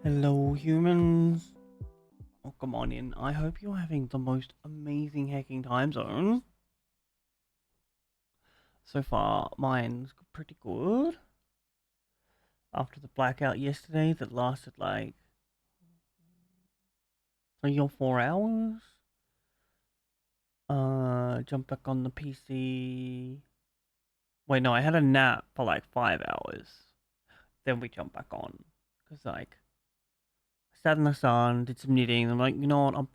Hello, humans. Welcome on in. I hope you're having the most amazing hacking time zone. So far, mine's pretty good. After the blackout yesterday that lasted like 3 or 4 hours. Jump back on the PC. Wait, no, I had a nap for like 5 hours. Then we jumped back on. Because like, I sat in the sun, did some knitting. I'm like, you know what,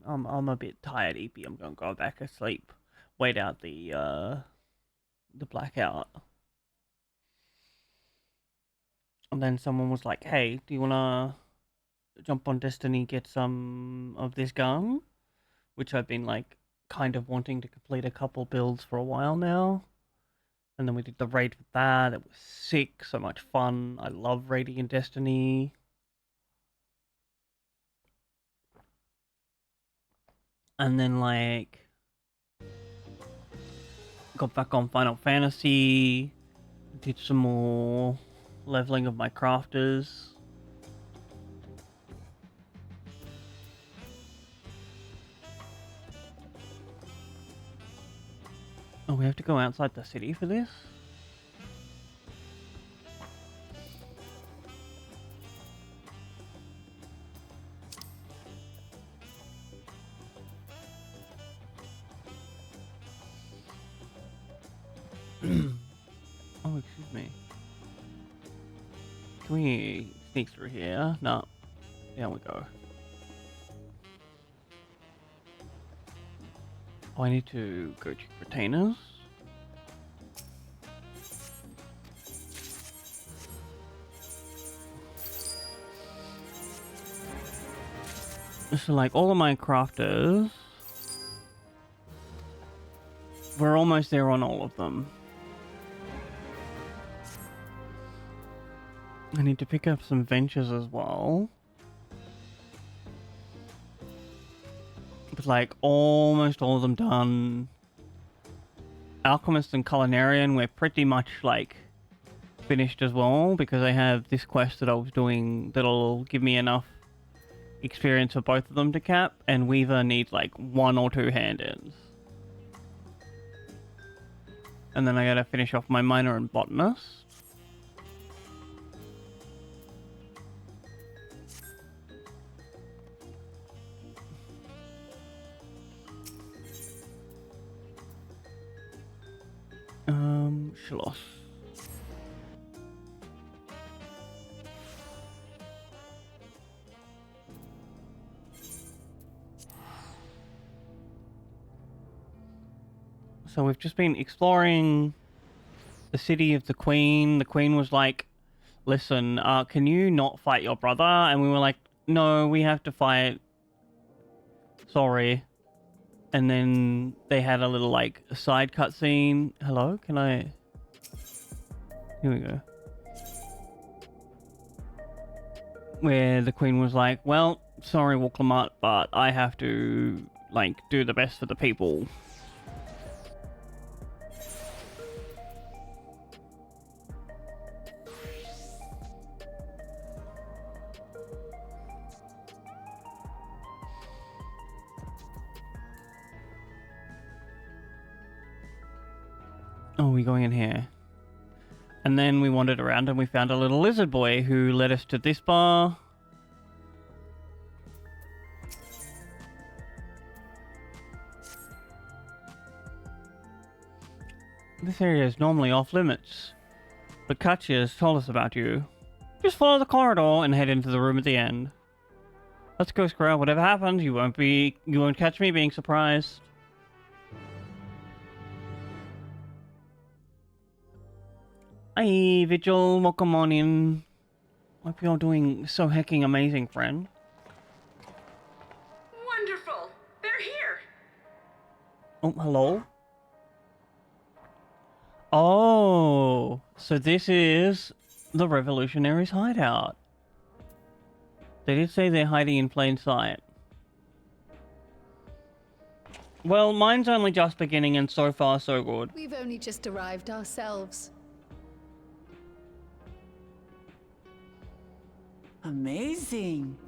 I'm a bit tired, EP. I'm gonna go back to sleep. Wait out the blackout. And then someone was like, hey, do you wanna jump on Destiny, get some of this gun? Which I've been like kind of wanting to complete a couple builds for a while now. And then we did the raid with that. It was sick, so much fun. I love raiding in Destiny. And then like got back on Final Fantasy, did some more leveling of my crafters. Oh, we have to go outside the city for this? Oh, excuse me. Can we sneak through here? No. Down we go. Oh, I need to go check retainers. So like all of my crafters, we're almost there on all of them. I need to pick up some ventures as well. But like almost all of them done. Alchemist and Culinarian, we're pretty much like finished as well, because I have this quest that I was doing that'll give me enough experience for both of them to cap, and Weaver needs like 1 or 2 hand-ins. And then I gotta finish off my Miner and Botanist. Schloss. So we've just been exploring the city of the Queen. The Queen was like, listen, can you not fight your brother? And we were like, no, we have to fight. Sorry. And then they had a little like side cutscene. Hello, can I? Here we go. Where the Queen was like, well, sorry, Walklamat, but I have to like do the best for the people. Oh, we're going in here. And then we wandered around and we found a little lizard boy who led us to this bar. This area is normally off limits, but Katya has told us about you. Just follow the corridor and head into the room at the end. Let's go, Squirrel. Whatever happens, you won't catch me being surprised. Hey, Vigil, welcome on in. Hope you're doing so hecking amazing, friend. Wonderful! They're here! Oh, hello? Oh, so this is the Revolutionaries' hideout. They did say they're hiding in plain sight. Well, mine's only just beginning and so far so good. We've only just arrived ourselves. Amazing.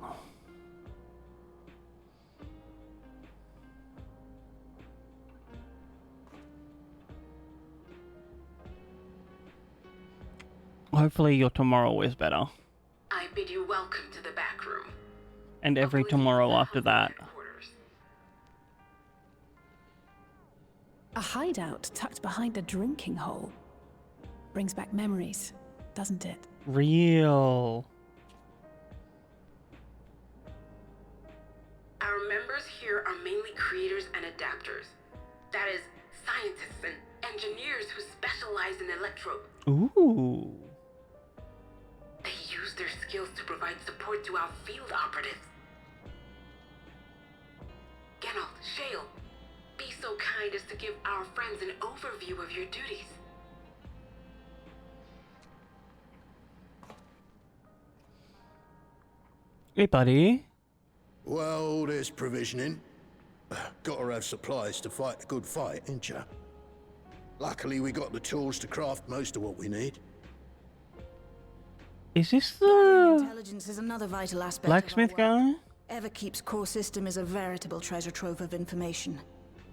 Hopefully your tomorrow is better. I bid you welcome to the back room. And every tomorrow after that. A hideout tucked behind a drinking hole. Brings back memories, doesn't it? Real. Our members here are mainly creators and adapters. That is, scientists and engineers who specialize in electro. Ooh. They use their skills to provide support to our field operatives. Geralt, Shale, be so kind as to give our friends an overview of your duties. Hey, buddy. Well, there's provisioning. Gotta have supplies to fight a good fight, ain't ya? Luckily, we got the tools to craft most of what we need. Is this the Intelligence is another vital aspect blacksmith of our work. guy? Everkeep's core system is a veritable treasure trove of information.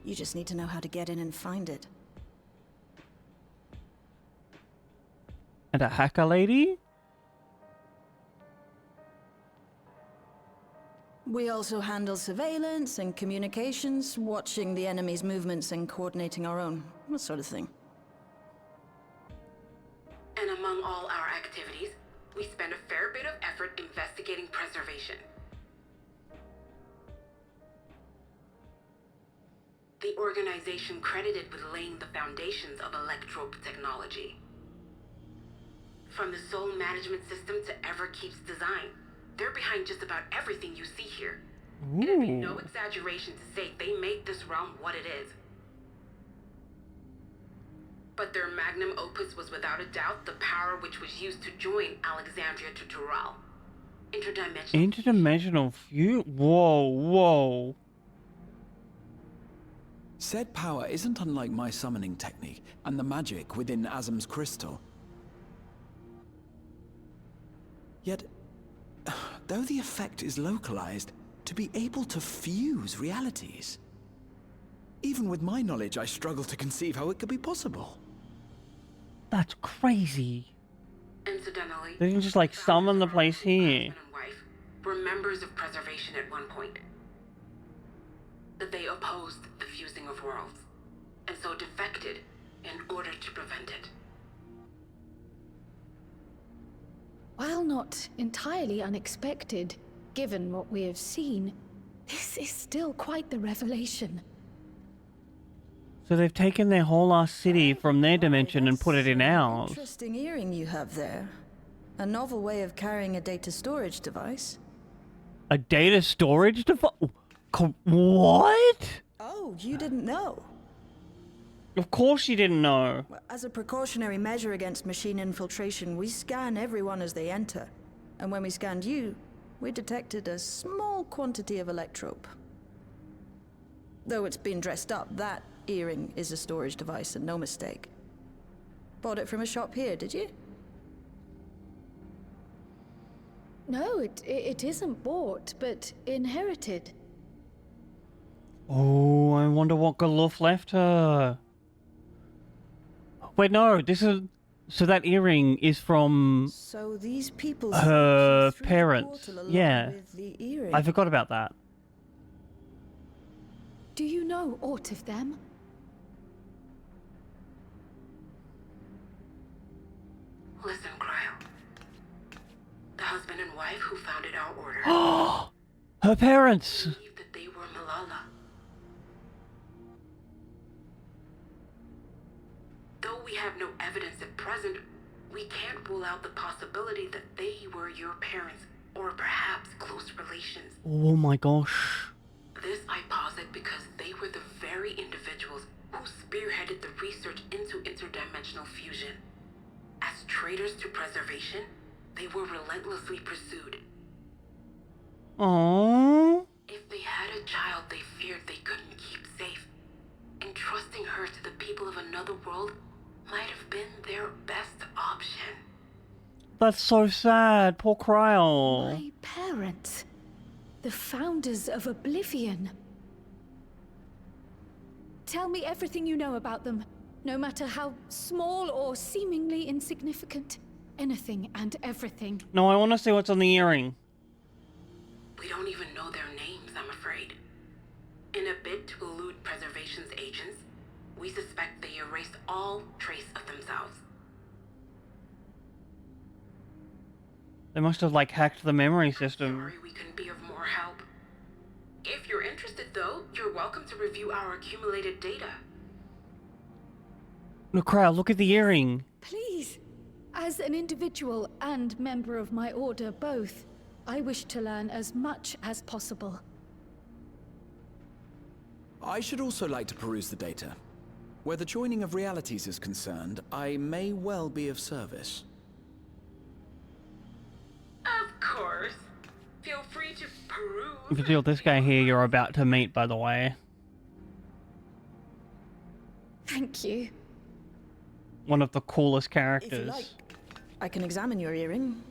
You just need to know how to get in and find it. And a hacker lady? We also handle surveillance and communications, watching the enemy's movements and coordinating our own, that sort of thing. And among all our activities, we spend a fair bit of effort investigating preservation. The organization credited with laying the foundations of electrope technology. From the soul management system to Everkeep's design, they're behind just about everything you see here. It'd be no exaggeration to say they made this realm what it is. But their magnum opus was without a doubt the power which was used to join Alexandria to Tural. Interdimensional view? Whoa, whoa. Said power isn't unlike my summoning technique and the magic within Azam's crystal. Yet, though the effect is localized, to be able to fuse realities. Even with my knowledge, I struggle to conceive how it could be possible. That's crazy. Incidentally, They didn't just like summon the place here. husband and wife were members of preservation at one point. That they opposed the fusing of worlds, and so defected in order to prevent it. While not entirely unexpected, given what we have seen, this is still quite the revelation. So they've taken their whole ass city from their dimension and put it in ours. Interesting earring you have there. A novel way of carrying a data storage device. A data storage device? What? Oh, you didn't know? Of course you didn't know. As a precautionary measure against machine infiltration, we scan everyone as they enter. And when we scanned you, we detected a small quantity of electrope. Though it's been dressed up, that earring is a storage device and no mistake. Bought it from a shop here, did you? No, it isn't bought, but inherited. Oh, I wonder what Galuf left her. Wait, no, this is... So that earring is from So these people her through the parents. portal along Yeah. with the earring. I forgot about that. Do you know aught of them? Listen, Cryo. The husband and wife who founded our order Her parents! believed that they were Malala. Though we have no evidence at present, we can't rule out the possibility that they were your parents, or perhaps close relations. Oh my gosh. This I posit because they were the very individuals who spearheaded the research into interdimensional fusion. As traitors to preservation, they were relentlessly pursued. Aww. If they had a child they feared they couldn't keep safe, entrusting her to the people of another world might have been their best option. That's so sad. Poor Cryle. My parents. The founders of Oblivion. Tell me everything you know about them, no matter how small or seemingly insignificant. Anything and everything. No, I want to see what's on the earring. We don't even know their names, I'm afraid. In a bid to elude preservation's agents, we suspect they erased all trace of themselves. They must have, like, hacked the memory system. Sorry we couldn't be of more help. If you're interested, though, you're welcome to review our accumulated data. No, Cryle, look at the earring. Please. As an individual and member of my order both, I wish to learn as much as possible. I should also like to peruse the data. Where the joining of realities is concerned, I may well be of service. Of course. Feel free to peruse. You can deal with this guy here you're about to meet, by the way. Thank you. One of the coolest If you characters. like, I can examine your earring.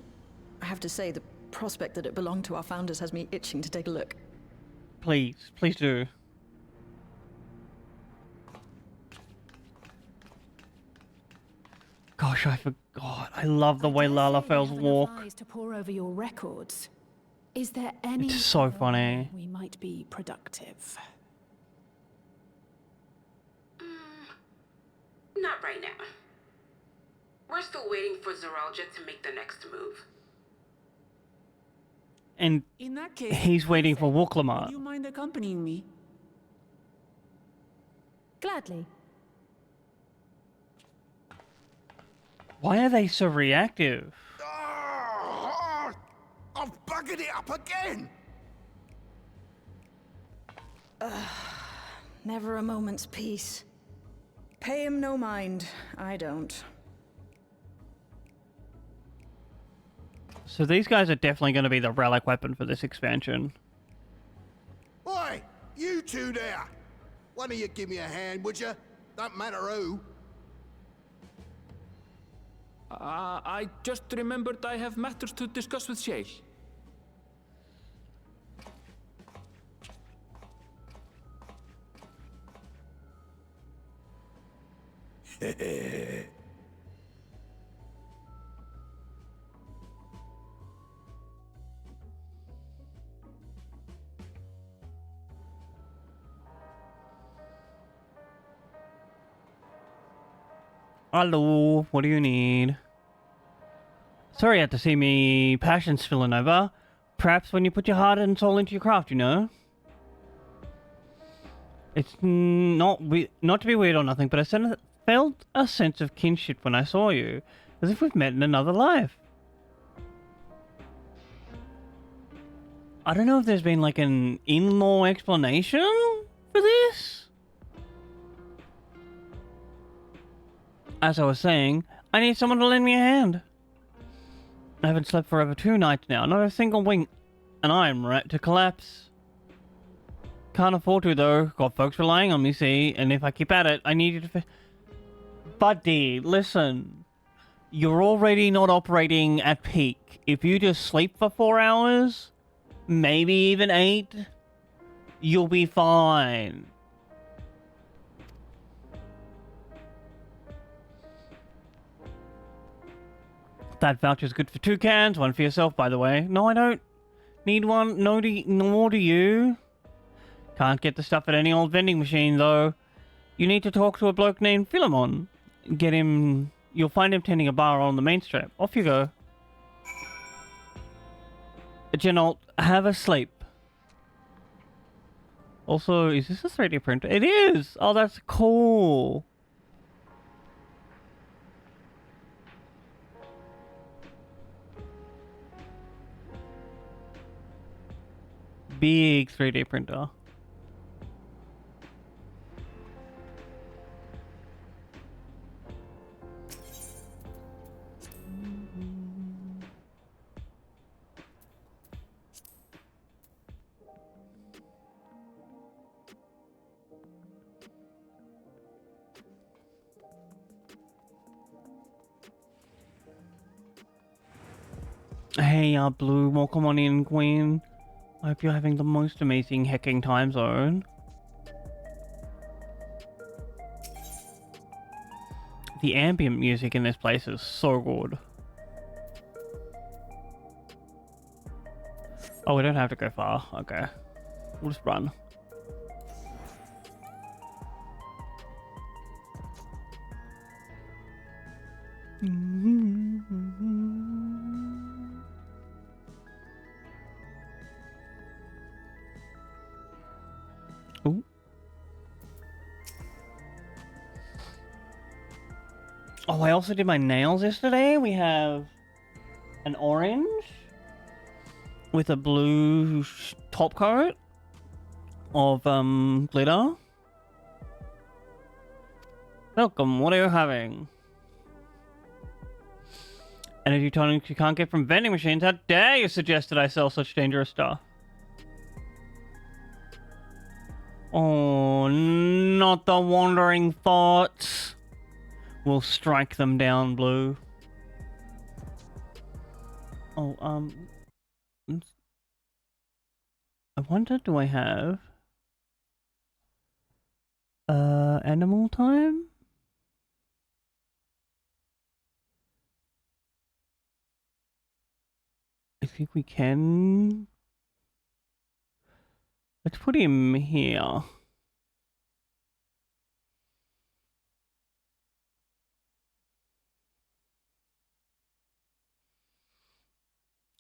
I have to say, the prospect that it belonged to our founders has me itching to take a look. Please, please do. Gosh, I forgot. I love the way Lalafel's walk. To pore over your records. Is there any It's so other funny. way we might be productive? Not right now. We're still waiting for Zoralja to make the next move. And In that case, he's waiting for would Wuklamar. you mind accompanying me? Gladly. Why are they so reactive? Ah, I've buggered it up again! Never a moment's peace. Pay him no mind. I don't. So these guys are definitely going to be the relic weapon for this expansion. Oi, you two there! One of you give me a hand, would you? Don't matter who. I just remembered I have matters to discuss with Shale. Hello, what do you need? Sorry you had to see me passion spilling over. Perhaps when you put your heart and soul into your craft, you know? It's not to be weird or nothing, but I felt a sense of kinship when I saw you. As if we've met in another life. I don't know if there's been like an in-law explanation for this? As I was saying, I need someone to lend me a hand. I haven't slept for over 2 nights now, not a single wink, and I'm ready to collapse. Can't afford to though, got folks relying on me, see, and if I keep at it, I need you to Buddy, listen. You're already not operating at peak. If you just sleep for 4 hours, maybe even 8, you'll be fine. That voucher's good for 2 cans, 1 for yourself, by the way. No, I don't need one, nor do you. Can't get the stuff at any old vending machine, though. You need to talk to a bloke named Philemon. Get him... You'll find him tending a bar on the main strip. Off you go. Genolt, have a sleep. Also, is this a 3D printer? It is! Oh, that's cool. Big 3D printer. Hey, Blue, welcome on in, Queen. I hope you're having the most amazing hecking time zone. The ambient music in this place is so good. Oh, we don't have to go far. Okay. We'll just run. Ooh. Oh, I also did my nails yesterday. We have an orange with a blue top coat of glitter. Welcome, what are you having? Energy tonics you can't get from vending machines. How dare you suggest that I sell such dangerous stuff? Oh, not the wandering thoughts. We'll strike them down, Blue. Oh, I wonder, do I have animal time? I think we can. Let's put him here.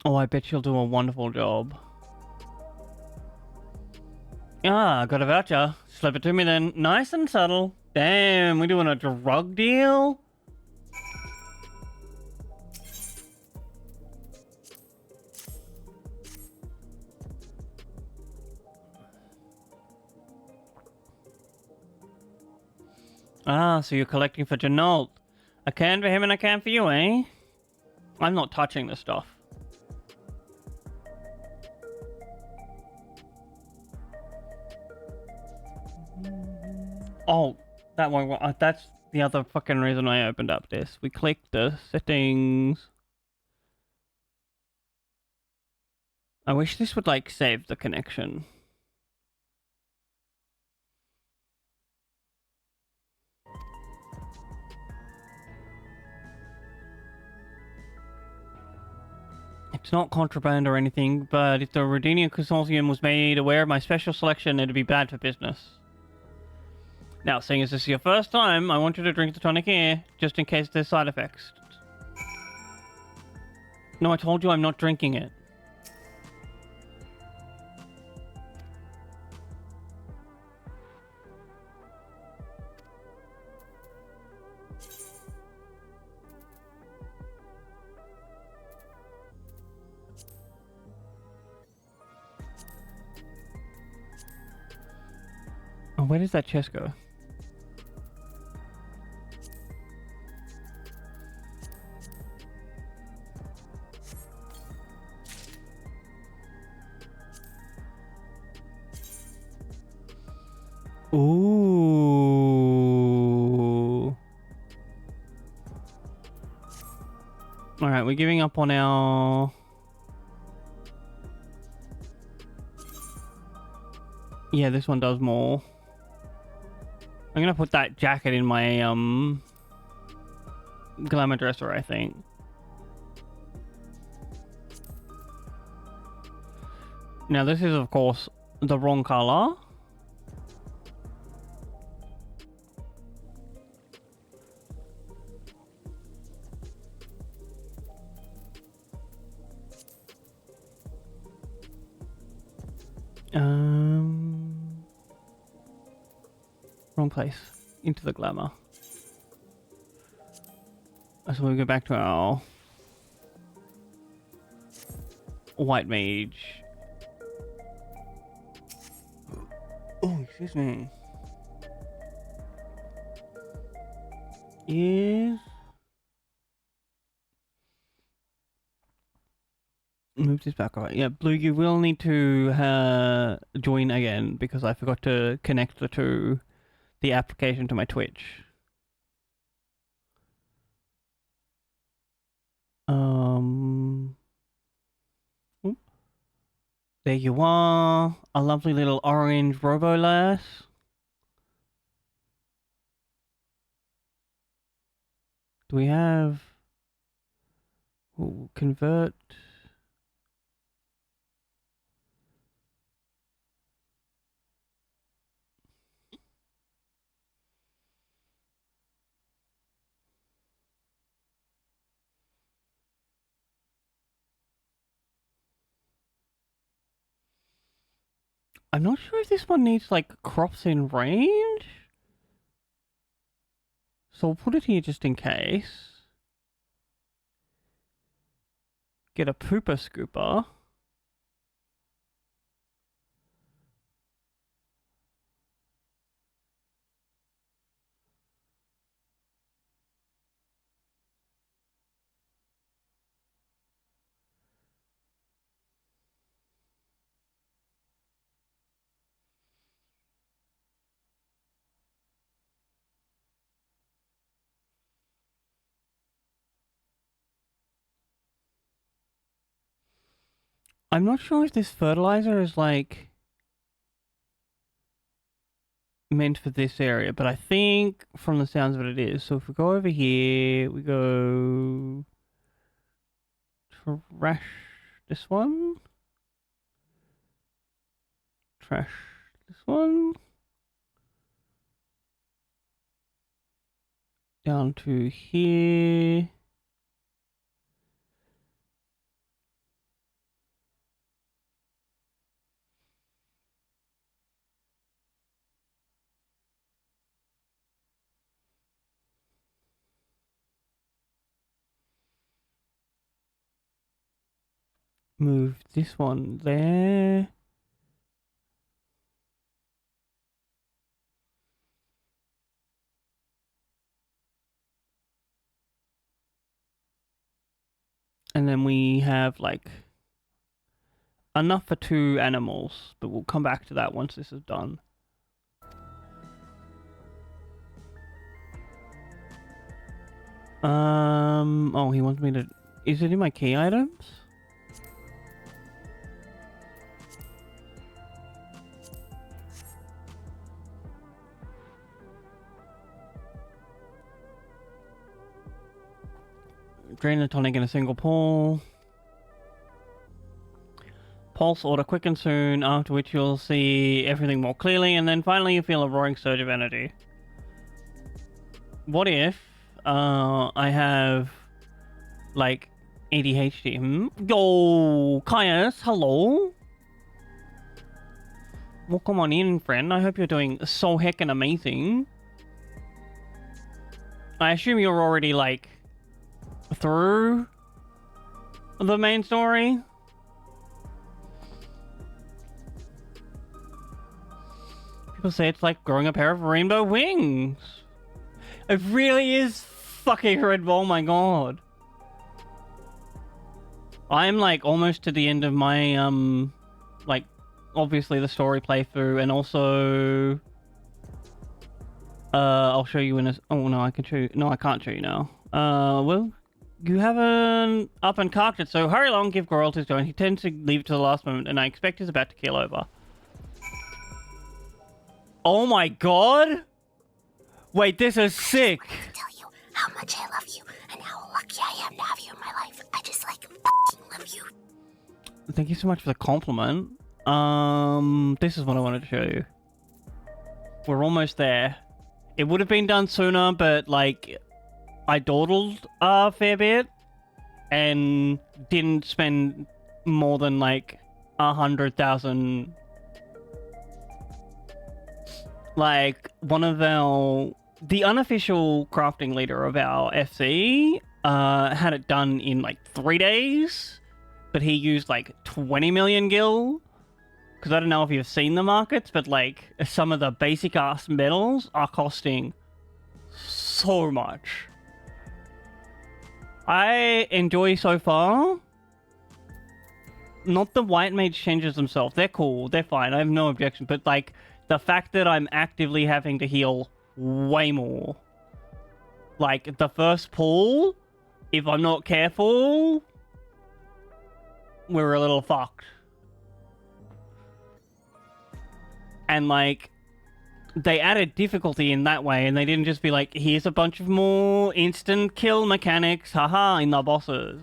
Oh, I bet she'll do a wonderful job. Ah, got a voucher. Slip it to me then. Nice and subtle. Damn, we doing a drug deal? Ah, so you're collecting for Janalt. A can for him and a can for you, eh? I'm not touching this stuff. Oh, that one. That's the other fucking reason I opened up this. We clicked the settings. I wish this would, like, save the connection. It's not contraband or anything, but if the Rodinia Consortium was made aware of my special selection, it'd be bad for business. Now, seeing as this is your first time, I want you to drink the tonic here, just in case there's side effects. No, I told you I'm not drinking it. Oh, where does that chest go? Ooh. Alright, we're giving up on our... Yeah, this one does more. I'm gonna put that jacket in my, glamour dresser, I think. Now, this is, of course, the wrong color. Wrong place. Into the glamour. So we go back to our white mage. Oh, excuse me. Yes. Move this back. Alright. Yeah, Blue, you will need to join again because I forgot to connect the application to my Twitch. There you are. A lovely little orange Robo-lass. Do we have... Ooh, convert... I'm not sure if this one needs, like, crops in range. So I'll put it here just in case. Get a pooper scooper. I'm not sure if this fertilizer is, like, meant for this area, but I think from the sounds of it, it is. So if we go over here, we go trash this one, trash this one, down to here. Move this one there. And then we have, like, enough for 2 animals, but we'll come back to that once this is done. Oh, he wants me to... Is it in my key items? Drain the tonic in a single pull. Pulse order quick and soon, after which you'll see everything more clearly, and then finally you feel a roaring surge of energy. What if I have, like, ADHD? Yo, Caius, hello? Welcome on in, friend. I hope you're doing so heckin' amazing. I assume you're already, like, through the main story. People say it's like growing a pair of rainbow wings. It really is fucking red. Oh my god. I'm like almost to the end of my like obviously the story playthrough, and also I'll show you in a... Oh no, I can show you. No, I can't show you now. Well, you haven't up and cocked it, so hurry along, give Goralt his joint. He tends to leave it to the last moment, and I expect he's about to keel over. Oh my god! Wait, this is sick! I can tell you how much I love you and how lucky I am to have you in my life. I just like f***ing love you. Thank you so much for the compliment. This is what I wanted to show you. We're almost there. It would have been done sooner, but like I dawdled a fair bit and didn't spend more than like 100,000. Like one of the unofficial crafting leader of our FC had it done in like 3 days, but he used like 20 million gil. Because I don't know if you've seen the markets, but like some of the basic ass metals are costing so much. I enjoy so far. Not the white mage changes themselves. They're cool. They're fine. I have no objection. But like the fact that I'm actively having to heal way more. Like the first pull, if I'm not careful, we're a little fucked. And like, they added difficulty in that way, and they didn't just be like, here's a bunch of more instant kill mechanics, haha, in the bosses.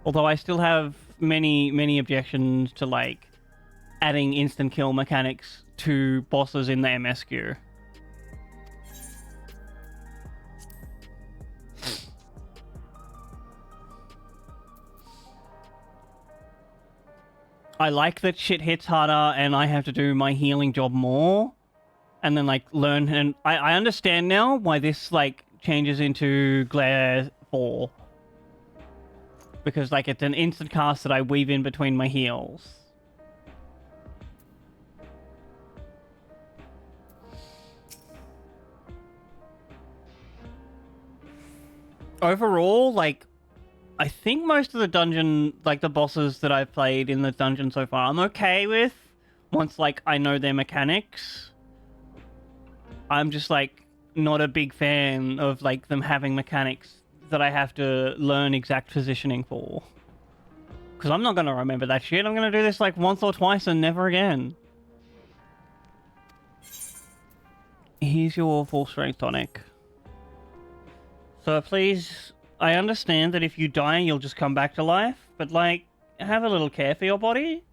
Although I still have many objections to like adding instant kill mechanics to bosses in the MSQ. I like that shit hits harder and I have to do my healing job more. And then, like, learn... And I understand now why this, like, changes into Glare 4. Because, like, it's an instant cast that I weave in between my heals. Overall, like... I think most of the dungeon, like the bosses that I've played in the dungeon so far, I'm okay with. Once, like, I know their mechanics. I'm just, like, not a big fan of, like, them having mechanics that I have to learn exact positioning for. Because I'm not going to remember that shit. I'm going to do this, like, once or twice and never again. Here's your full strength tonic. So please... I understand that if you die, you'll just come back to life, but, like, have a little care for your body.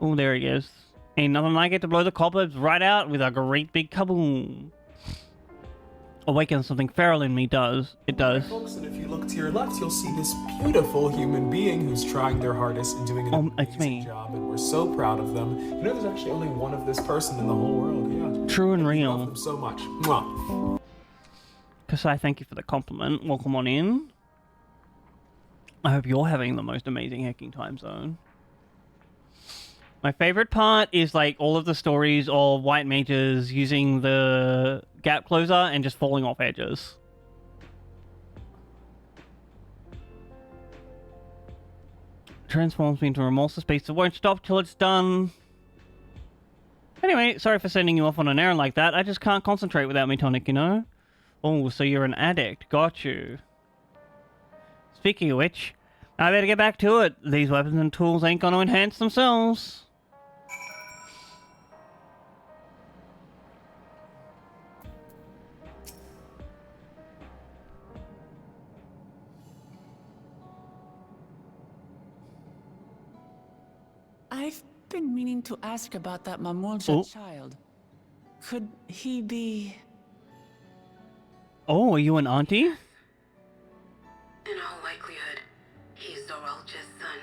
Oh, there he is. Ain't nothing like it to blow the cobwebs right out with a great big kaboom. Awaken something feral in me does. It does. Right, folks, and if you look to your left, you'll see this beautiful human being who's trying their hardest and doing an amazing job, and we're so proud of them. You know, there's actually only one of this person in the whole world. Yeah. True and real. Love them so much. Mwah. Kasai, thank you for the compliment. Welcome on in. I hope you're having the most amazing hacking time zone. My favorite part is, like, all of the stories of white mages using the gap closer and just falling off edges. Transforms me into a remorseless beast that won't stop till it's done. Anyway, sorry for sending you off on an errand like that. I just can't concentrate without me tonic, you know? Oh, so you're an addict. Got you. Speaking of which, I better get back to it. These weapons and tools ain't gonna enhance themselves. I've been meaning to ask about that Mamulja child. Could he be... Oh, are you an auntie? In all likelihood, he's Zoralja's son.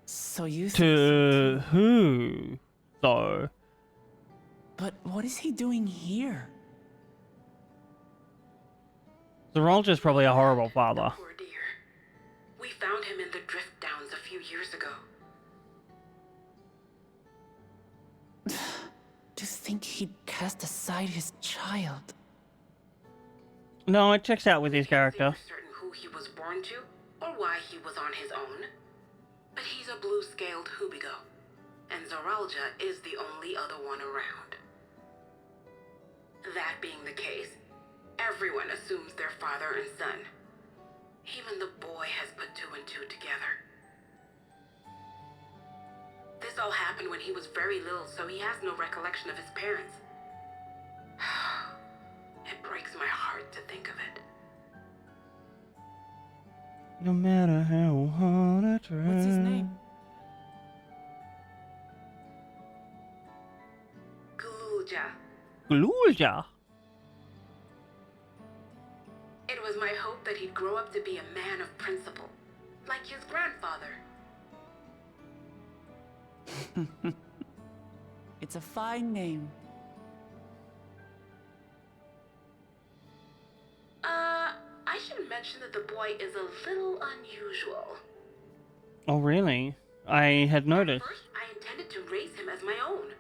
So you think... To who, though? But what is he doing here? Zoralja's probably a horrible father. Poor dear. We found him in the Drift Downs a few years ago. To think he'd cast aside his child. No, it checks out with his character. Certain who he was born to, or why he was on his own. But he's a blue-scaled Hubigo, and Zoralja is the only other one around. That being the case, everyone assumes they're father and son. Even the boy has put two and two together. This all happened when he was very little, so he has no recollection of his parents. It breaks my heart to think of it. No matter how hard I try. What's his name? Glulja. Glulja? It was my hope that he'd grow up to be a man of principle, like his grandfather. It's a fine name. I should mention that the boy is a little unusual. Oh, really? I had noticed. At first, I intended to raise him as my own.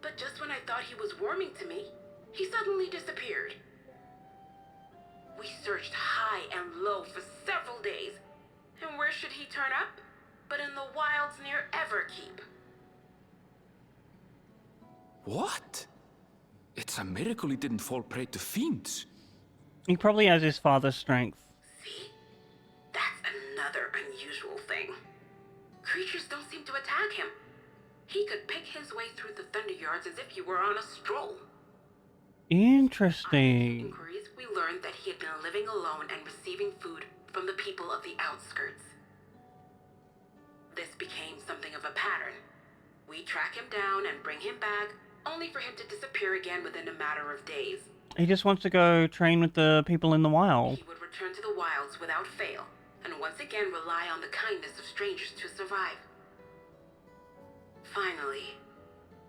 But just when I thought he was warming to me, he suddenly disappeared. We searched high and low for several days. And where should he turn up? But in the wilds near Everkeep. What? It's a miracle he didn't fall prey to fiends. He probably has his father's strength. See? That's another unusual thing. Creatures don't seem to attack him. He could pick his way through the Thunder Yards as if you were on a stroll. Interesting. After inquiries, we learned that he had been living alone and receiving food from the people of the outskirts. This became something of a pattern. We track him down and bring him back, only for him to disappear again within a matter of days. He just wants to go train with the people in the wild. He would return to the wilds without fail, and once again rely on the kindness of strangers to survive. Finally,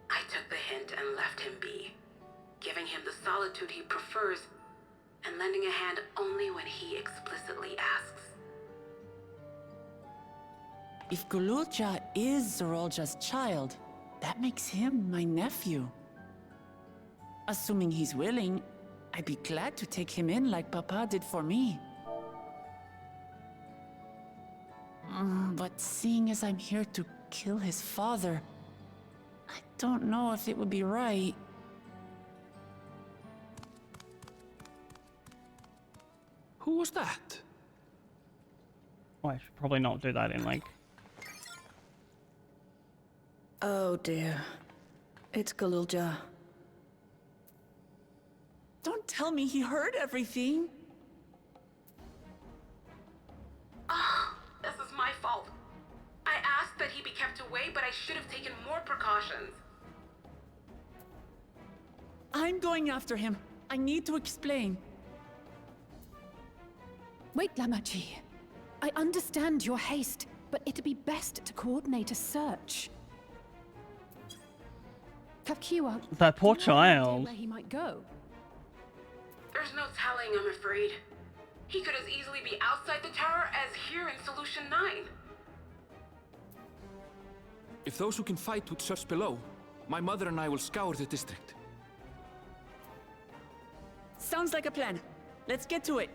I took the hint and left him be, giving him the solitude he prefers, and lending a hand only when he explicitly asks. If Gululja is Zorolja's child, that makes him my nephew. Assuming he's willing, I'd be glad to take him in like Papa did for me. But seeing as I'm here to kill his father, I don't know if it would be right. Who was that? Well, I should probably not do that in, like... Oh dear. It's Gululja. Don't tell me he heard everything. Ah, this is my fault. I asked that he be kept away, but I should have taken more precautions. I'm going after him. I need to explain. Wait, Lamachi. I understand your haste, but it'd be best to coordinate a search. Kapkiwa, That poor do you have any idea child. where he might go? There's no telling, I'm afraid. He could as easily be outside the tower as here in Solution 9. If those who can fight would search below, my mother and I will scour the district. Sounds like a plan. Let's get to it.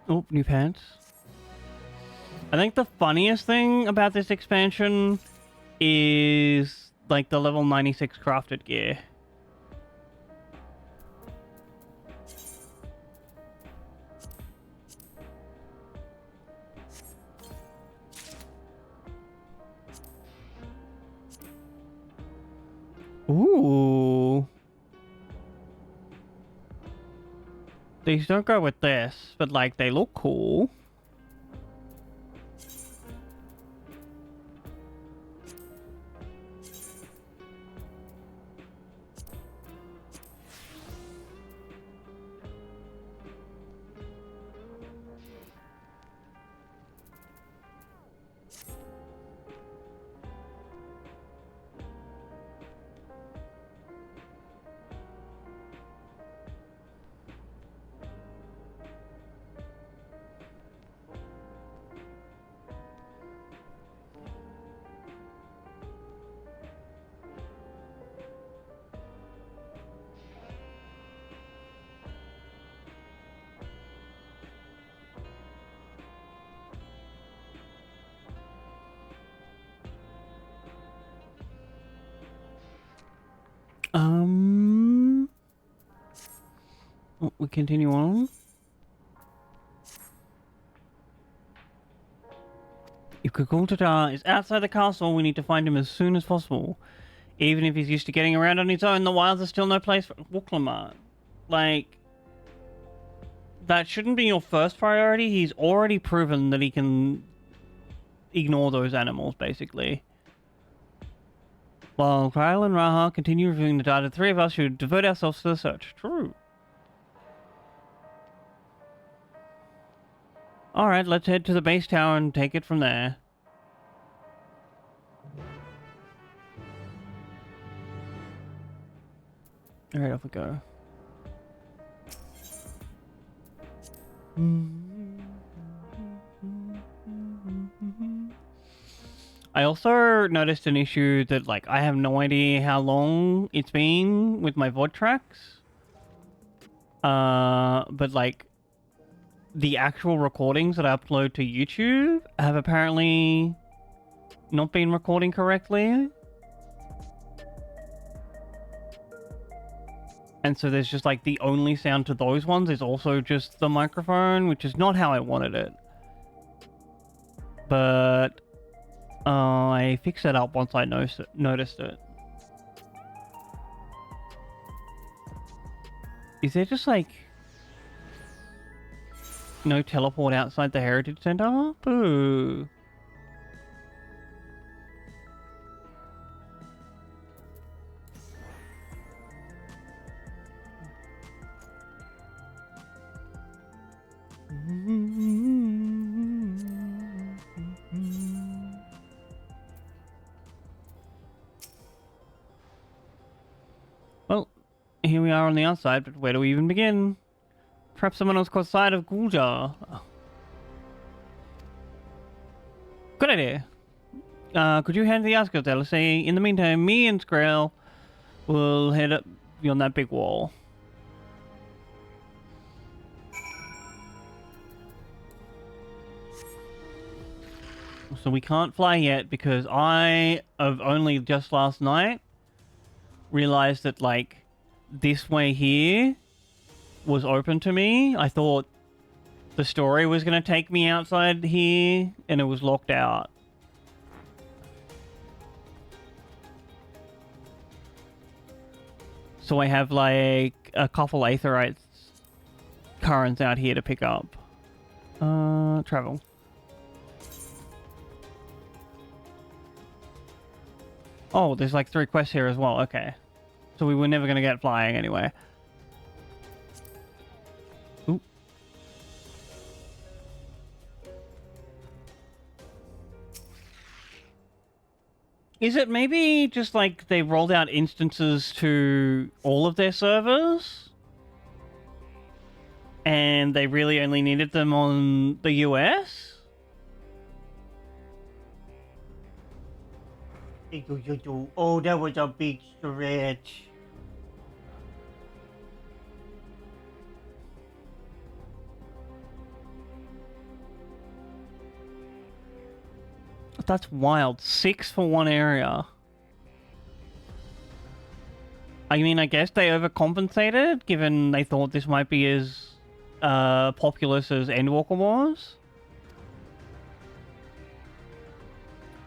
Oh, new pants. I think the funniest thing about this expansion is like the level 96 crafted gear. Ooh. These don't go with this, but like they look cool. We continue on. If Kukultata is outside the castle, we need to find him as soon as possible. Even if he's used to getting around on his own, the wilds are still no place for Wuklamat. Like, that shouldn't be your first priority. He's already proven that he can ignore those animals, basically. While Kyle and Raha continue reviewing the data, the three of us should devote ourselves to the search. True. Alright, let's head to the base tower and take it from there. Alright, off we go. I also noticed an issue that, like, I have no idea how long it's been with my VOD tracks. But, like, the actual recordings that I upload to YouTube have apparently not been recording correctly. And so there's just like the only sound to those ones is also just the microphone, which is not how I wanted it. But I fixed it up once I noticed it. Is there just like no teleport outside the Heritage Center? Boo. Well, here we are on the outside, but where do we even begin? Perhaps someone else caught sight of Guljar. Good idea. Could you hand the outskirts, LSA? In the meantime, me and Skrell will head up beyond that big wall. So we can't fly yet because I have only just last night realized that like this way here was open to me. I thought the story was going to take me outside here and it was locked out. So I have like a couple aetheryte currents out here to pick up. Travel. Oh, there's like 3 quests here as well. Okay. So we were never going to get flying anyway. Ooh. Is it maybe just like they rolled out instances to all of their servers? And they really only needed them on the US? Oh, that was a big stretch. That's wild. 6 for one area. I mean, I guess they overcompensated, given they thought this might be as populous as Endwalker was.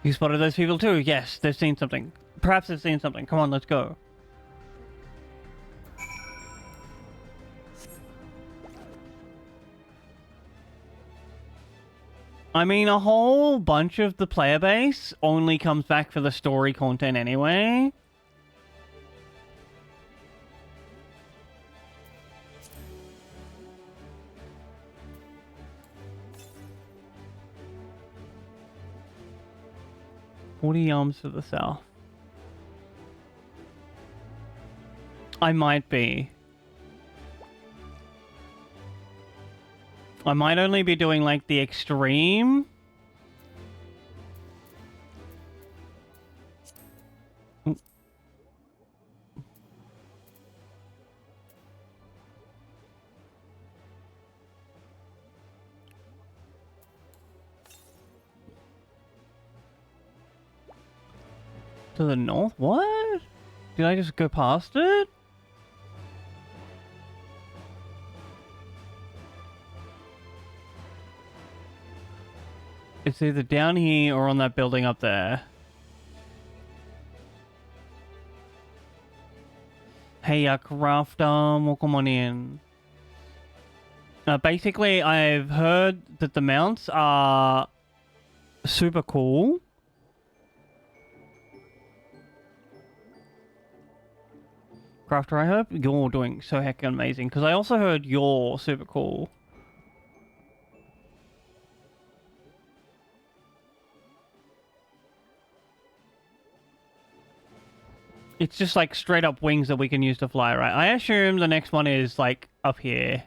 You spotted those people too? Yes, they've seen something. Perhaps they've seen something. Come on, let's go. I mean, a whole bunch of the player base only comes back for the story content anyway. $40 arms to the south. I might be. I might only be doing like the extreme. Ooh. To the north? What? Did I just go past it? It's either down here or on that building up there. Hey, Craft, welcome on in. Basically, I've heard that the mounts are super cool. Crafter, I hope you're doing so heckin' amazing, because I also heard you're super cool. It's just like straight up wings that we can use to fly, right? I assume the next one is like up here.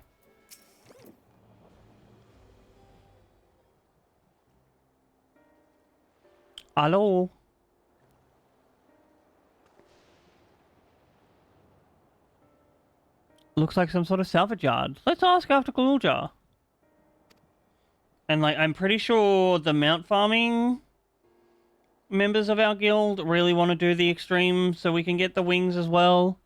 Hello? Looks like some sort of salvage yard. Let's ask after Guljar. And, like, I'm pretty sure the mount farming members of our guild really want to do the extreme so we can get the wings as well.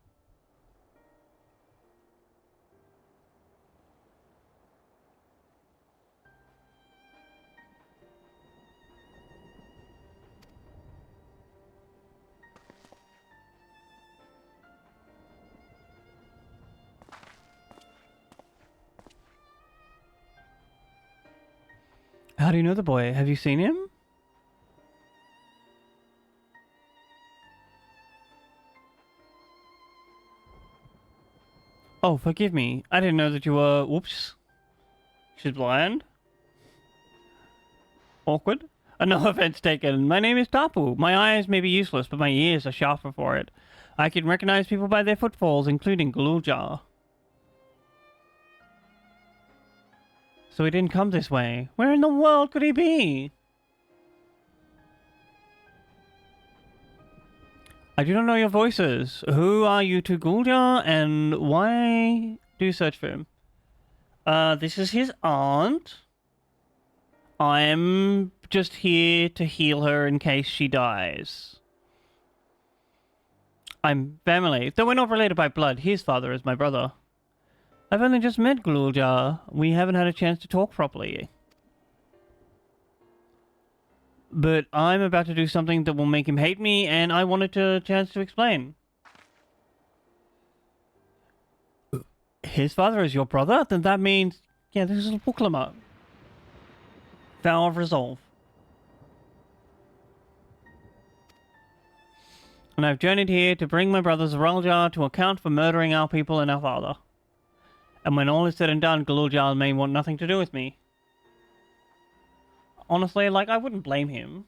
How do you know the boy? Have you seen him? Oh, forgive me. I didn't know that you were... Whoops. She's blind? Awkward? No offense taken. My name is Tapu. My eyes may be useless, but my ears are sharper for it. I can recognize people by their footfalls, including Gululjar. So he didn't come this way. Where in the world could he be? I do not know your voices. Who are you to Gululjar, and why do you search for him? This is his aunt. I'm just here to heal her in case she dies. I'm family. Though we're not related by blood, his father is my brother. I've only just met Gululjar. We haven't had a chance to talk properly. But I'm about to do something that will make him hate me, and I wanted a chance to explain. His father is your brother? Then that means... Yeah, this is a Wuklama. Vow of resolve. And I've journeyed here to bring my brother Zoraljar to account for murdering our people and our father. And when all is said and done, Gululjar may want nothing to do with me. Honestly, like, I wouldn't blame him.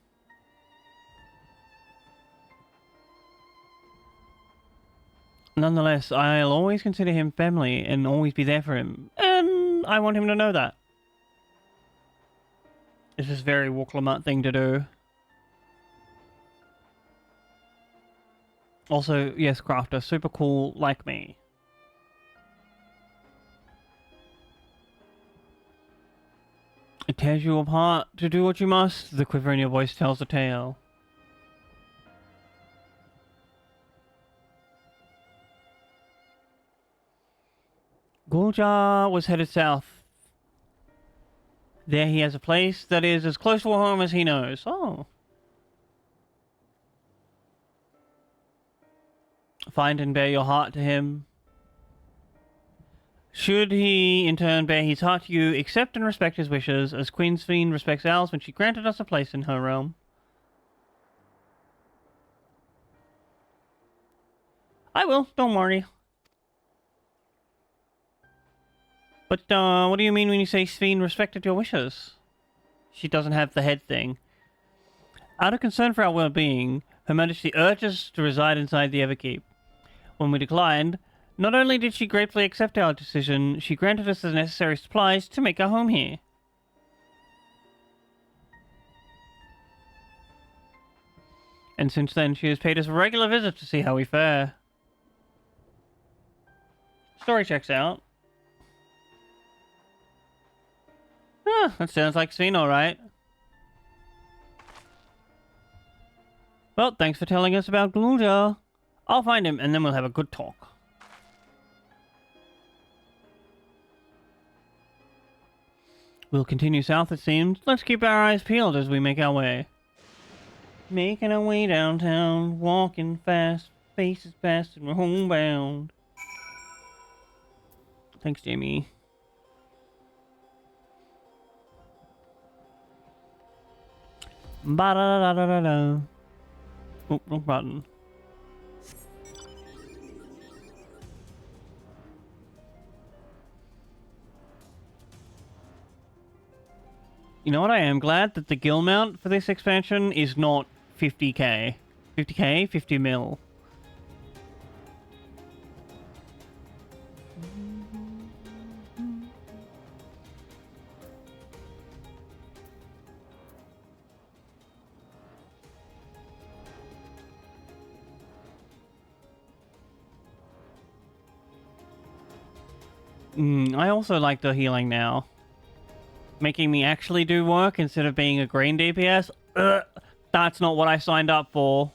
Nonetheless, I'll always consider him family and always be there for him. And I want him to know that. This is a very Wuklamat thing to do. Also, yes, Crafter, super cool like me. It tears you apart to do what you must. The quiver in your voice tells the tale. Gululjar was headed south. There he has a place that is as close to a home as he knows. Oh. Find and bear your heart to him. Should he, in turn, bear his heart to you, accept and respect his wishes, as Queen Sphene respects ours when she granted us a place in her realm. I will, don't worry. But, what do you mean when you say Sphene respected your wishes? She doesn't have the head thing. Out of concern for our well-being, Her Majesty urged us to reside inside the Everkeep. When we declined, not only did she gratefully accept our decision, she granted us the necessary supplies to make our home here. And since then, she has paid us regular visits to see how we fare. Story checks out. Ah, that sounds like Sphene, alright. Well, thanks for telling us about Gululjar. I'll find him, and then we'll have a good talk. We'll continue south, it seems. Let's keep our eyes peeled as we make our way. Making our way downtown, walking fast, faces past, and we're homebound. Thanks, Jamie. Ba-da-da-da-da-da. Oh, wrong button. You know what? I am glad that the guild mount for this expansion is not 50k. 50k? 50 mil. I also like the healing now. Making me actually do work instead of being a green DPS? Ugh, that's not what I signed up for.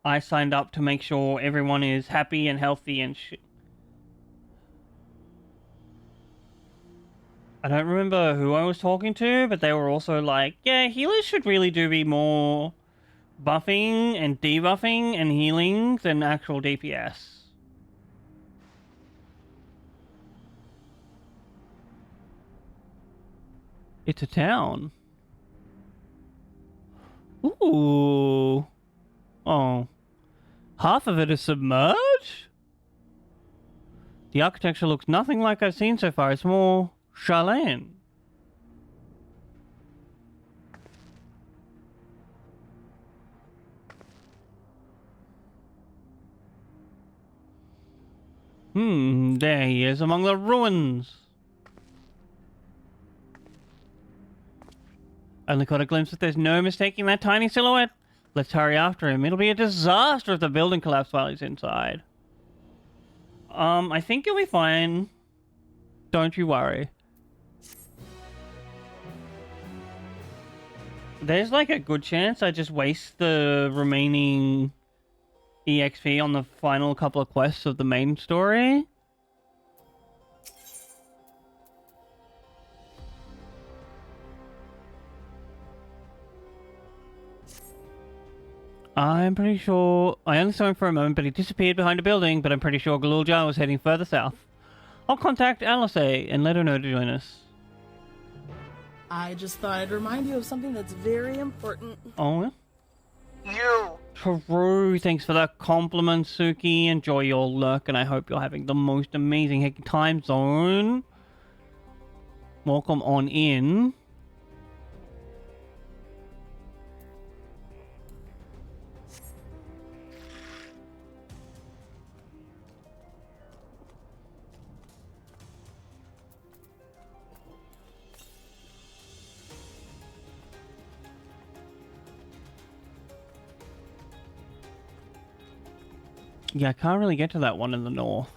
I signed up to make sure everyone is happy and healthy and shit. I don't remember who I was talking to, but they were also like, yeah, healers should really be more buffing and debuffing and healing than actual DPS. It's a town. Ooh. Oh. Half of it is submerged? The architecture looks nothing like I've seen so far. It's more Charlene. There he is among the ruins. Only caught a glimpse, but there's no mistaking that tiny silhouette. Let's hurry after him. It'll be a disaster if the building collapses while he's inside. I think you'll be fine. Don't you worry. There's like a good chance I just waste the remaining EXP on the final couple of quests of the main story. I'm pretty sure... I only saw him for a moment, but he disappeared behind a building, but I'm pretty sure Galulja was heading further south. I'll contact Alice and let her know to join us. I just thought I'd remind you of something that's very important. Oh, yeah? True. Thanks for the compliment, Suki. Enjoy your lurk, and I hope you're having the most amazing time zone. Welcome on in. Yeah, I can't really get to that one in the north.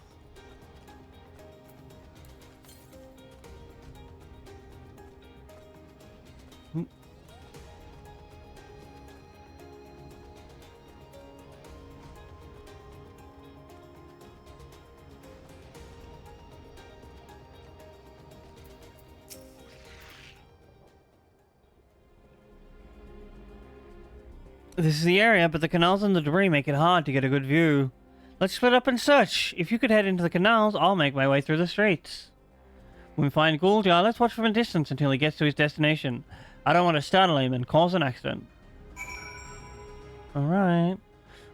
This is the area, but the canals and the debris make it hard to get a good view. Let's split up and search. If you could head into the canals, I'll make my way through the streets. When we find Guljar, let's watch from a distance until he gets to his destination. I don't want to startle him and cause an accident. Alright.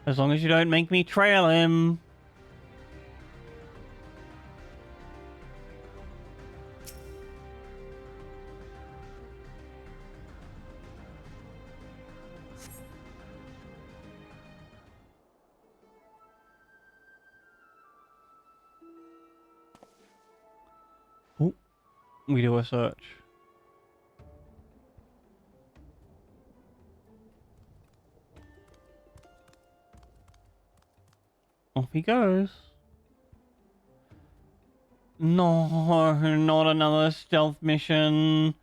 As long as you don't make me trail him. We do a search. Off he goes. No, not another stealth mission.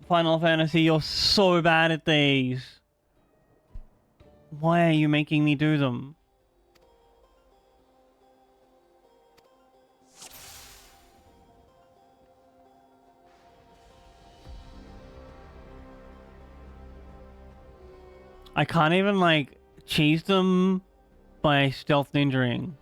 Final Fantasy, you're so bad at these. Why are you making me do them? I can't even, like, cheese them by stealth ninjaing.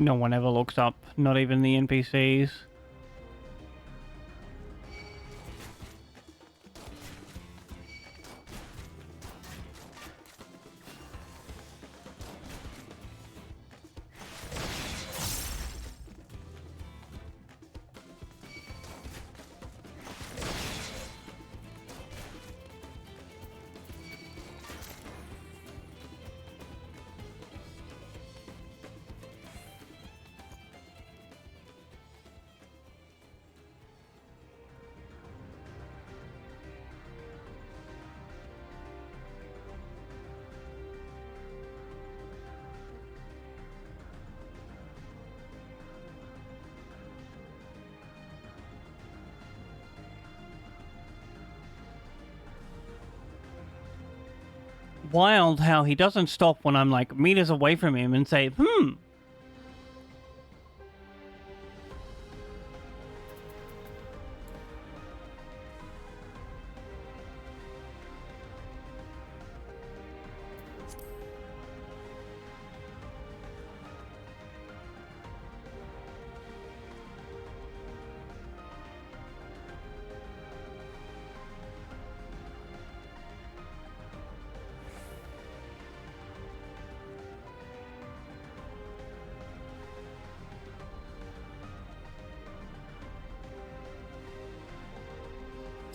No one ever looks up, not even the NPCs. Wild how he doesn't stop when I'm like meters away from him and say,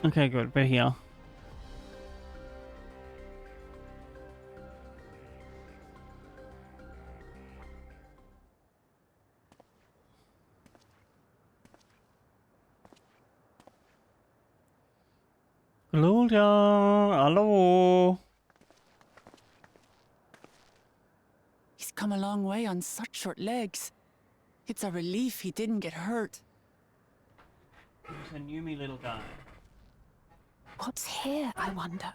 Okay, good. We're here. Gloria, hello. He's come a long way on such short legs. It's a relief he didn't get hurt. He's a new little guy. What's here, I wonder?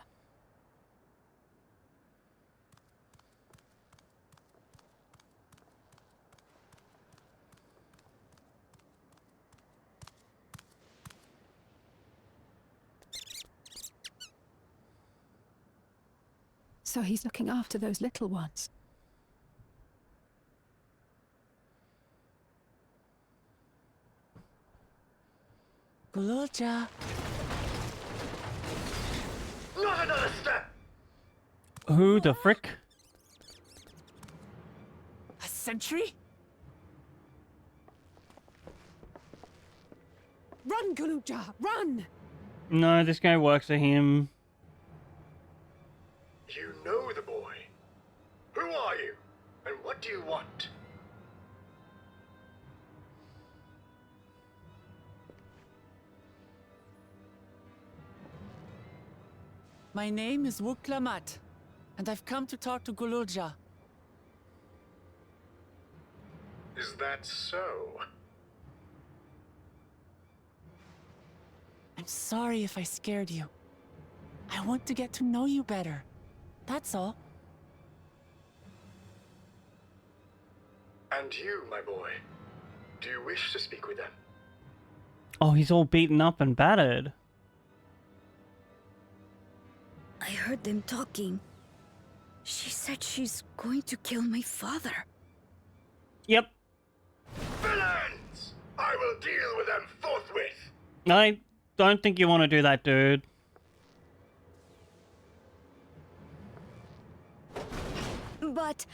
So he's looking after those little ones. Gululja. Not another step! Who the frick? A sentry? Run, Gululja, run! No, this guy works for him. You know the boy. Who are you? And what do you want? My name is Wuklamat, and I've come to talk to Gululja. Is that so? I'm sorry if I scared you. I want to get to know you better. That's all. And you, my boy, do you wish to speak with them? Oh, he's all beaten up and battered. I heard them talking. She said she's going to kill my father. Yep. Villains! I will deal with them forthwith! I don't think you want to do that, dude. But...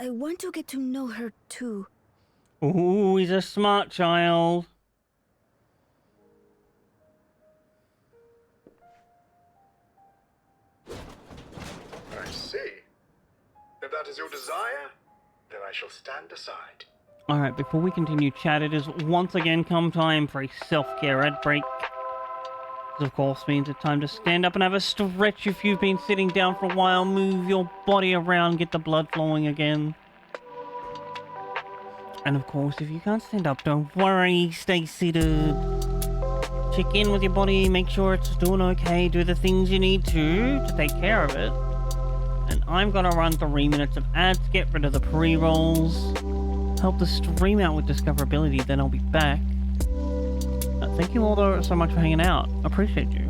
I want to get to know her too. Ooh, he's a smart child. I see. If that is your desire, then I shall stand aside. Alright, before we continue chat, it is once again come time for a self-care ad break. This of course means it's time to stand up and have a stretch if you've been sitting down for a while. Move your body around, get the blood flowing again. And of course, if you can't stand up, don't worry, stay seated. Check in with your body, make sure it's doing okay, do the things you need to take care of it. And I'm gonna run 3 minutes of ads, get rid of the pre-rolls, help the stream out with discoverability, then I'll be back. Thank you all so much for hanging out. Appreciate you.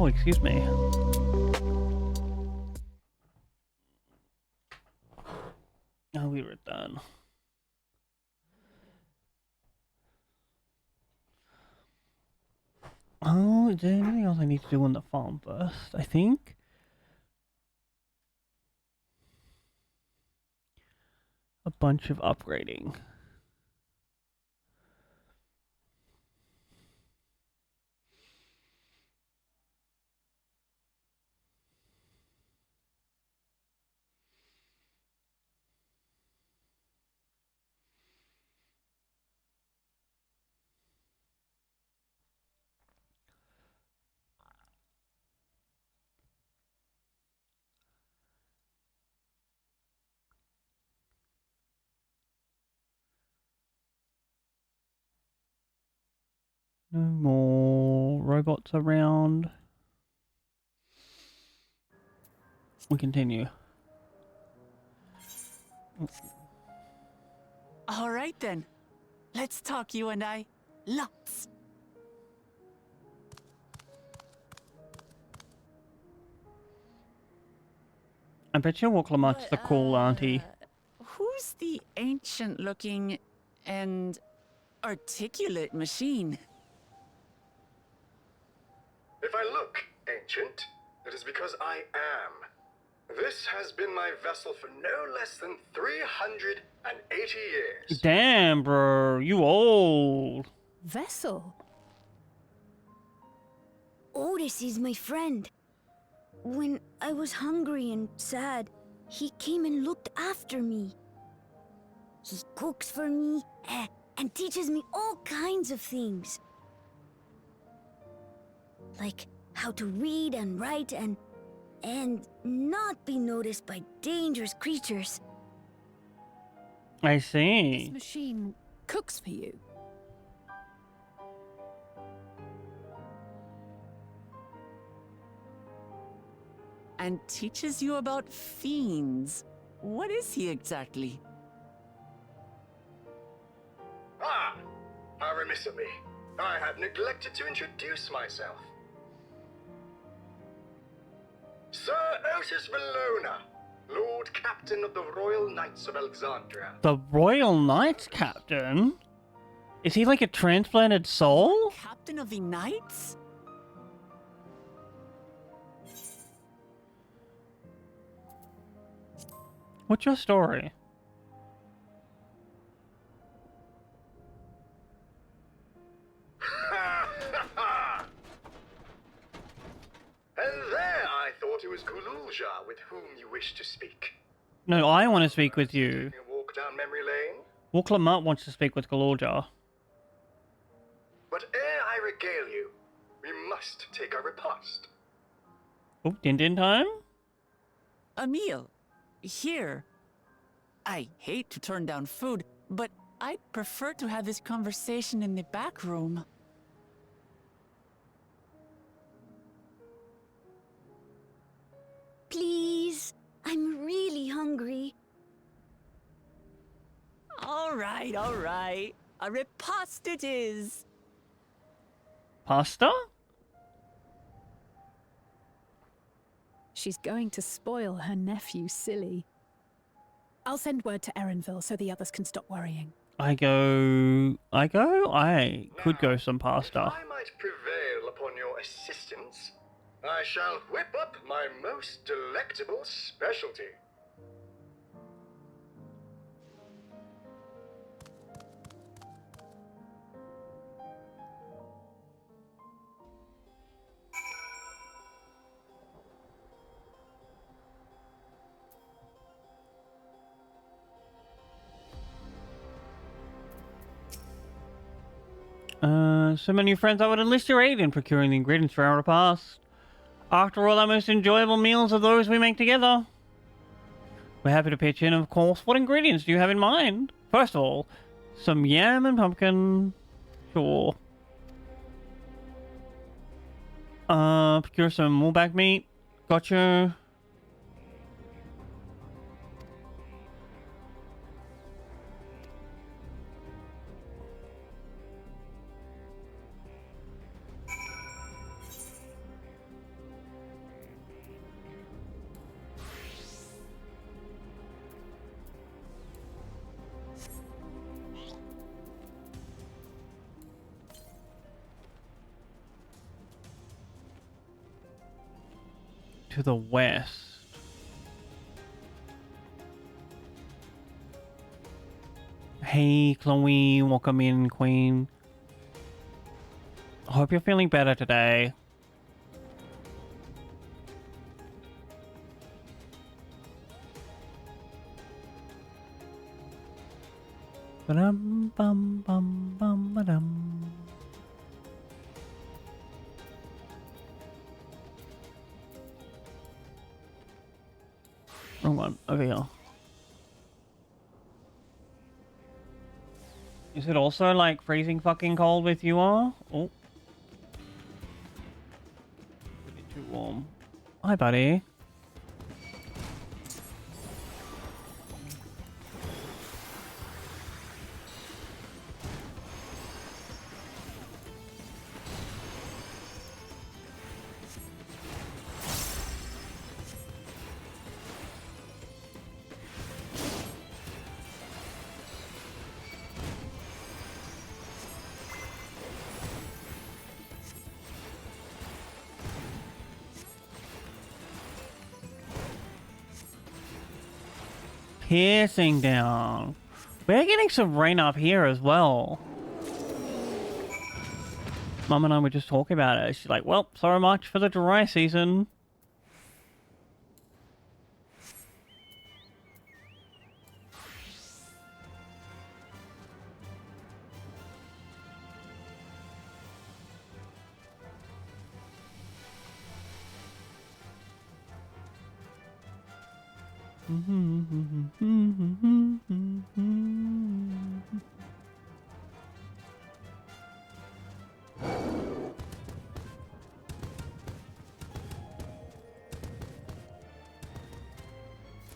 Oh, excuse me. Oh, we were done. Oh, is there anything else I need to do on the farm first? I think. A bunch of upgrading. No more robots around. We continue. All right then. Let's talk, you and I. Lots. I bet you Wooklamat's the cool auntie. Who's the ancient-looking and articulate machine? If I look ancient, it is because I am. This has been my vessel for no less than 380 years. Damn, bro, you old. Vessel? Otis is my friend. When I was hungry and sad, he came and looked after me. He cooks for me and teaches me all kinds of things. Like how to read and write and not be noticed by dangerous creatures. I see. This machine cooks for you. And teaches you about fiends. What is he exactly? Ah! How remiss of me. I have neglected to introduce myself. Sir Otis Valona, Lord Captain of the Royal Knights of Alexandria. The Royal Knights Captain? Is he like a transplanted soul? Captain of the Knights? What's your story? And there I thought it was Kululja with whom you wished to speak. No, I want to speak with you. A walk down memory lane? Wooklamat wants to speak with Galorja. But ere I regale you, we must take a repast. Oh, din time? A meal. Here. I hate to turn down food, but I'd prefer to have this conversation in the back room. Please, I'm really hungry. All right, all right. A repast it is. Pasta? She's going to spoil her nephew silly. I'll send word to Erenville so the others can stop worrying. I could go some pasta. If I might prevail upon your assistance, I shall whip up my most delectable specialty. So many friends I would enlist your aid in procuring the ingredients for our repast. After all, our most enjoyable meals are those we make together. We're happy to pitch in, of course. What ingredients do you have in mind? First of all, some yam and pumpkin. Sure. Procure some woolback meat. Gotcha. to the west. Hey, Chloe, welcome in, Queen. Hope you're feeling better today. Ba-dum, bum, bum, bum, ba-dum. Wrong one, over here. Is it also like freezing fucking cold with you all? Oh. A bit too warm. Hi, buddy. Piercing down. We're getting some rain up here as well. Mum and I were just talking about it. She's like, well, so much for the dry season.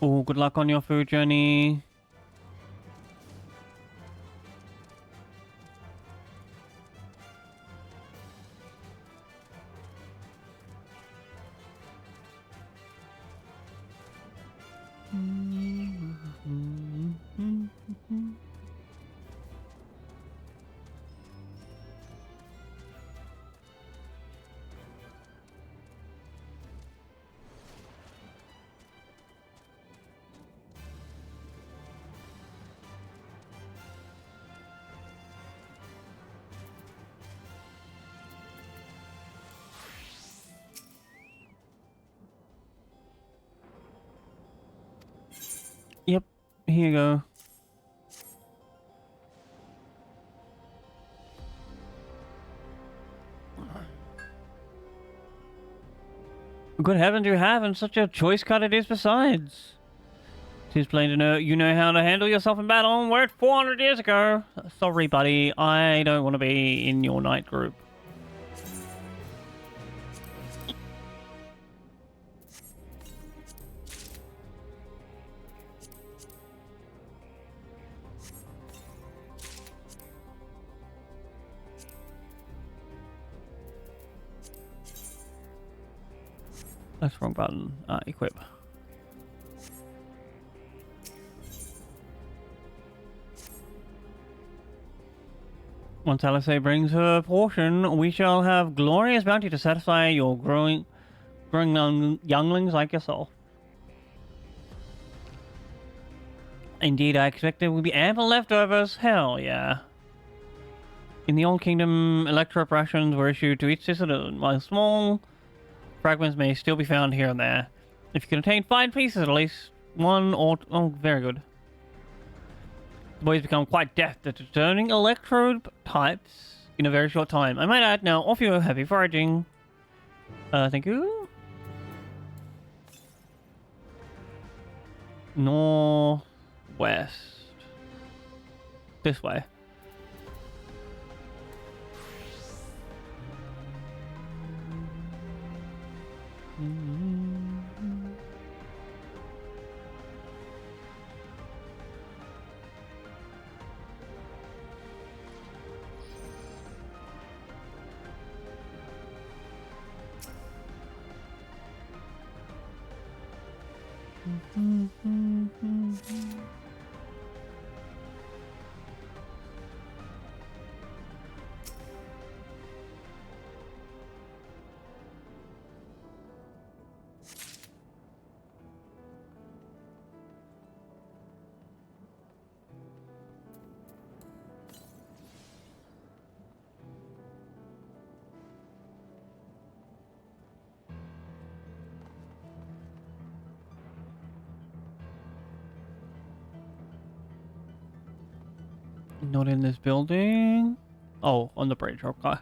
Oh, good luck on your food journey. Yep, here you go. Good heavens, you have, and such a choice cut it is besides. 'Tis plain to know you know how to handle yourself in battle and worked 400 years ago. Sorry, buddy, I don't want to be in your knight group. That's the wrong button. Equip. Once Alice brings her portion, we shall have glorious bounty to satisfy your growing younglings like yourself. Indeed, I expect there will be ample leftovers. Hell yeah. In the Old Kingdom, electro rations were issued to each citizen, while small fragments may still be found here and there. If you can obtain 5 pieces, at least one or... Oh, very good. The boys become quite deft at determining electrode types in a very short time. I might add, now off your heavy foraging. Thank you. Northwest. This way. Not in this building. Oh, on the bridge, okay.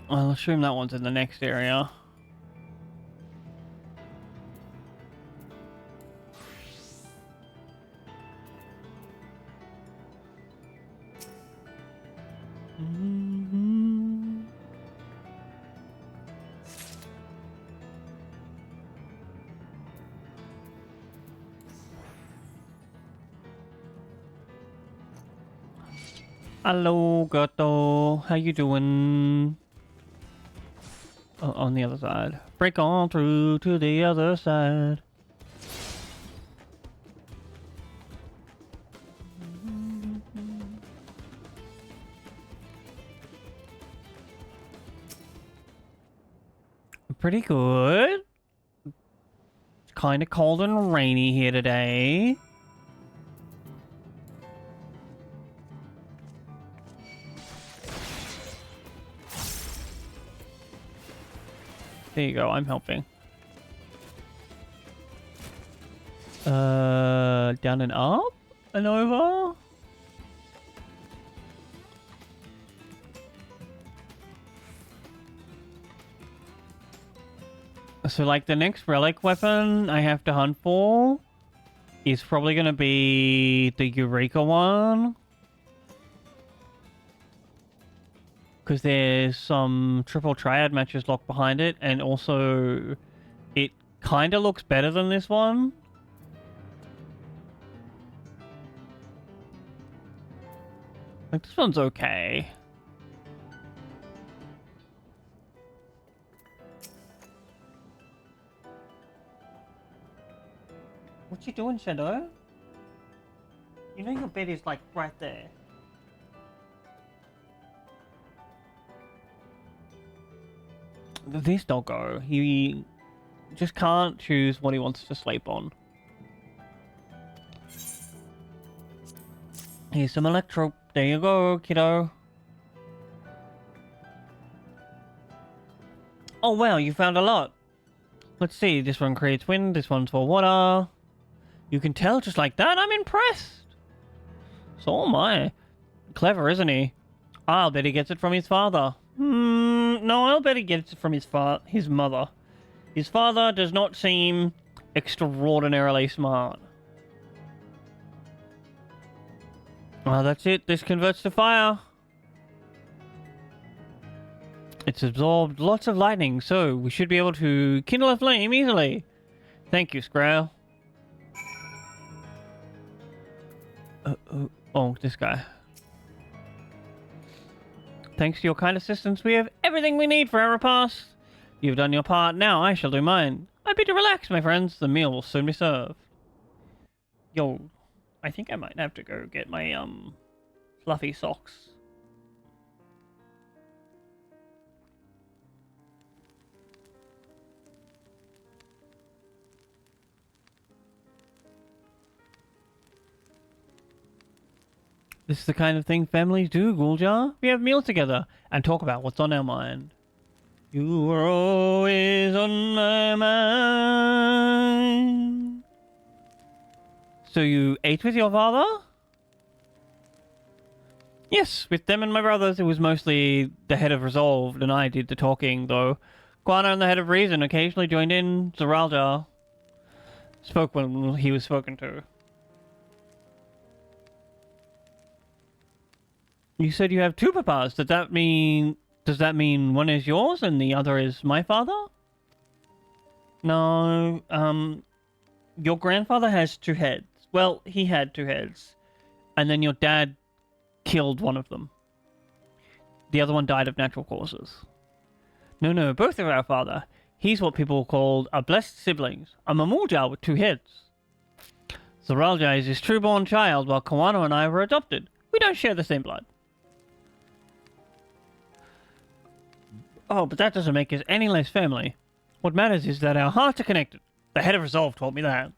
I'll assume that one's in the next area. Hello, Gato. How you doing? Oh, on the other side. Break on through to the other side. Pretty good. It's kind of cold and rainy here today. There you go, I'm helping. Down and up? And over? So, like, the next relic weapon I have to hunt for is probably going to be the Eureka one. Because there's some triple triad matches locked behind it, and also it kind of looks better than this one. Like, this one's okay. What you doing, Shadow? You know your bed is, like, right there. This doggo, he just can't choose what he wants to sleep on. Here's some electro. There you go, kiddo. Oh wow, you found a lot. Let's see, this one creates wind, this one's for water. You can tell just like that? I'm impressed. So am I. Clever, isn't he? I'll bet he gets it from his father. No, I'll bet he gets it from his mother. His father does not seem extraordinarily smart. Well, that's it. This converts to fire. It's absorbed lots of lightning, so we should be able to kindle a flame easily. Thank you, Scrow. Oh, this guy. Thanks to your kind assistance, we have everything we need for our repast. You've done your part, now I shall do mine. I bid you relax, my friends. The meal will soon be served. Yo, I think I might have to go get my, fluffy socks. This is the kind of thing families do, Ghouljar. We have meals together and talk about what's on our mind. You were always on my mind. So you ate with your father? Yes, with them and my brothers. It was mostly the head of Resolved, and I did the talking, though. Guana and the head of Reason occasionally joined in. Zeralja spoke when he was spoken to. You said you have two papas. Does that mean one is yours and the other is my father? No, your grandfather has two heads. Well, he had two heads. And then your dad killed one of them. The other one died of natural causes. No, both are our father. He's what people called a blessed siblings. A Mamulja with two heads. Zeralja is his true-born child, while Kawano and I were adopted. We don't share the same blood. Oh, but that doesn't make us any less family. What matters is that our hearts are connected. The head of Resolve taught me that.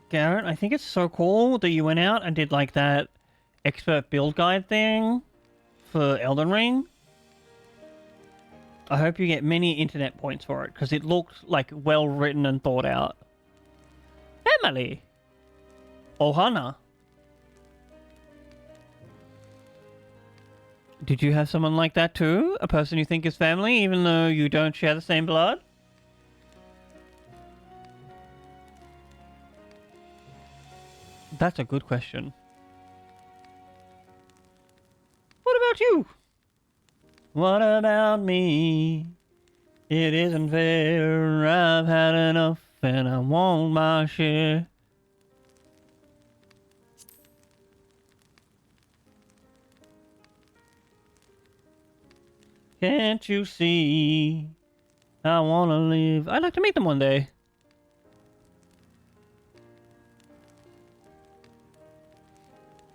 Garrett, I think it's so cool that you went out and did like that expert build guide thing for Elden Ring. I hope you get many internet points for it, because it looked like well written and thought out. Family! Ohana. Did you have someone like that too? A person you think is family, even though you don't share the same blood? That's a good question. What about you? What about me? It isn't fair. I've had enough and I want my share. Can't you see? I want to live. I'd like to meet them one day.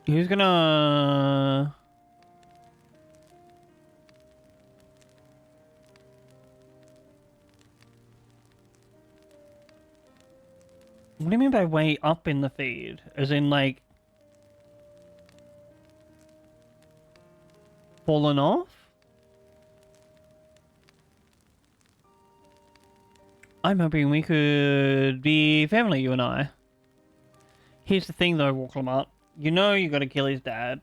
Who's gonna... What do you mean by way up in the feed? As in, like... fallen off? I'm hoping we could be family, you and I. Here's the thing though, Walklamart. You know you gotta kill his dad.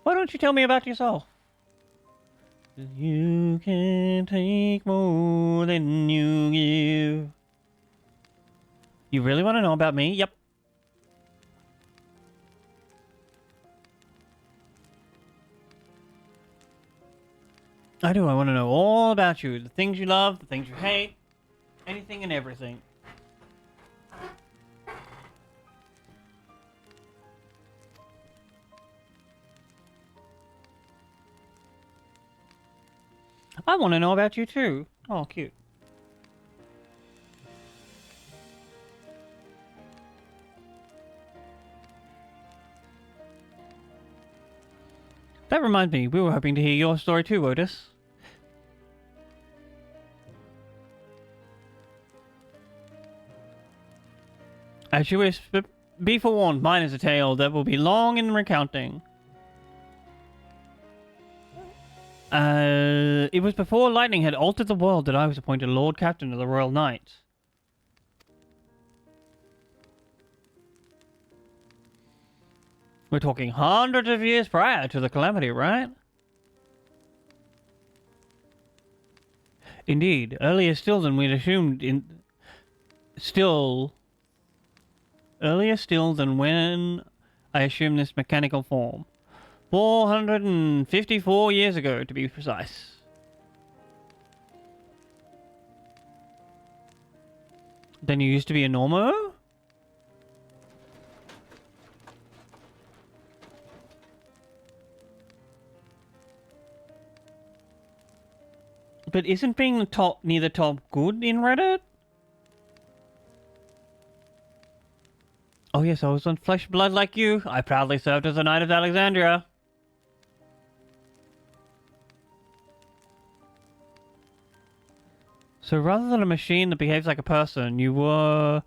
Why don't you tell me about yourself? You can take more than you give. You really want to know about me? Yep. I do. I want to know all about you. The things you love, the things you hate. Anything and everything. I want to know about you too. Oh, cute. That reminds me, we were hoping to hear your story too, Otis. As you wish, but be forewarned, mine is a tale that will be long in recounting. It was before lightning had altered the world that I was appointed Lord Captain of the Royal Knights. We're talking hundreds of years prior to the calamity, right? Indeed, earlier still than we'd assumed earlier still than when I assumed this mechanical form. 454 years ago, to be precise. Then you used to be a Normo? But isn't being the top near the top good in Reddit? Oh yes, I was on flesh and blood like you. I proudly served as a Knight of Alexandria. So rather than a machine that behaves like a person, you were...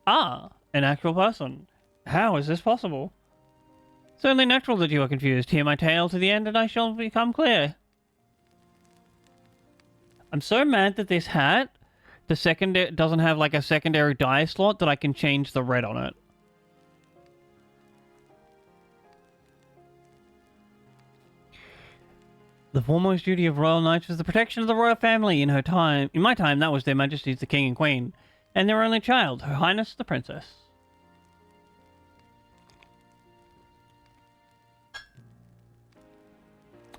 an actual person. How is this possible? It's only natural that you are confused. Hear my tale to the end and I shall become clear. I'm so mad that this hat, doesn't have like a secondary dye slot that I can change the red on it. The foremost duty of royal knights was the protection of the royal family. In my time, that was their majesties the king and queen, and their only child, her highness the princess.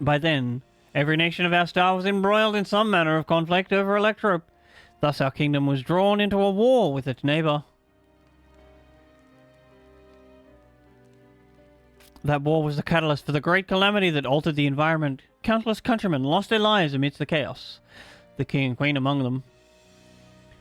By then, every nation of our star was embroiled in some manner of conflict over Electrope. Thus our kingdom was drawn into a war with its neighbour. That war was the catalyst for the great calamity that altered the environment. Countless countrymen lost their lives amidst the chaos, the king and queen among them.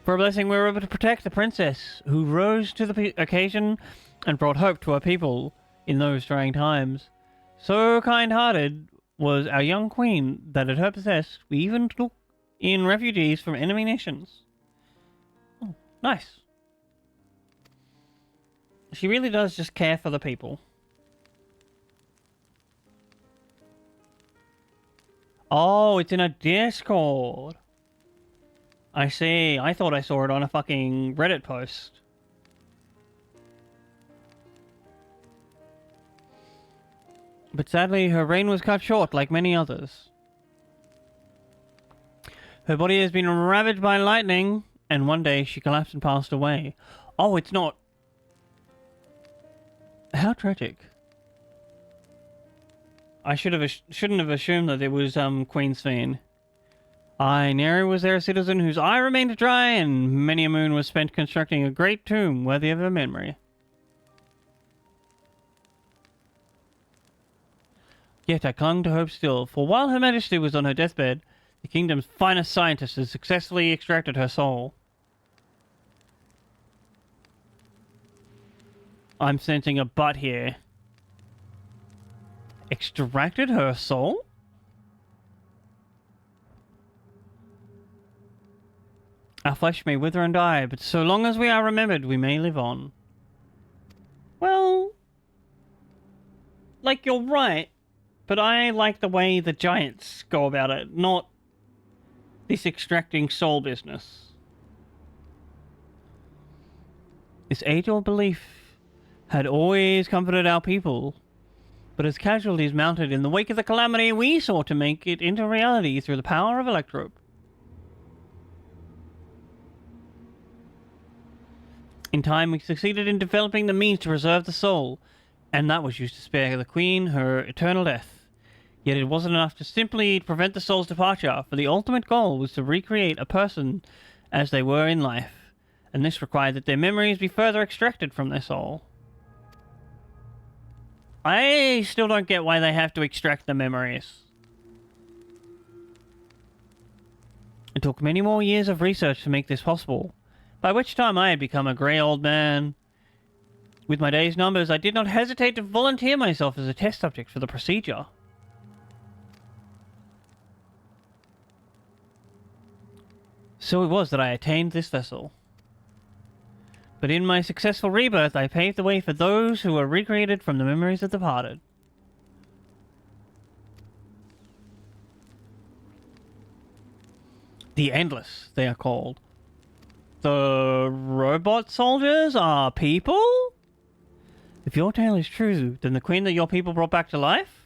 For a blessing, we were able to protect the princess, who rose to the occasion and brought hope to our people in those trying times. So kind-hearted was our young queen that at her behest we even took in refugees from enemy nations. Oh, nice. She really does just care for the people. Oh, it's in a Discord. I see. I thought I saw it on a fucking Reddit post. But sadly, her reign was cut short like many others. Her body has been ravaged by lightning, and one day she collapsed and passed away. Oh, it's not... How tragic. I shouldn't have assumed that it was Queen Sphene. Aye, Neri was there a citizen whose eye remained dry, and many a moon was spent constructing a great tomb worthy of her memory. Yet I clung to hope still, for while Her Majesty was on her deathbed, the kingdom's finest scientists had successfully extracted her soul. I'm sensing a butt here. Extracted her soul? Our flesh may wither and die, but so long as we are remembered, we may live on. Well... Like, you're right. But I like the way the giants go about it, not this extracting soul business. This age-old belief had always comforted our people, but as casualties mounted in the wake of the calamity, we sought to make it into reality through the power of Electrope. In time, we succeeded in developing the means to preserve the soul, and that was used to spare the Queen her eternal death. Yet it wasn't enough to simply prevent the soul's departure, for the ultimate goal was to recreate a person as they were in life, and this required that their memories be further extracted from their soul. I still don't get why they have to extract the memories. It took many more years of research to make this possible, by which time I had become a grey old man. With my days' numbers, I did not hesitate to volunteer myself as a test subject for the procedure. So it was that I attained this vessel. But in my successful rebirth, I paved the way for those who were recreated from the memories of the departed. The Endless, they are called. The robot soldiers are people? If your tale is true, then the queen that your people brought back to life?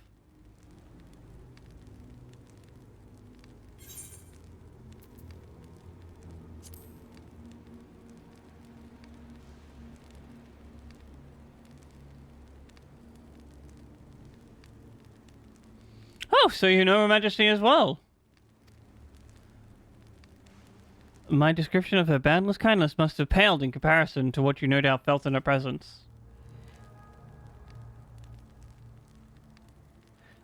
Oh, so you know Her Majesty as well. My description of her boundless kindness must have paled in comparison to what you no doubt felt in her presence.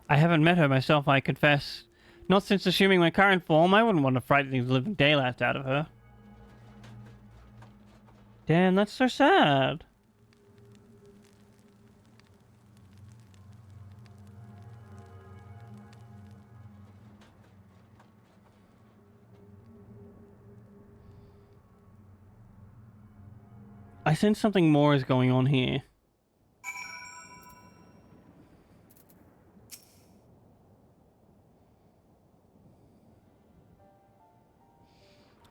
I haven't met her myself, I confess. Not since assuming my current form. I wouldn't want to frighten the living daylights out of her. Damn, that's so sad. I sense something more is going on here.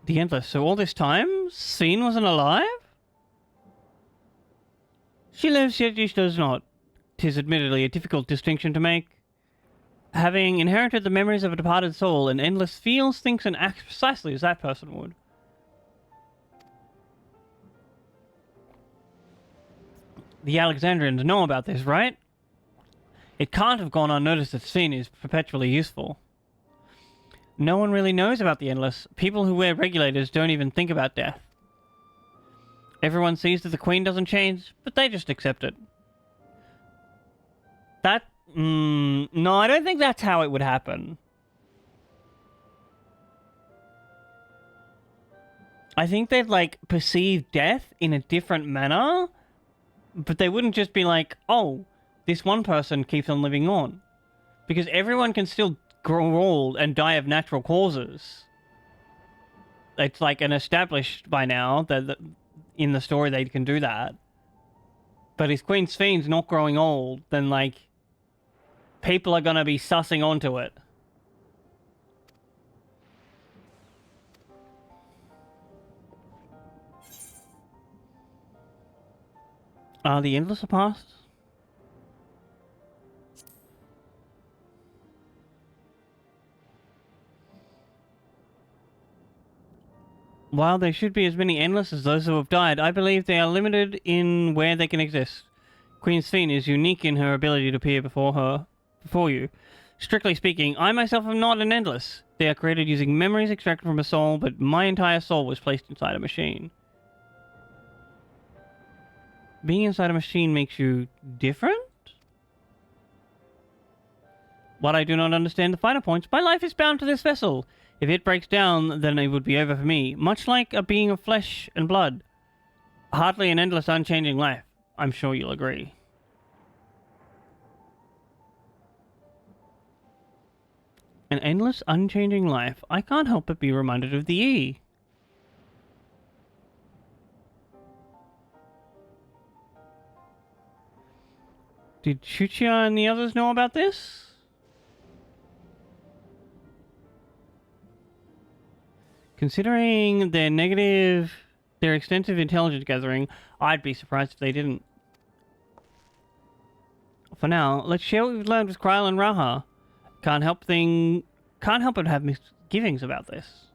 The Endless. So all this time, Sphene wasn't alive? She lives, yet she does not. 'Tis admittedly a difficult distinction to make. Having inherited the memories of a departed soul, an Endless feels, thinks, and acts precisely as that person would. The Alexandrians know about this, right? It can't have gone unnoticed that Sphene is perpetually useful. No one really knows about the Endless. People who wear regulators don't even think about death. Everyone sees that the Queen doesn't change, but they just accept it. That... no, I don't think that's how it would happen. I think they'd like perceive death in a different manner, but they wouldn't just be like, oh, this one person keeps on living on. Because everyone can still grow old and die of natural causes. It's like an established by now that in the story they can do that. But if Queen Sphene's not growing old, then like people are gonna be sussing onto it. The Endless are past? While there should be as many Endless as those who have died, I believe they are limited in where they can exist. Queen Sphene is unique in her ability to appear before you. Strictly speaking, I myself am not an Endless. They are created using memories extracted from a soul, but my entire soul was placed inside a machine. Being inside a machine makes you different? While I do not understand the finer points, my life is bound to this vessel. If it breaks down, then it would be over for me, much like a being of flesh and blood. Hardly an endless, unchanging life. I'm sure you'll agree. An endless, unchanging life. I can't help but be reminded of the E. Did Shuchia and the others know about this? Considering their extensive intelligence gathering, I'd be surprised if they didn't. For now, let's share what we've learned with Kryl and Raha. Can't help but have misgivings about this.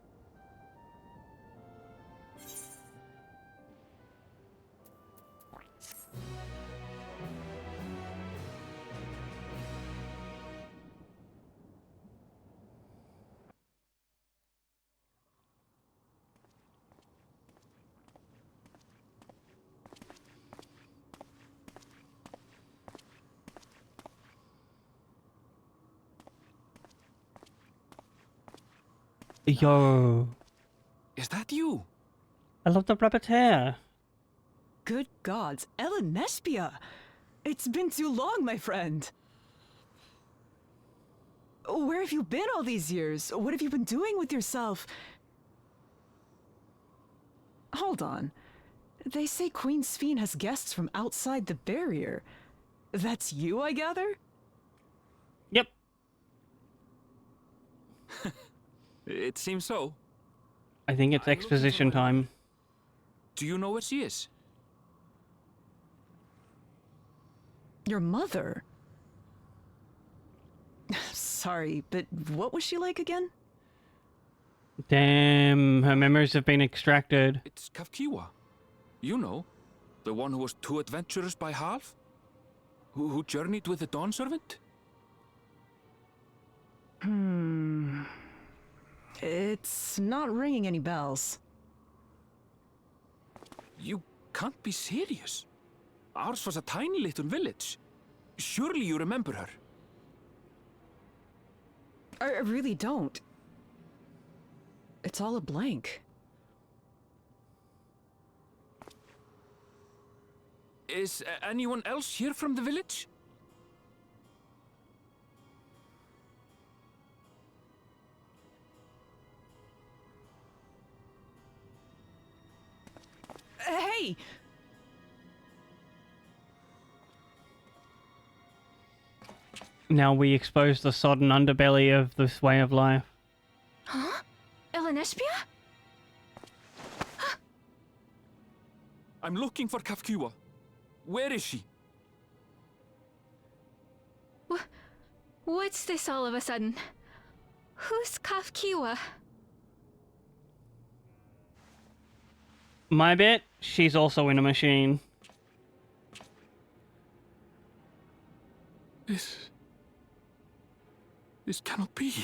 Yo. Is that you? I love the rabbit hair. Good gods, Ellen Nespia! It's been too long, my friend. Where have you been all these years? What have you been doing with yourself? Hold on. They say Queen Sphene has guests from outside the barrier. That's you, I gather? Yep. It seems so. I think it's exposition time. Do you know where she is? Your mother? Sorry, but what was she like again? Damn, her memories have been extracted. It's Kafkiwa. You know, the one who was too adventurous by half? Who journeyed with the Dawn Servant? It's not ringing any bells. You can't be serious. Ours was a tiny little village. Surely you remember her. I really don't. It's all a blank. Is anyone else here from the village? Hey! Now we expose the sodden underbelly of this way of life. Huh? Ellen Nespia? I'm looking for Kafkiwa. Where is she? What's this all of a sudden? Who's Kafkiwa? My bet, she's also in a machine. This cannot be.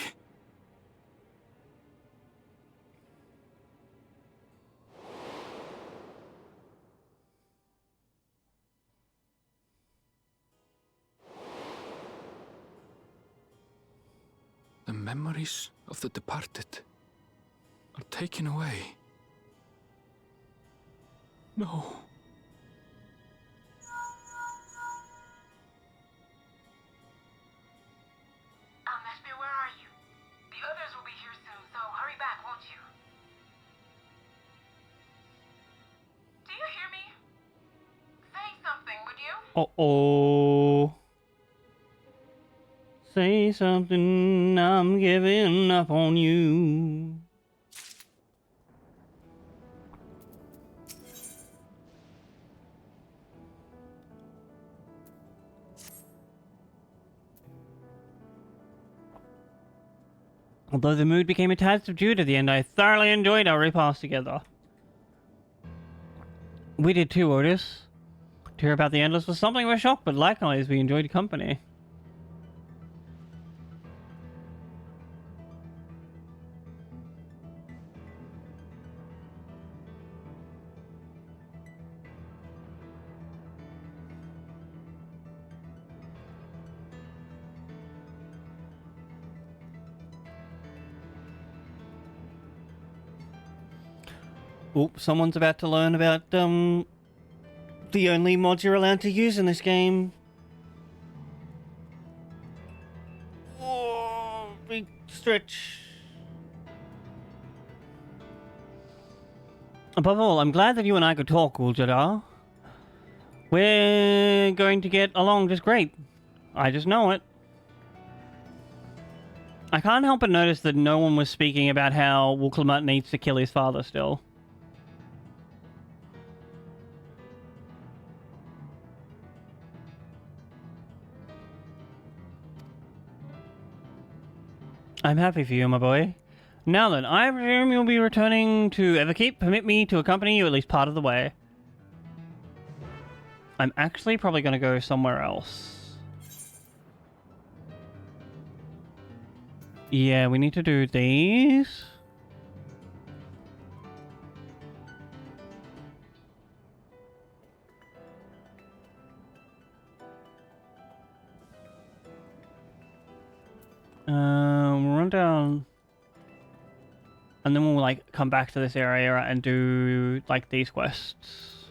The memories of the departed are taken away. No. Neshbir, where are you? The others will be here soon, so hurry back, won't you? Do you hear me? Say something, would you? Uh-oh. Say something, I'm giving up on you. Although the mood became a tad subdued at the end, I thoroughly enjoyed our repast together. We did too, Otis. To hear about the Endless was something of a shock, but likewise we enjoyed company. Oops, someone's about to learn about, the only mods you're allowed to use in this game. Whoa, big stretch. Above all, I'm glad that you and I could talk, Uljadar. We're going to get along just great. I just know it. I can't help but notice that no one was speaking about how Wulklamut needs to kill his father still. I'm happy for you, my boy. Now then, I presume you'll be returning to Everkeep. Permit me to accompany you at least part of the way. I'm actually probably going to go somewhere else. Yeah, we need to do these. We'll run down, and then we'll like come back to this area and do like these quests.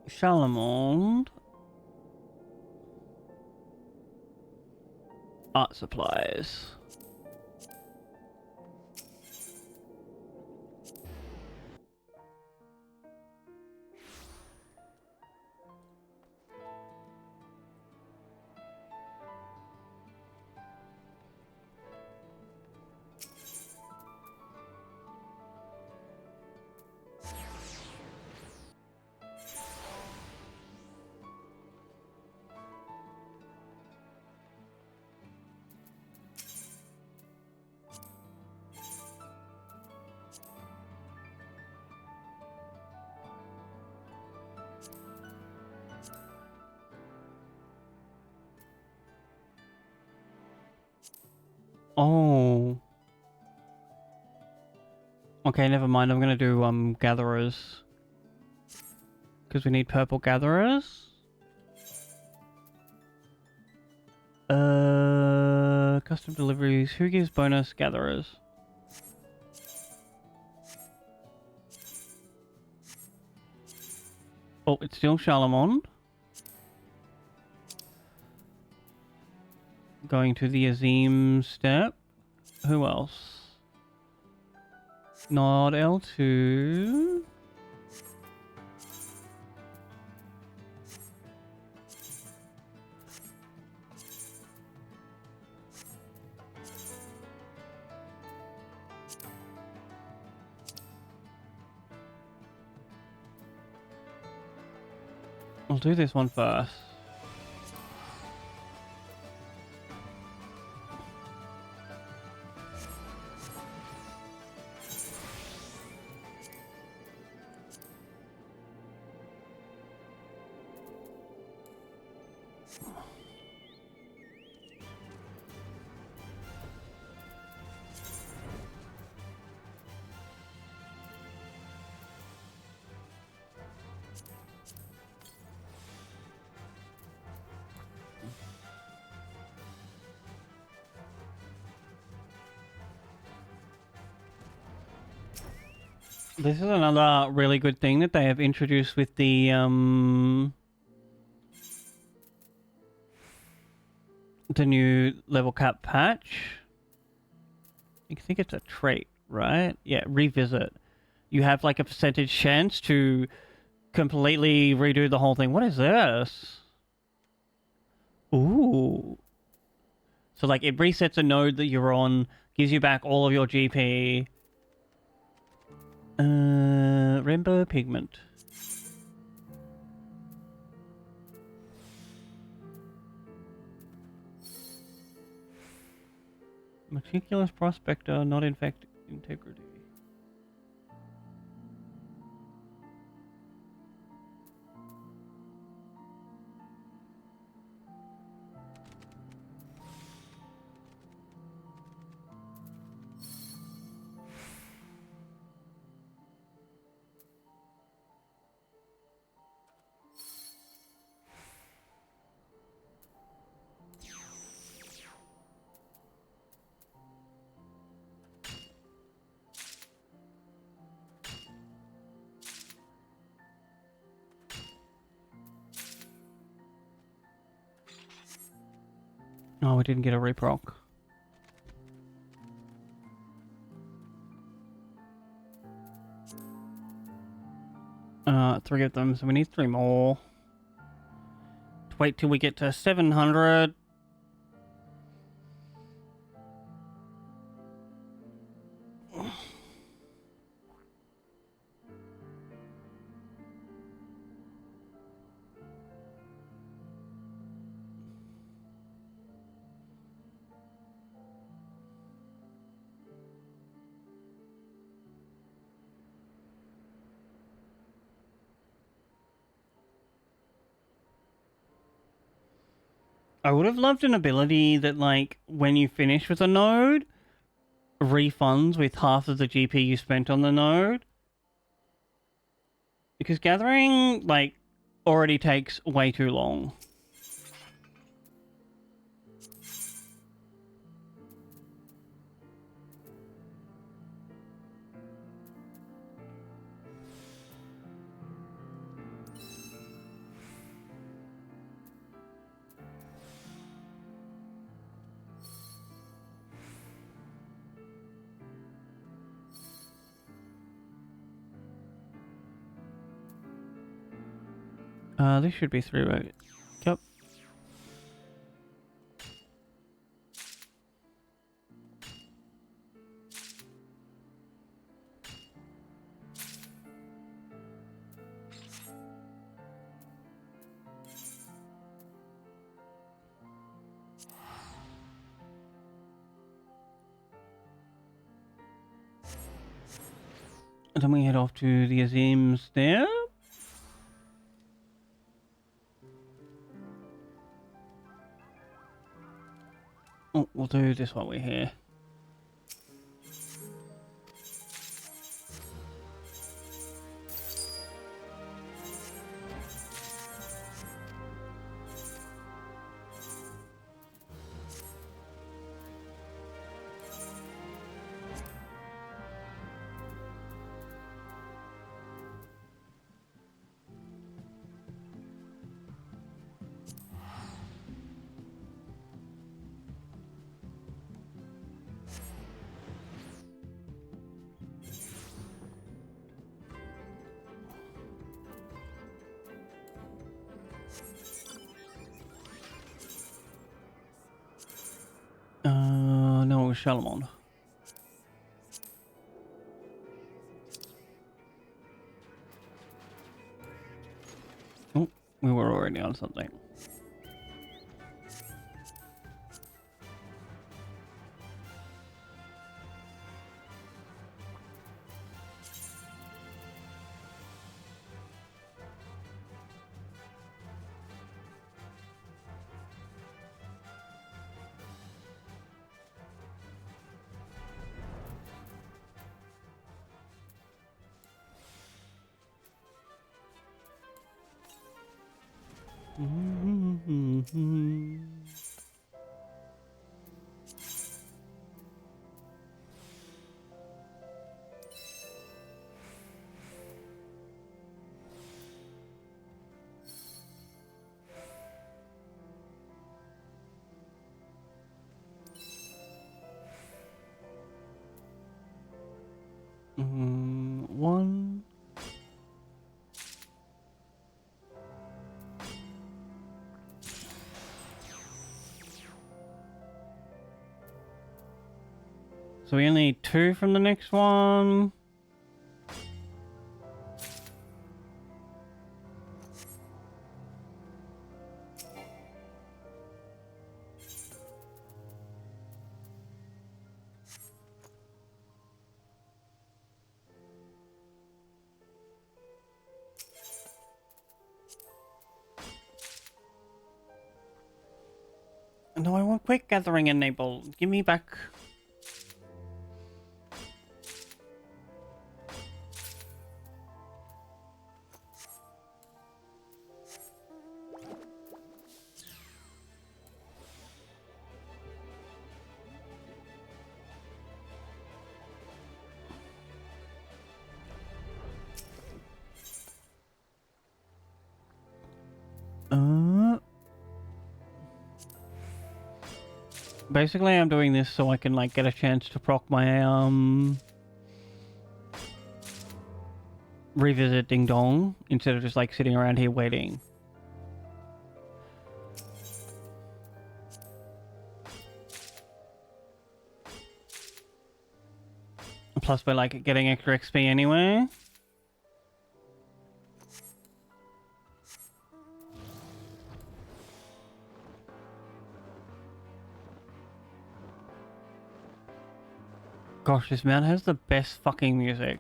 Shalamond. Art supplies. Oh. Okay, never mind. I'm gonna do gatherers. Because we need purple gatherers. Custom deliveries. Who gives bonus gatherers? Oh, it's still Shalamond. Going to the Azim step. Who else? Nod L2. I'll do this one first. This is another really good thing that they have introduced with the new level cap patch. I think it's a trait, right? Yeah, revisit. You have like a percentage chance to completely redo the whole thing. What is this? Ooh. So like it resets a node that you're on, gives you back all of your GP. Rainbow pigment. Meticulous prospector, not infect integrity. Oh, we didn't get a reproc. Three of them, so we need three more. Wait till we get to 700. I would have loved an ability that, like, when you finish with a node, refunds with half of the GP you spent on the node. Because gathering, like, already takes way too long. This should be three, right? Yep. And then we head off to the Azims there. Oh, we'll do this while we're here. No, it was Shalamon. Oh, we were already on something. So we only need 2 from the next one. No, I want quick gathering enabled. Give me back. Basically, I'm doing this so I can like get a chance to proc my revisit Ding Dong instead of just like sitting around here waiting. Plus, we're like getting extra XP anyway. Gosh, this man has the best fucking music.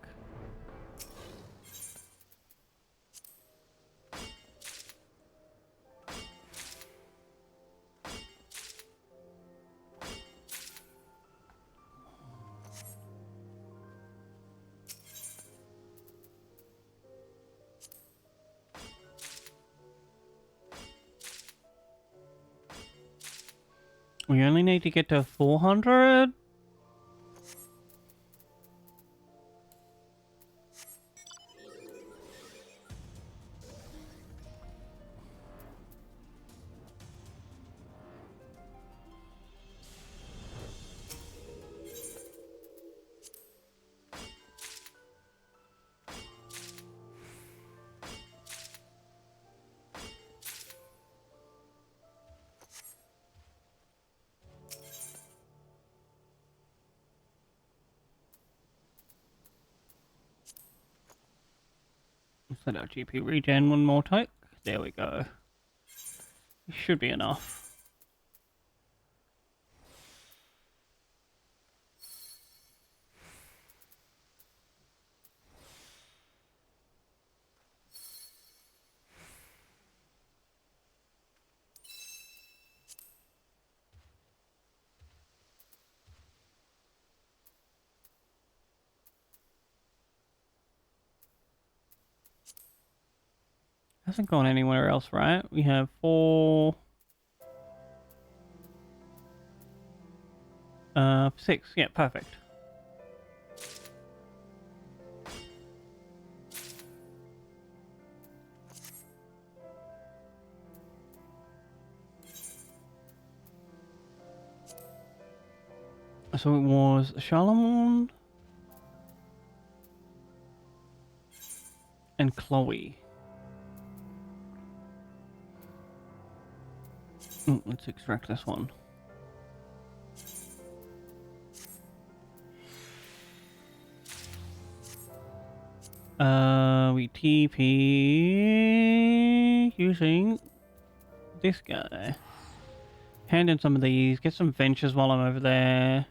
We only need to get to 400. Set our GP regen one more time. There we go. Should be enough. Hasn't gone anywhere else, right? We have 4... 6. Yeah, perfect. So it was Charlemagne and Chloe. Let's extract this one. We TP using this guy. Hand in some of these, get some ventures while I'm over there.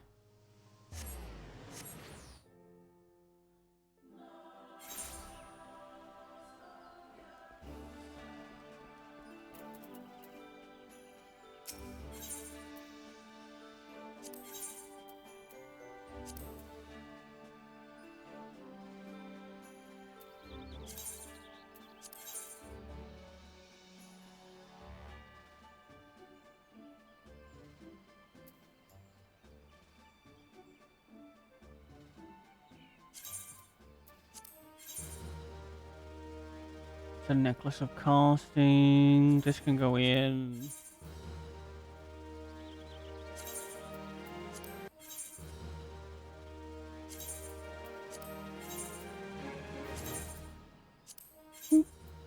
The necklace of casting. This can go in.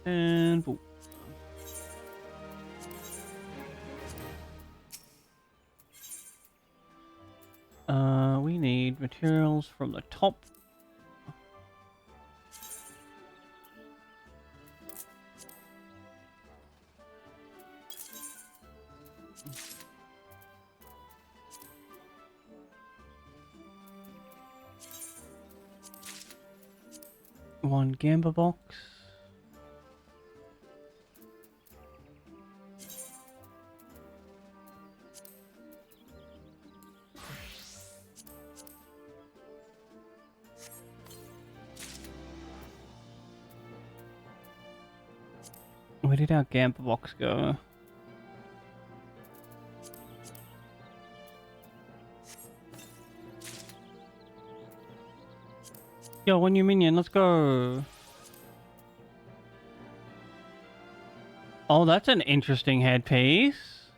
And boop. We need need materials from the top. One gamba box. Where did our gamba box go? Yo, one new minion, let's go! Oh, that's an interesting headpiece.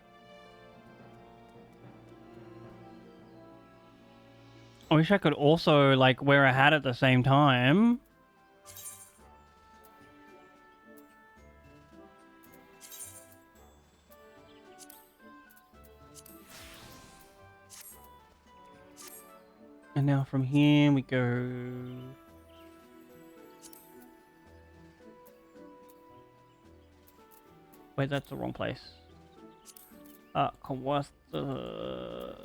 I wish I could also, like, wear a hat at the same time. And now from here we go... Wait, that's the wrong place. What's the...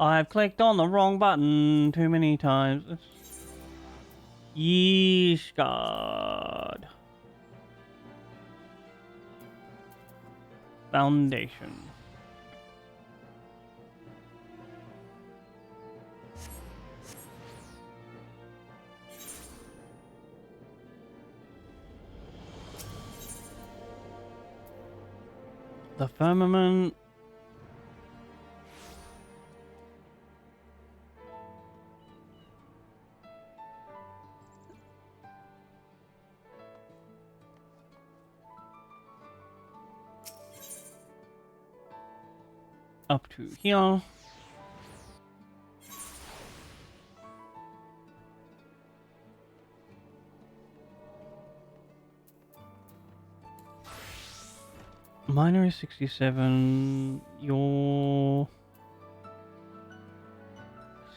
I've clicked on the wrong button too many times. Yeesh, God. Foundation. The firmament. Up to here. Miner is 67. You're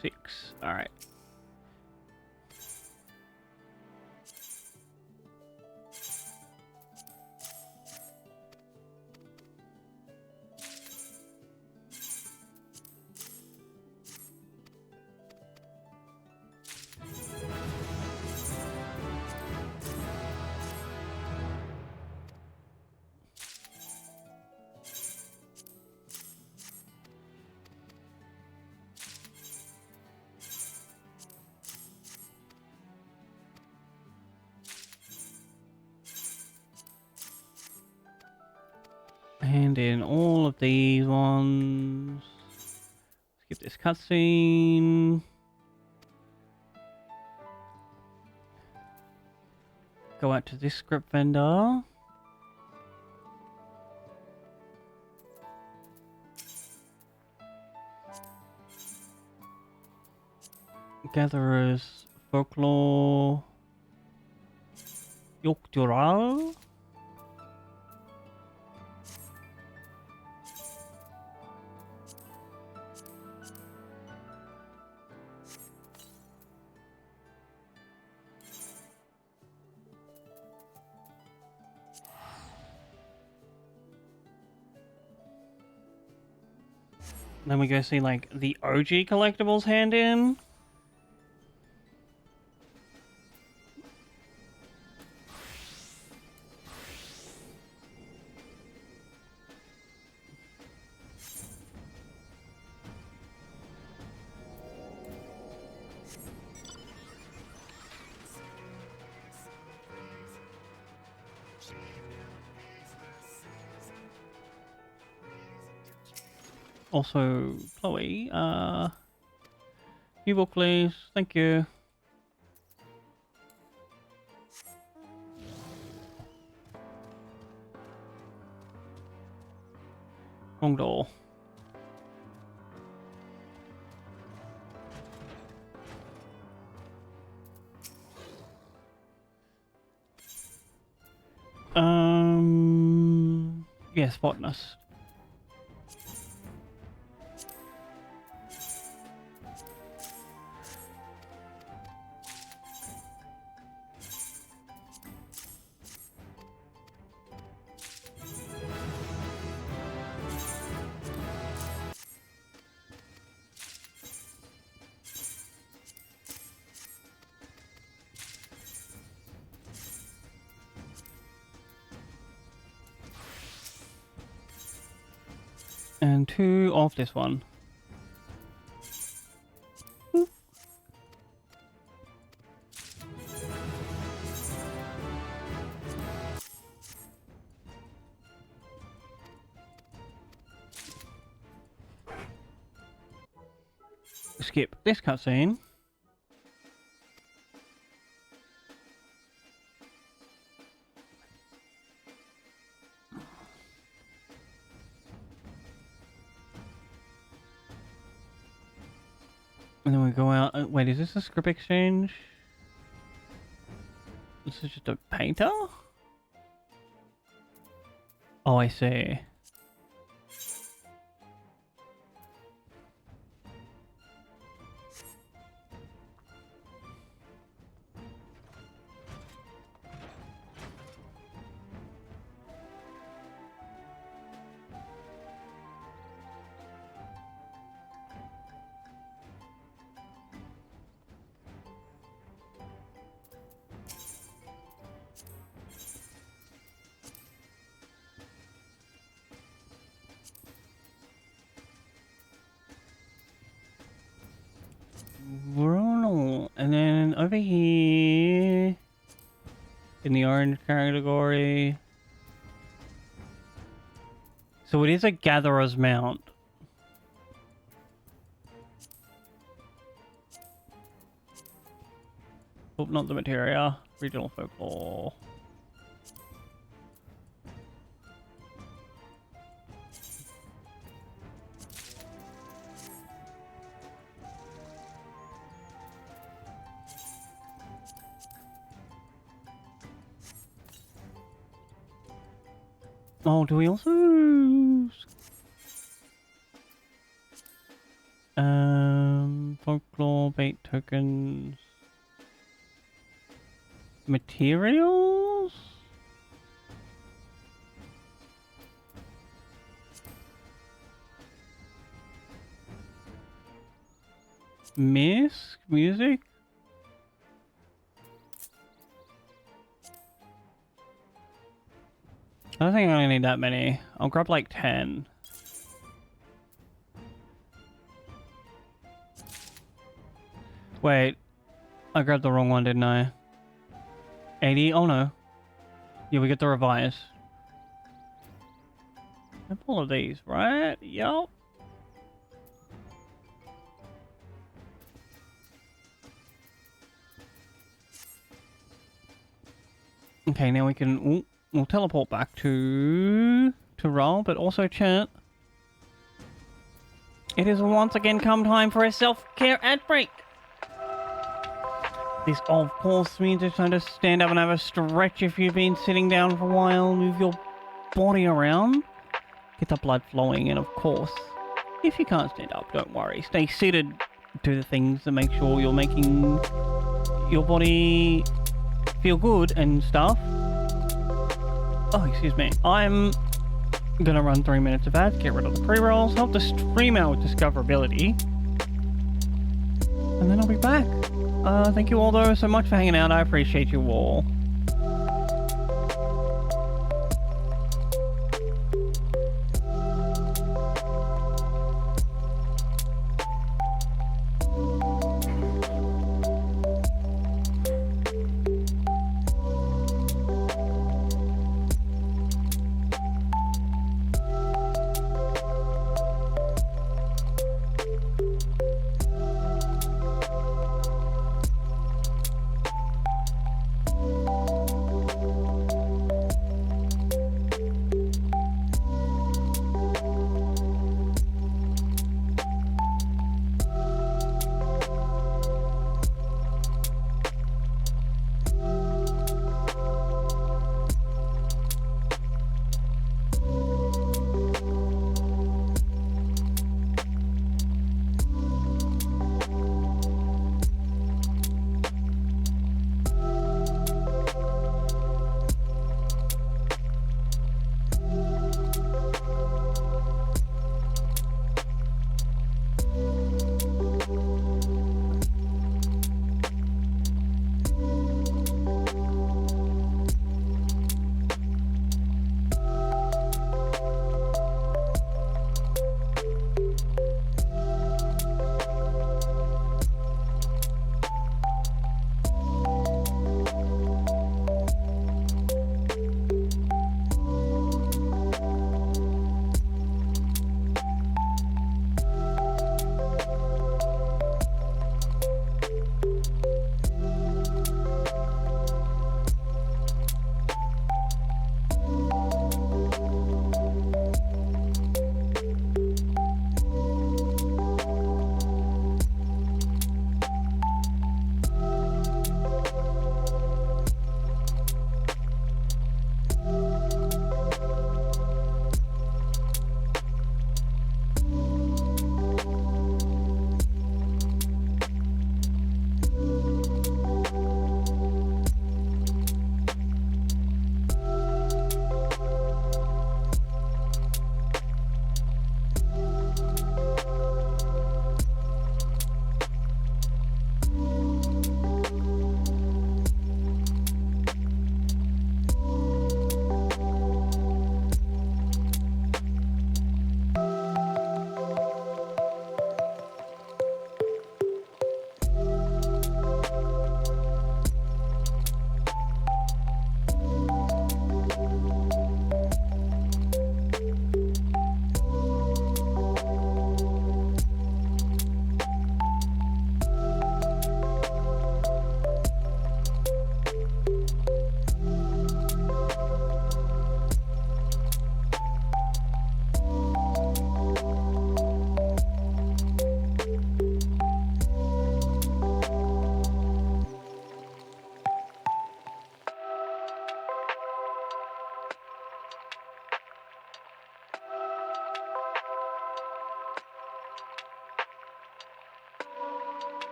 6. All right. And in all of these ones, skip this cutscene. Go out to this script vendor. Gatherers, folklore, Yokjural. Then we go see like the OG collectibles hand in. Also, Chloe, new book please, thank you. Wrong door. Yes, botanist. And 2 of this one. Oop. Skip this cutscene. And then we go out. Wait, is this a script exchange? This is just a painter? Oh, I see. Bruno. And then over here in the orange category. So it is a gatherer's mount. Oh, not the materia. Regional folklore. Oh, do we also... folklore, bait tokens... materials? Music? I don't think I need that many. I'll grab like 10. Wait, I grabbed the wrong one, didn't I? 80? Oh no. Yeah, we get the revise. I have all of these, right? Yup. Okay, now we can... Ooh, we'll teleport back to Raul, but also chat. It is once again come time for a self-care ad break. This, of course, means it's time to stand up and have a stretch if you've been sitting down for a while. Move your body around. Get the blood flowing, and of course, if you can't stand up, don't worry. Stay seated. Do the things to make sure you're making your body feel good and stuff. Oh, excuse me. I'm gonna run 3 minutes of ads, get rid of the pre-rolls, help the stream out with discoverability, and then I'll be back. Thank you all though so much for hanging out. I appreciate you all.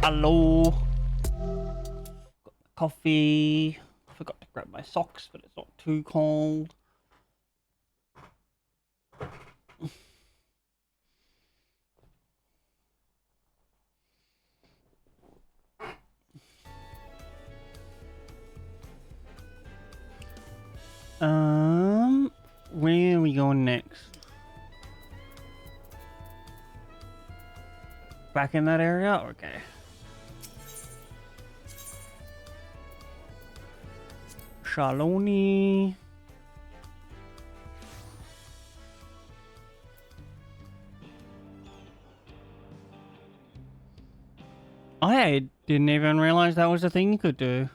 Hello. Coffee. I forgot to grab my socks, but it's not too cold. Where are we going next? Back in that area? Okay. Shaloni. I didn't even realize that was a thing you could do.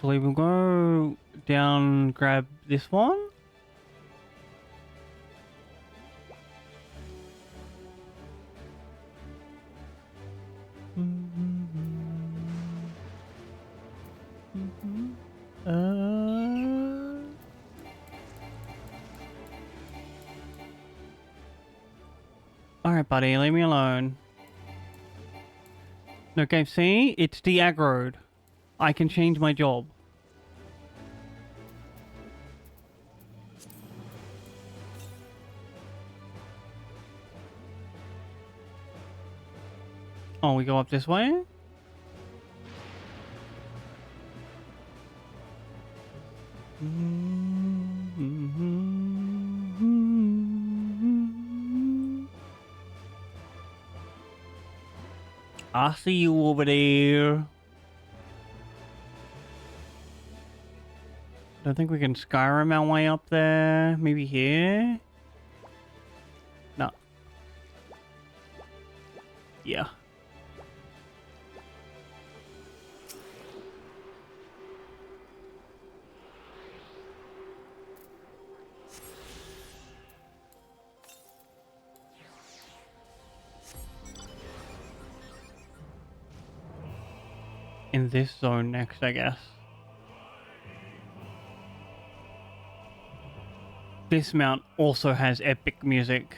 Actually, we'll go down, grab this one. Alright, buddy, leave me alone. Okay, see? It's de-aggroed. I can change my job. Oh, we go up this way? I see you over there. Don't think we can Skyrim our way up there. Maybe here? No. Yeah. In this zone next, I guess. This mount also has epic music.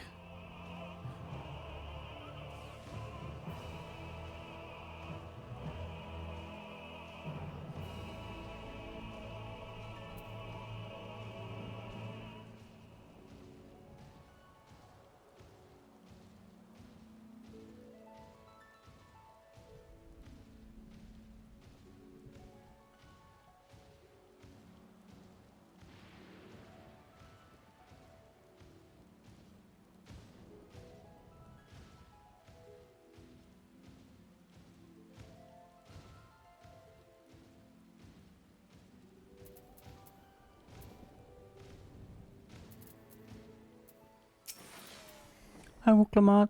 Hi, Wuklamart.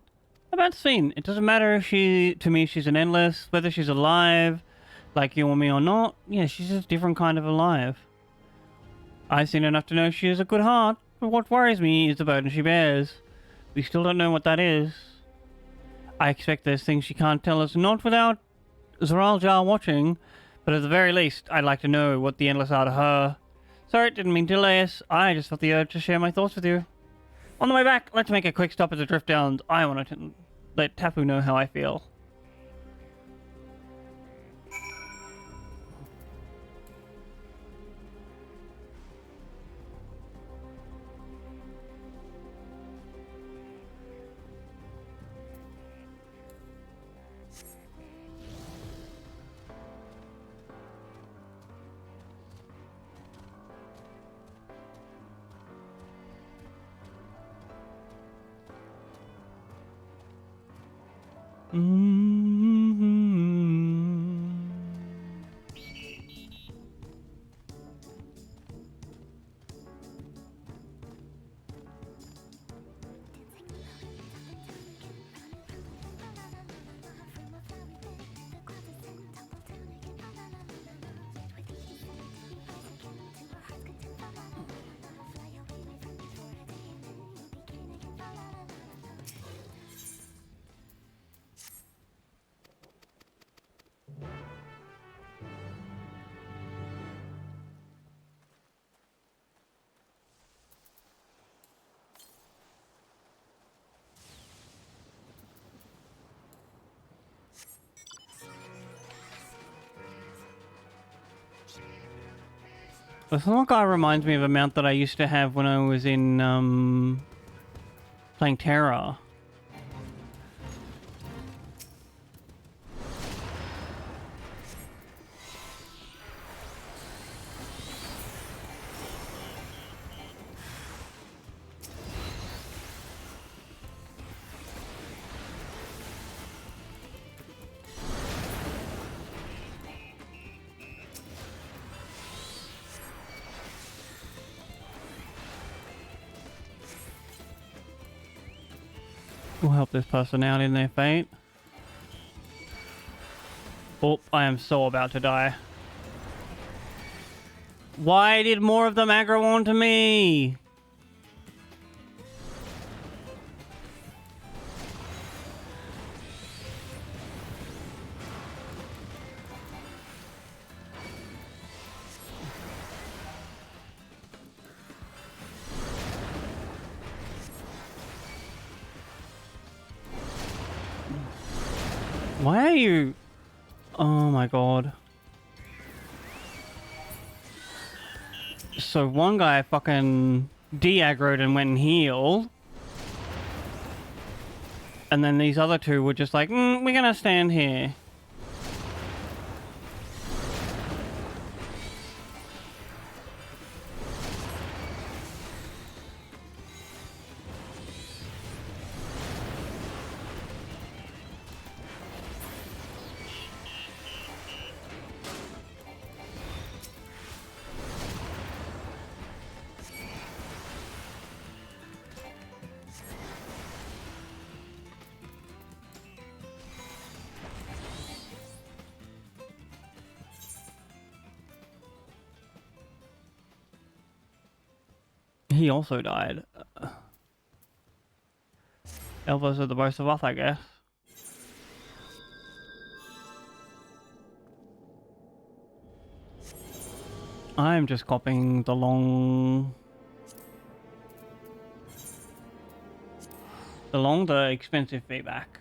About Seen. It doesn't matter if to me, she's an endless, whether she's alive, like you or me or not. Yeah, she's just a different kind of alive. I've seen enough to know she has a good heart, but what worries me is the burden she bears. We still don't know what that is. I expect there's things she can't tell us, not without Zeraljar watching, but at the very least, I'd like to know what the endless are to her. Sorry, didn't mean to delay us. I just felt the urge to share my thoughts with you. On the way back, let's make a quick stop at the Drift Downs. I want to let Tapu know how I feel. This little guy reminds me of a mount that I used to have when I was in, playing Terra. We'll help this person out in their fate. Oh, I am so about to die. Why did more of them aggro onto me? Why are you... Oh my god. So one guy fucking de-aggroed and went and healed. And then these other two were just like, we're gonna stand here. He also died. Elbows are the most of us, I guess. I'm just copying the the expensive feedback.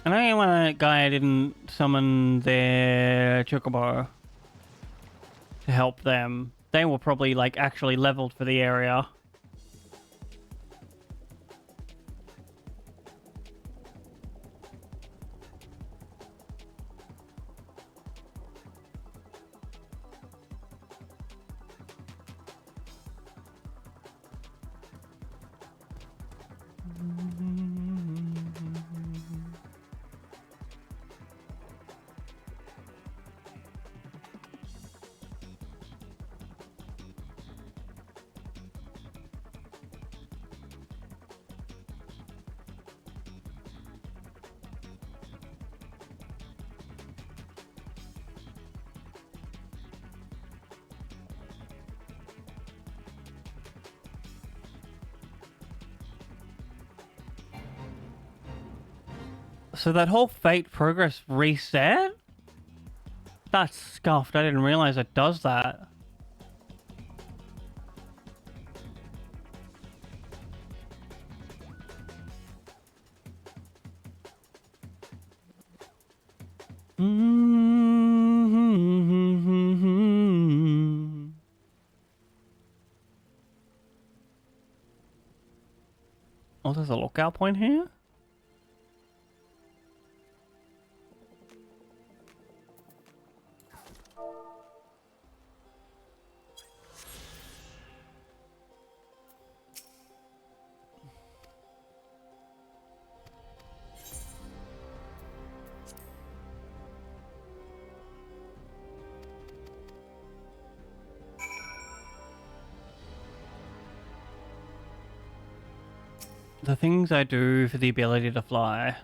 I know when a guy didn't summon their chocobo to help them, they were probably like actually leveled for the area. So that whole fate progress reset? That's scuffed. I didn't realize it does that. Oh, there's a lookout point here? The things I do for the ability to fly.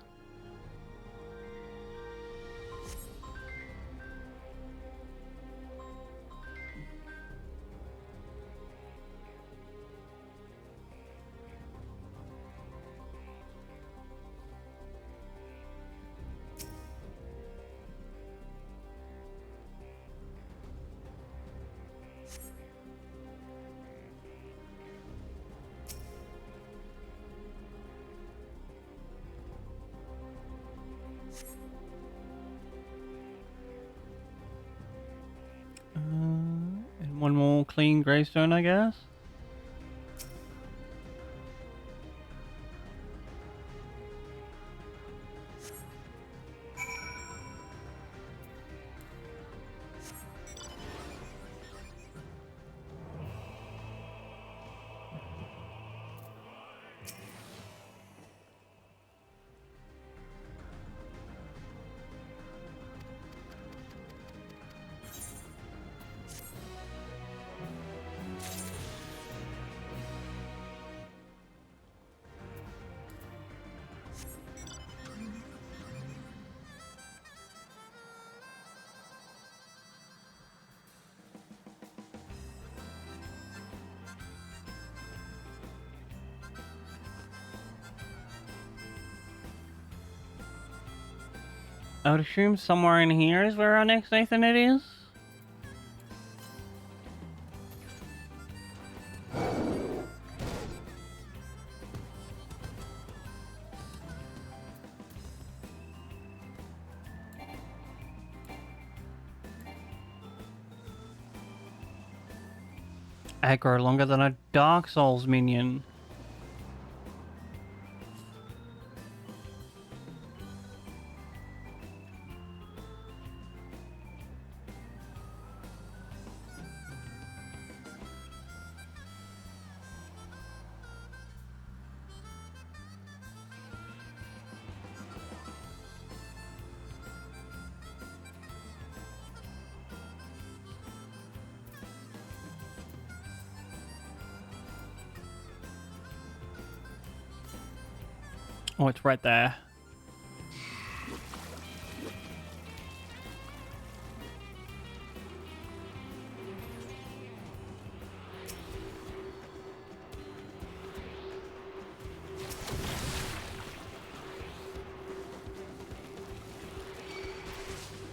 And one more clean gravestone, I guess. I would assume somewhere in here is where our next Nathan it is. Aggro longer than a Dark Souls minion. Oh, it's right there.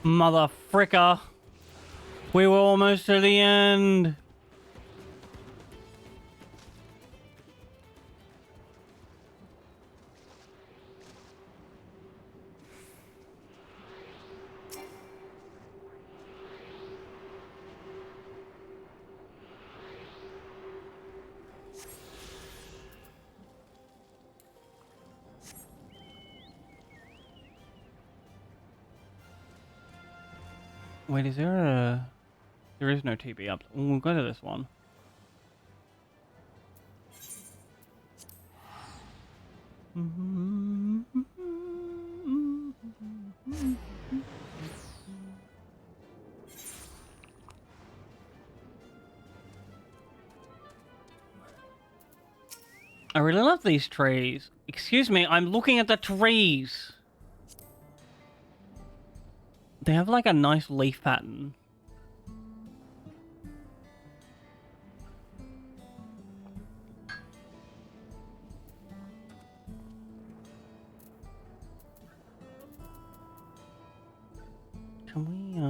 Mother fricker. We were almost to the end. Wait, is there a... There is no TB up. We'll go to this one. I really love these trees. Excuse me, I'm looking at the trees. They have like a nice leaf pattern. Can we,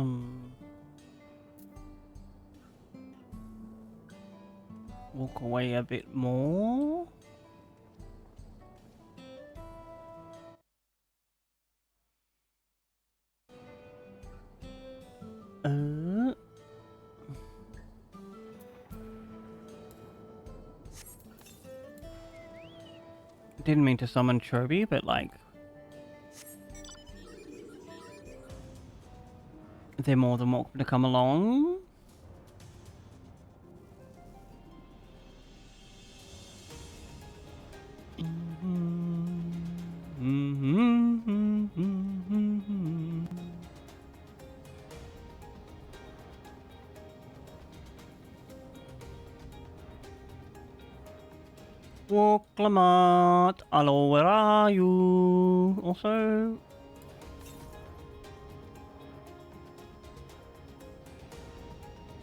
walk away a bit more? Didn't mean to summon Chobi, but like... they're more than welcome to come along. Walklamat, hello, where are you? Also,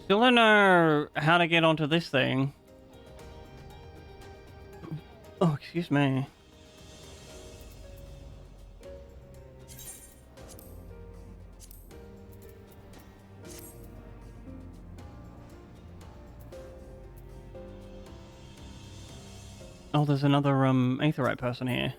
still don't know how to get onto this thing. Oh, excuse me. Oh, there's another Aetherite person here.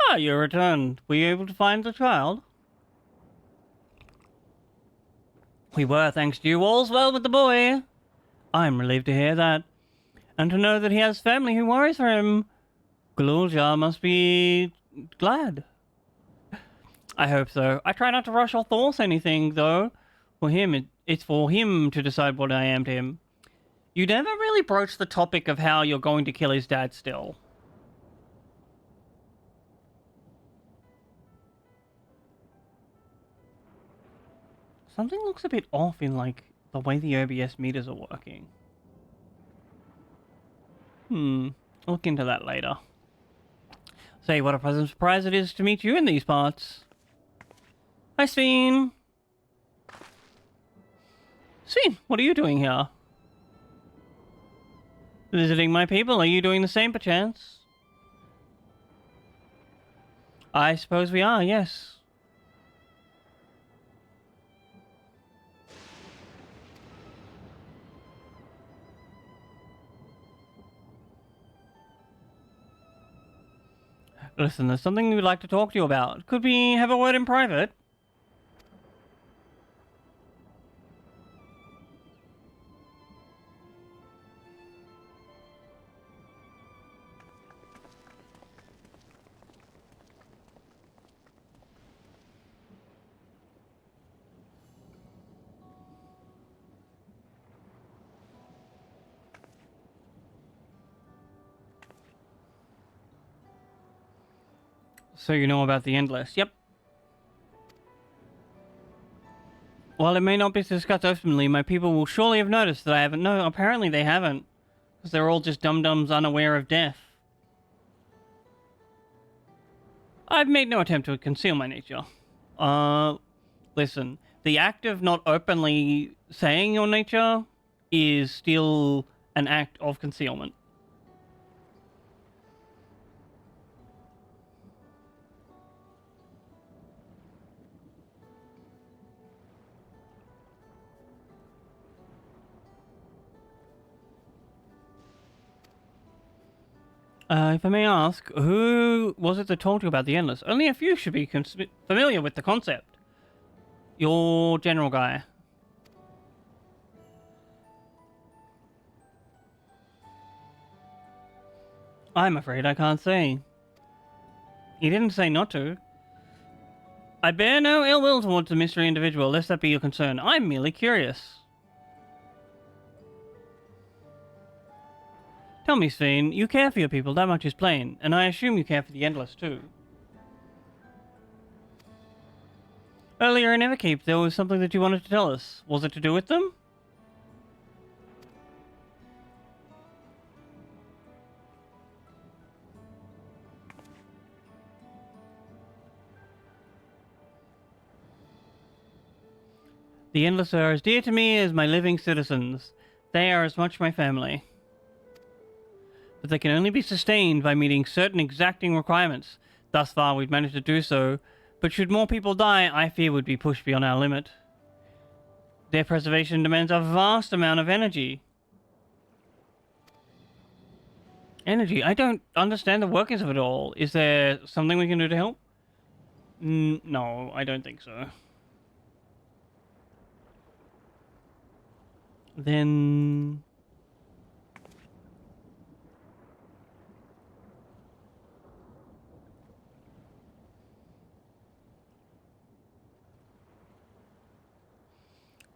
Ah, you returned. Were you able to find the child? We were, thanks to you. All's well with the boy. I'm relieved to hear that. And to know that he has family who worries for him. Glulja must be glad. I hope so. I try not to rush or force anything, though. For him, it's for him to decide what I am to him. You never really broached the topic of how you're going to kill his dad still. Something looks a bit off in, like, the way the OBS meters are working. I'll look into that later. Say, what a pleasant surprise it is to meet you in these parts. Hi, Sven. Sven, what are you doing here? Visiting my people. Are you doing the same, perchance? I suppose we are, yes. Listen, there's something we'd like to talk to you about. Could we have a word in private? So you know about the Endless. Yep. While it may not be discussed openly, my people will surely have noticed that I haven't. No, apparently they haven't. Because they're all just dum-dums unaware of death. I've made no attempt to conceal my nature. Listen. The act of not openly saying your nature is still an act of concealment. If I may ask, who was it that told you about the Endless? Only a few should be familiar with the concept. Your general guy. I'm afraid I can't say. He didn't say not to. I bear no ill will towards the mystery individual, lest that be your concern. I'm merely curious. Tell me, Sven, you care for your people, that much is plain, and I assume you care for the Endless too. Earlier in Everkeep, there was something that you wanted to tell us. Was it to do with them? The Endless are as dear to me as my living citizens. They are as much my family. But they can only be sustained by meeting certain exacting requirements. Thus far, we've managed to do so, but should more people die, I fear we'd be pushed beyond our limit. Their preservation demands a vast amount of energy. I don't understand the workings of it all. Is there something we can do to help? No, I don't think so. Then...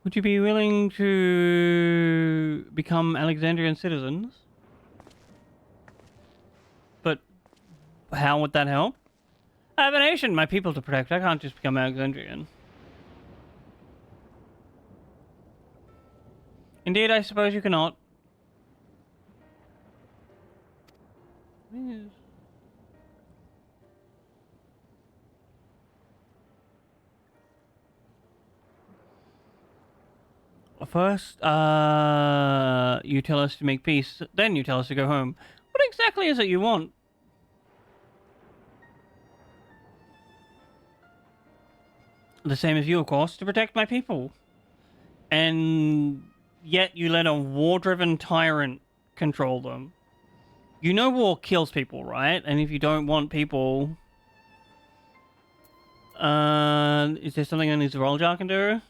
would you be willing to become Alexandrian citizens? But how would that help? I have a nation, my people to protect. I can't just become Alexandrian. Indeed, I suppose you cannot. Yes. First, you tell us to make peace, then you tell us to go home. What exactly is it you want? The same as you, of course, to protect my people. And yet you let a war-driven tyrant control them. You know war kills people, right? And if you don't want people... is there something only Zeroljar can do?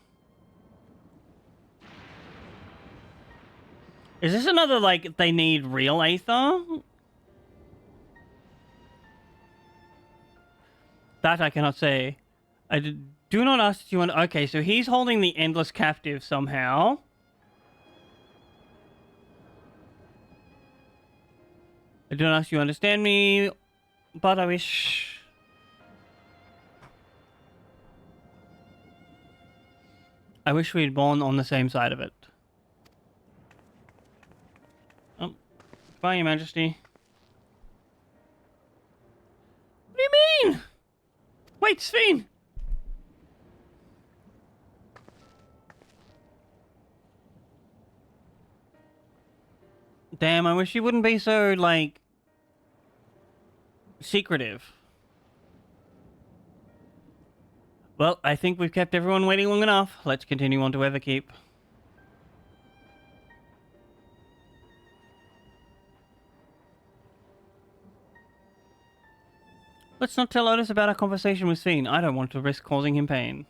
Is this another, like, they need real Aether? That I cannot say. Do not ask you... Okay, so he's holding the Endless captive somehow. I do not ask you understand me, but I wish... we had born on the same side of it. Oh, bye, Your Majesty. What do you mean? Wait, Sven! Damn, I wish you wouldn't be so, like... secretive. Well, I think we've kept everyone waiting long enough. Let's continue on to Everkeep. Let's not tell Otis about our conversation with Sven. I don't want to risk causing him pain.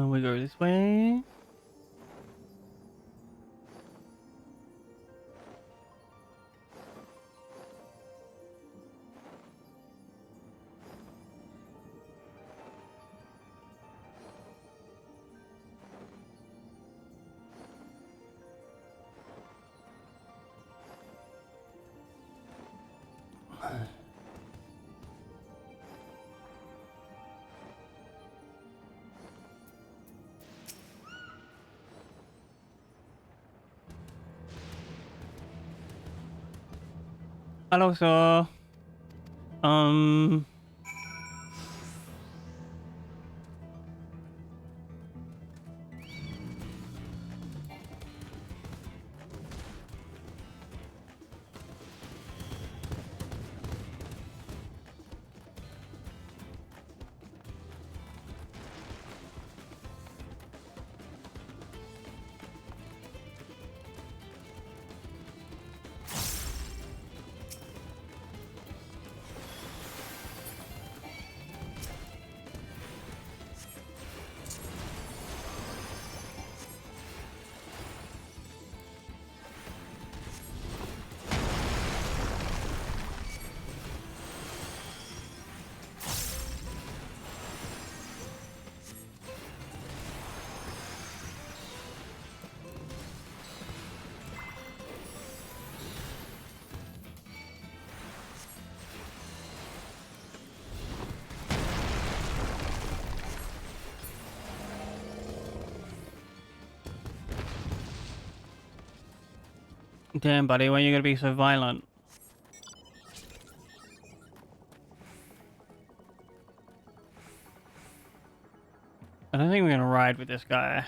We go this way. Hello, sir. Damn, buddy, when are you gonna be so violent? I don't think we're gonna ride with this guy.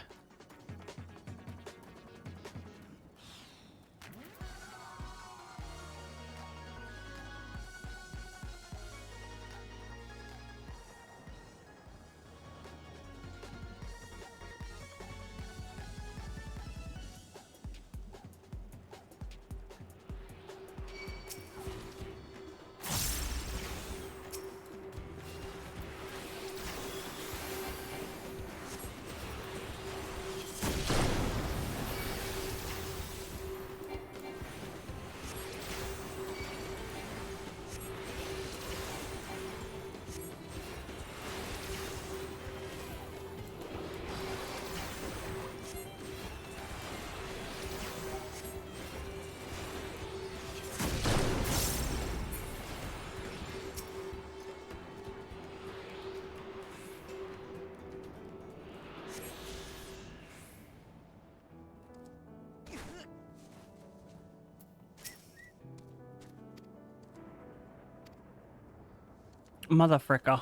Mother fricker.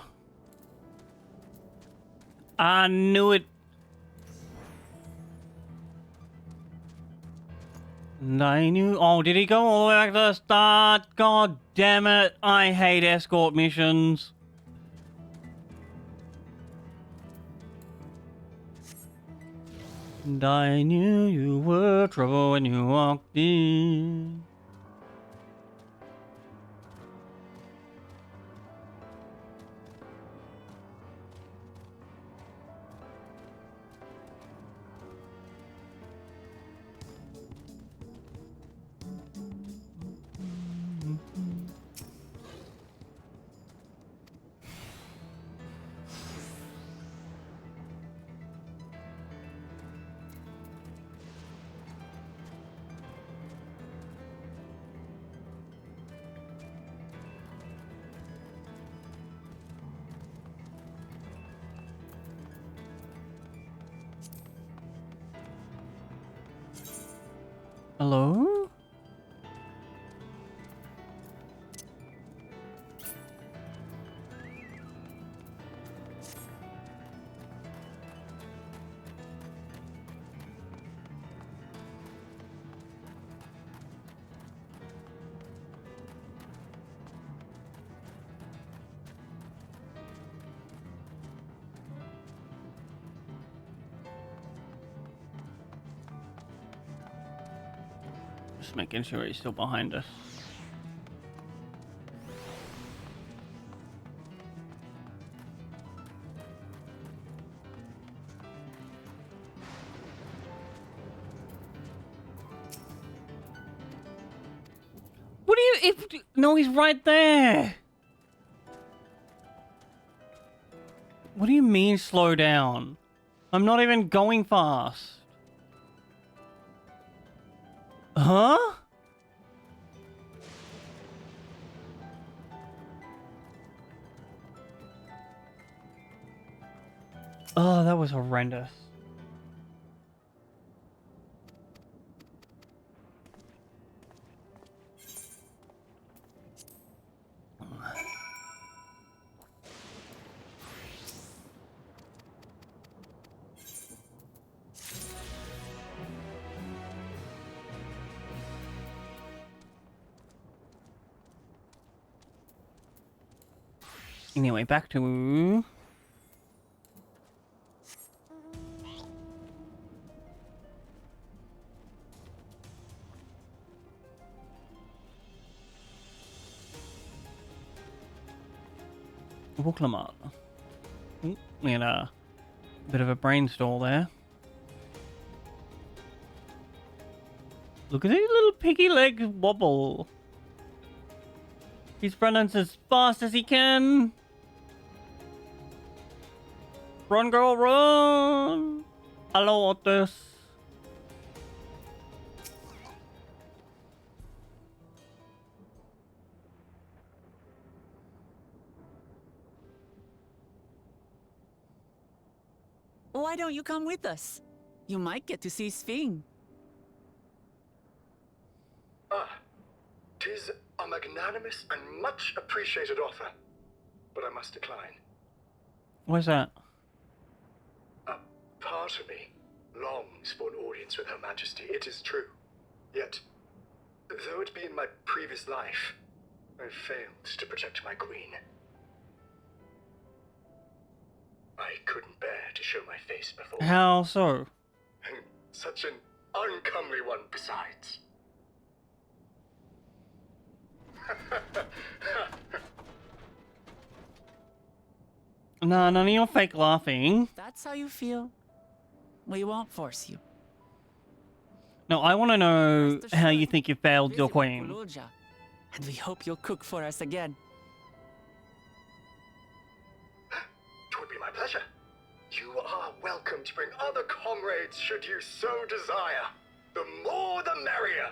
I knew it. And I knew. Oh, did he go all the way back to the start? God damn it. I hate escort missions. And I knew you were trouble when you walked in. Hello? Just making sure he's still behind us. What do you... No, he's right there! What do you mean slow down? I'm not even going fast. Huh? Oh, that was horrendous. Anyway, back to... Wooklamat. We had a bit of a brain stall there. Look at these little piggy legs wobble. He's running as fast as he can. Run, girl, run! Hello, Otis. Why don't you come with us? You might get to see Sphinx. 'Tis a magnanimous and much appreciated offer, but I must decline. What's that? A part of me longs for an audience with Her Majesty, it is true. Yet, though it be in my previous life, I failed to protect my queen. I couldn't bear to show my face before. How so? And such an uncomely one besides. No, none of your fake laughing. That's how you feel. We won't force you. No, I want to know how you think you failed your queen. And we hope you'll cook for us again. It would be my pleasure. You are welcome to bring other comrades should you so desire. The more the merrier.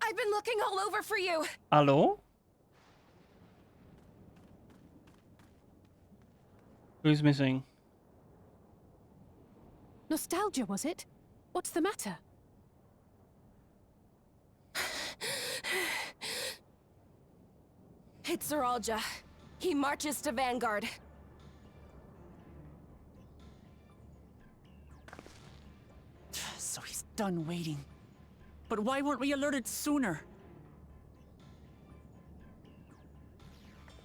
I've been looking all over for you. Hello? Who's missing? Nostalgia, was it? What's the matter? It's Zeralja. He marches to Vanguard. So he's done waiting. But why weren't we alerted sooner?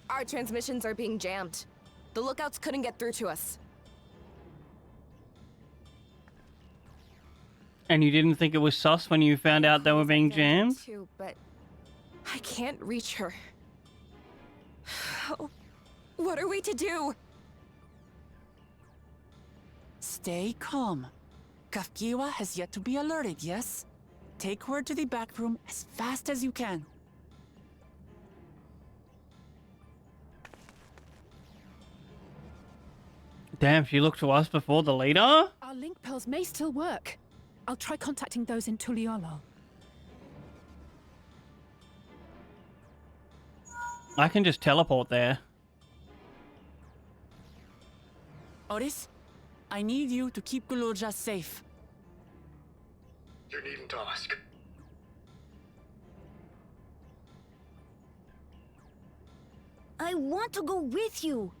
Our transmissions are being jammed. The lookouts couldn't get through to us. And you didn't think it was sus when you found out they were being jammed? Too, but I can't reach her. What are we to do? Stay calm. Kafkiwa has yet to be alerted, yes? Take her to the back room as fast as you can. Damn, she looked to us before the leader? Our link pearls may still work. I'll try contacting those in Tuliolo. I can just teleport there. Otis, I need you to keep Gulurja safe. You needn't ask. I want to go with you.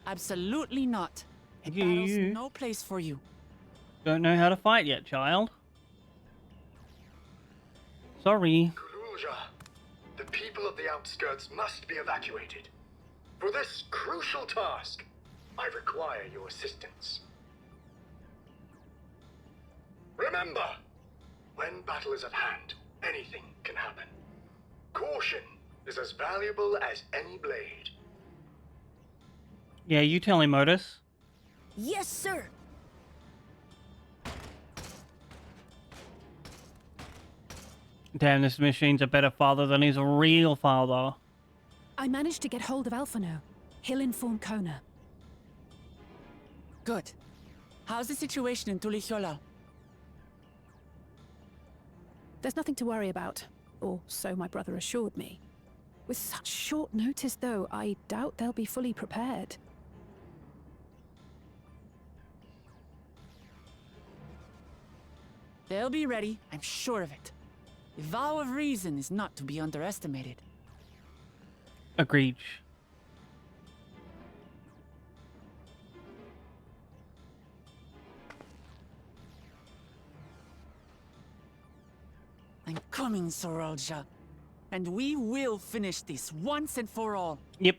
Absolutely not. A battle's no place for you. Don't know how to fight yet, child. Sorry. Gululja, the people of the outskirts must be evacuated. For this crucial task, I require your assistance. Remember, when battle is at hand, anything can happen. Caution is as valuable as any blade. Yeah, you tell him, Otis. Yes, sir. Damn, this machine's a better father than his real father. I managed to get hold of Alphano. He'll inform Kona. Good. How's the situation in Tulichola? There's nothing to worry about, or so my brother assured me. With such short notice, though, I doubt they'll be fully prepared. They'll be ready, I'm sure of it. The vow of reason is not to be underestimated. Agreed. I'm coming, Sorolja. And we will finish this once and for all. Yep.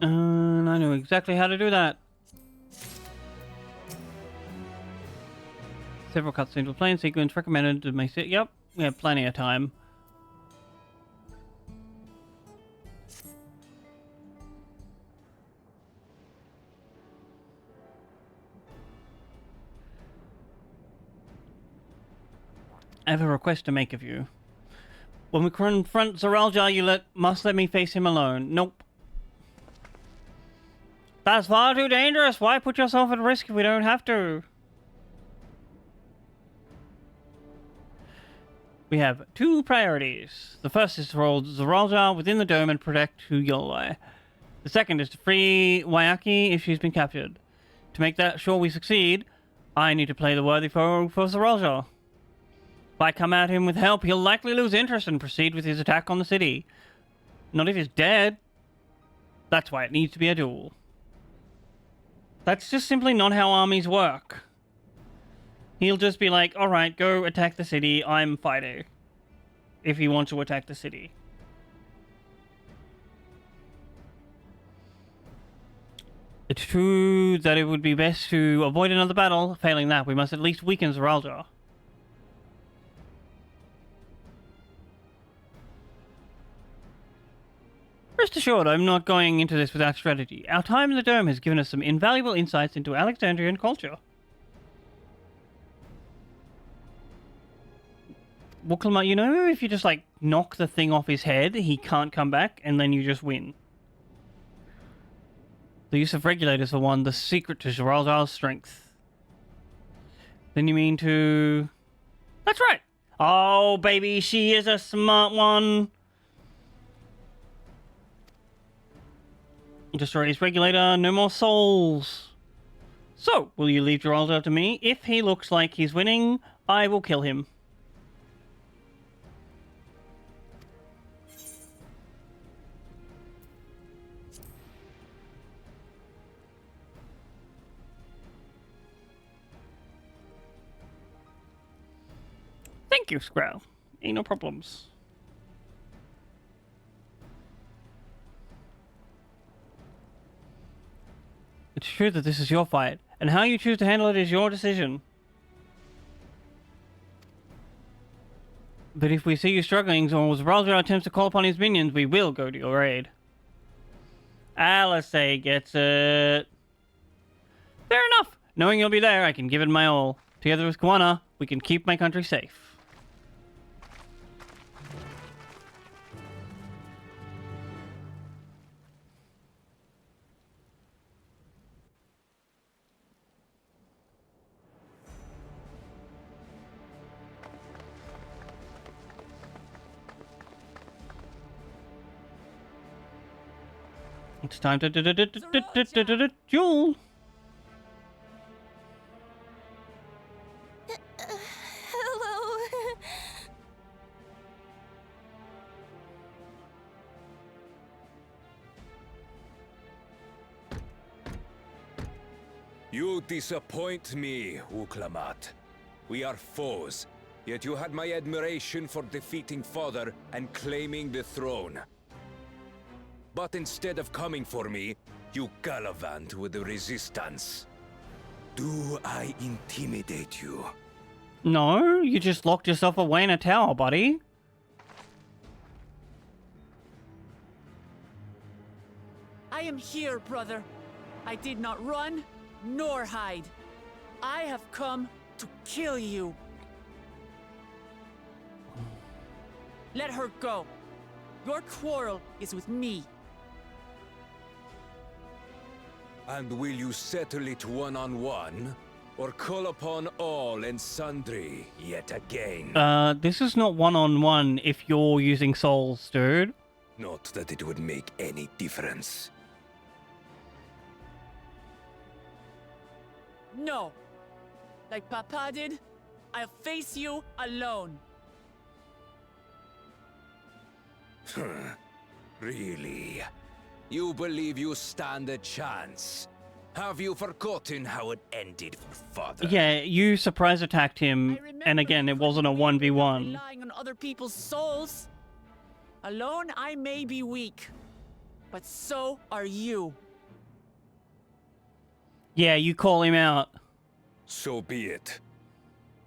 And I know exactly how to do that. Several cutscenes with playing sequence recommended to make it. Yep, we have plenty of time. I have a request to make of you. When we confront Zeralja, you must let me face him alone. Nope. That's far too dangerous. Why put yourself at risk if we don't have to? We have two priorities. The first is to roll Zoralja within the dome and protect Huyolai. The second is to free Wayaki if she's been captured. To make that sure we succeed, I need to play the worthy foe for Zoralja. If I come at him with help, he'll likely lose interest and proceed with his attack on the city. Not if he's dead. That's why it needs to be a duel. That's just simply not how armies work. He'll just be like, alright, go attack the city, I'm fighting. If he wants to attack the city. It's true that it would be best to avoid another battle. Failing that, we must at least weaken Zoralja. Rest assured, I'm not going into this without strategy. Our time in the Dome has given us some invaluable insights into Alexandrian culture. Wuklama, you know, if you just, like, knock the thing off his head, he can't come back, and then you just win. The use of regulators, for one, the secret to Zoralja's strength. Then you mean to... That's right! Oh, baby, she is a smart one! Destroy his regulator, no more souls. So, will you leave Zoralja to me? If he looks like he's winning, I will kill him. Thank you, Skrull. Ain't no problems. It's true that this is your fight, and how you choose to handle it is your decision. But if we see you struggling, or Zoralja attempts to call upon his minions, we will go to your aid. Alisei gets it. Fair enough. Knowing you'll be there, I can give it my all. Together with Kwana, we can keep my country safe. It's time to duel. Hello. You disappoint me, Wuklamat. We are foes, yet you had my admiration for defeating Father and claiming the throne. But instead of coming for me, you gallivant with the resistance. Do I intimidate you? No, you just locked yourself away in a tower, buddy. I am here, brother. I did not run, nor hide. I have come to kill you. Let her go. Your quarrel is with me. And will you settle it one-on-one? Or call upon all and sundry yet again? This is not one-on-one if you're using souls, dude. Not that it would make any difference. No. Like Papa did, I'll face you alone. Really? You believe you stand a chance? Have you forgotten how it ended for Father? Yeah, you surprise attacked him, and again, it wasn't a 1v1. Relying on other people's souls. Alone, I may be weak, but so are you. Yeah, you call him out. So be it.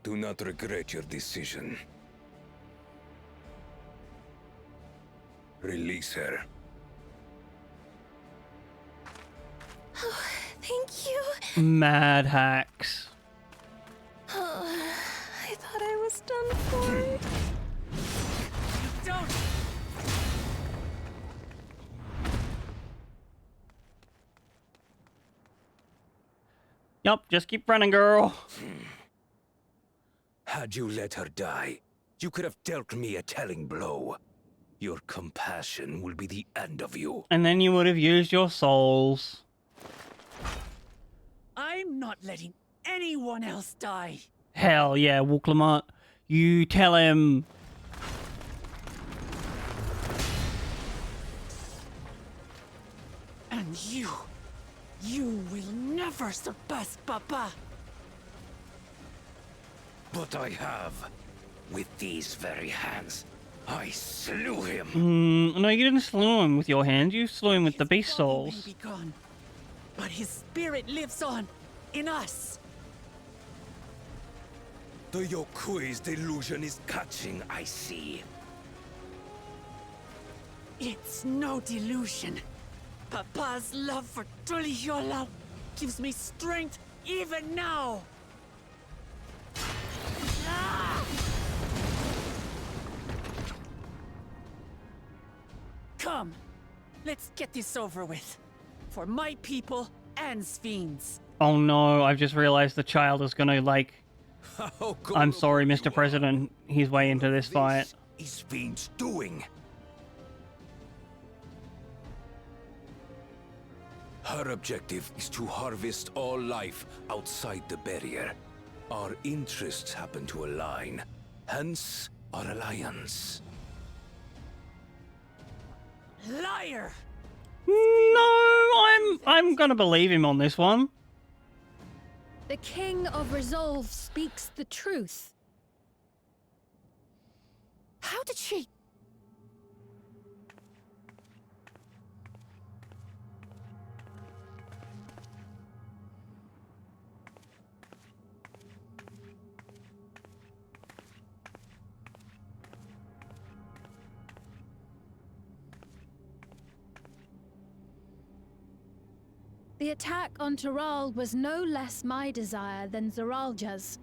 Do not regret your decision. Release her. Oh, thank you. Mad hacks. Oh, I thought I was done for. Don't. Yup, just keep running, girl. Had you let her die, you could have dealt me a telling blow. Your compassion will be the end of you. And then you would have used your souls. I'm not letting anyone else die. Hell yeah, Wuklamart. You tell him. And you will never surpass Papa. But I have. With these very hands, I slew him. No, you didn't slew him with your hands. You slew him with the beast souls. May be gone, but his spirit lives on in us. The Yokui's delusion is catching, I see. It's no delusion. Papa's love for Tulihiola gives me strength even now. Ah! Come, let's get this over with. For my people and Sphines. Oh no, I've just realized the child is gonna, like... I'm sorry, Mr. President. He's way into this fight. Is Sphines doing? Her objective is to harvest all life outside the barrier. Our interests happen to align, hence our alliance. Liar! No, I'm gonna believe him on this one. The King of Resolve speaks the truth. How did she... The attack on Taral was no less my desire than Zeralja's.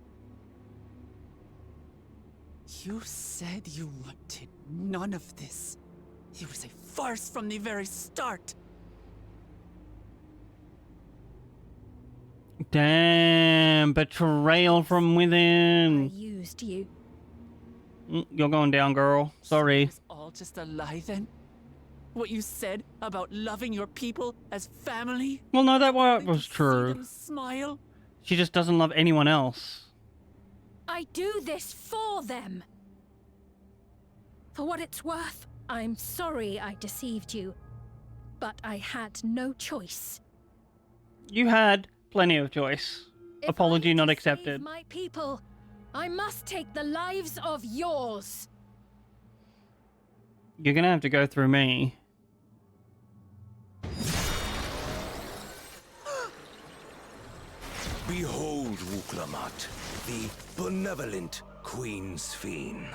You said you wanted none of this. It was a farce from the very start. Damn, betrayal from within. I used you. You're going down, girl. Sorry. It was all just a lie then? What you said about loving your people as family? Well, no, that was true. See them smile? She just doesn't love anyone else. I do this for them. For what it's worth, I'm sorry I deceived you. But I had no choice. You had plenty of choice. Apology not accepted. Save my people, I must take the lives of yours. You're gonna have to go through me. Behold, Wuklamart, the benevolent Queen Sphene.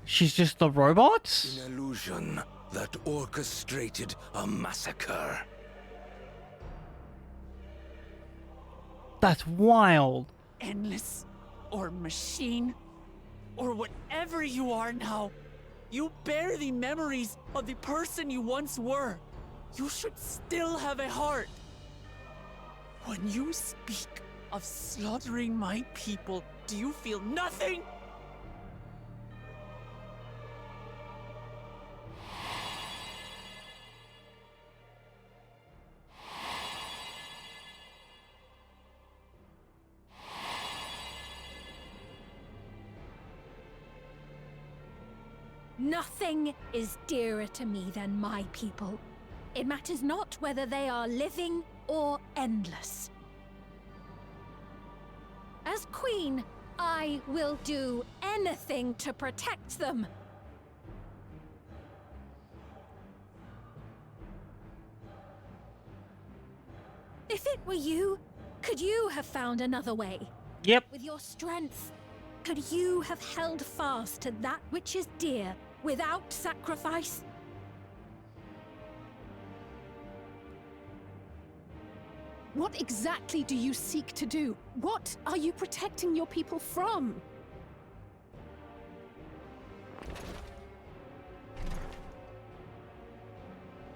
She's just the robots? An illusion that orchestrated a massacre. That's wild. Endless, or machine, or whatever you are now, you bear the memories of the person you once were. You should still have a heart. When you speak of slaughtering my people, do you feel nothing? Nothing is dearer to me than my people. It matters not whether they are living or endless. As Queen, I will do anything to protect them. If it were you, could you have found another way? Yep. With your strength, could you have held fast to that which is dear without sacrifice? What exactly do you seek to do? What are you protecting your people from?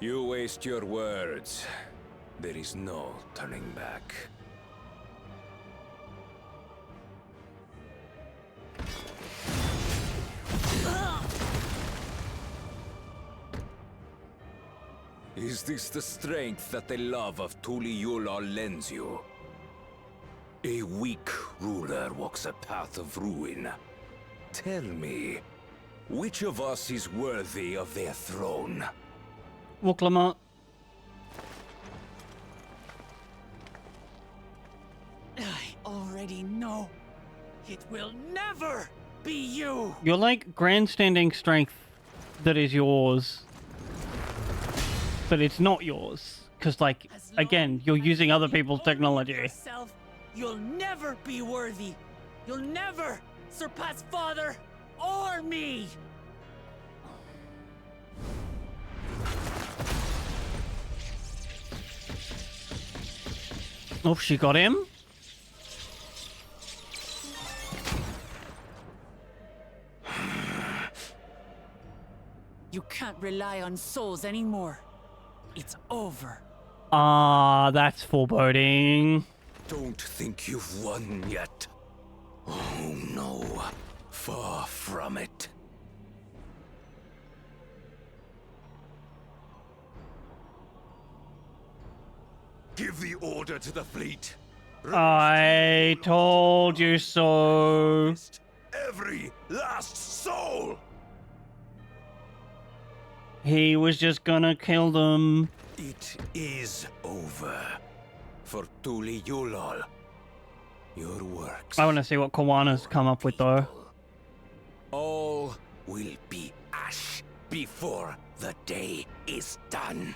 You waste your words. There is no turning back. Is this the strength that the love of Tuliyola lends you? A weak ruler walks a path of ruin. Tell me, which of us is worthy of their throne? Woklama. I already know. It will never be you! You're like grandstanding strength that is yours. But it's not yours. Because, like, again, you're using other people's technology. Yourself, you'll never be worthy. You'll never surpass Father or me! Oh, she got him? You can't rely on souls anymore. It's over. Ah, that's foreboding. Don't think you've won yet. Oh no, far from it. Give the order to the fleet. I told you so. Every last soul! He was just gonna kill them. It is over. For Tuliyola. Your works. I want to see what Kawana's come up with, though. All will be ash before the day is done.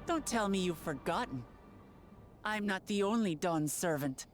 Don't tell me you've forgotten. I'm not the only Dawn's servant.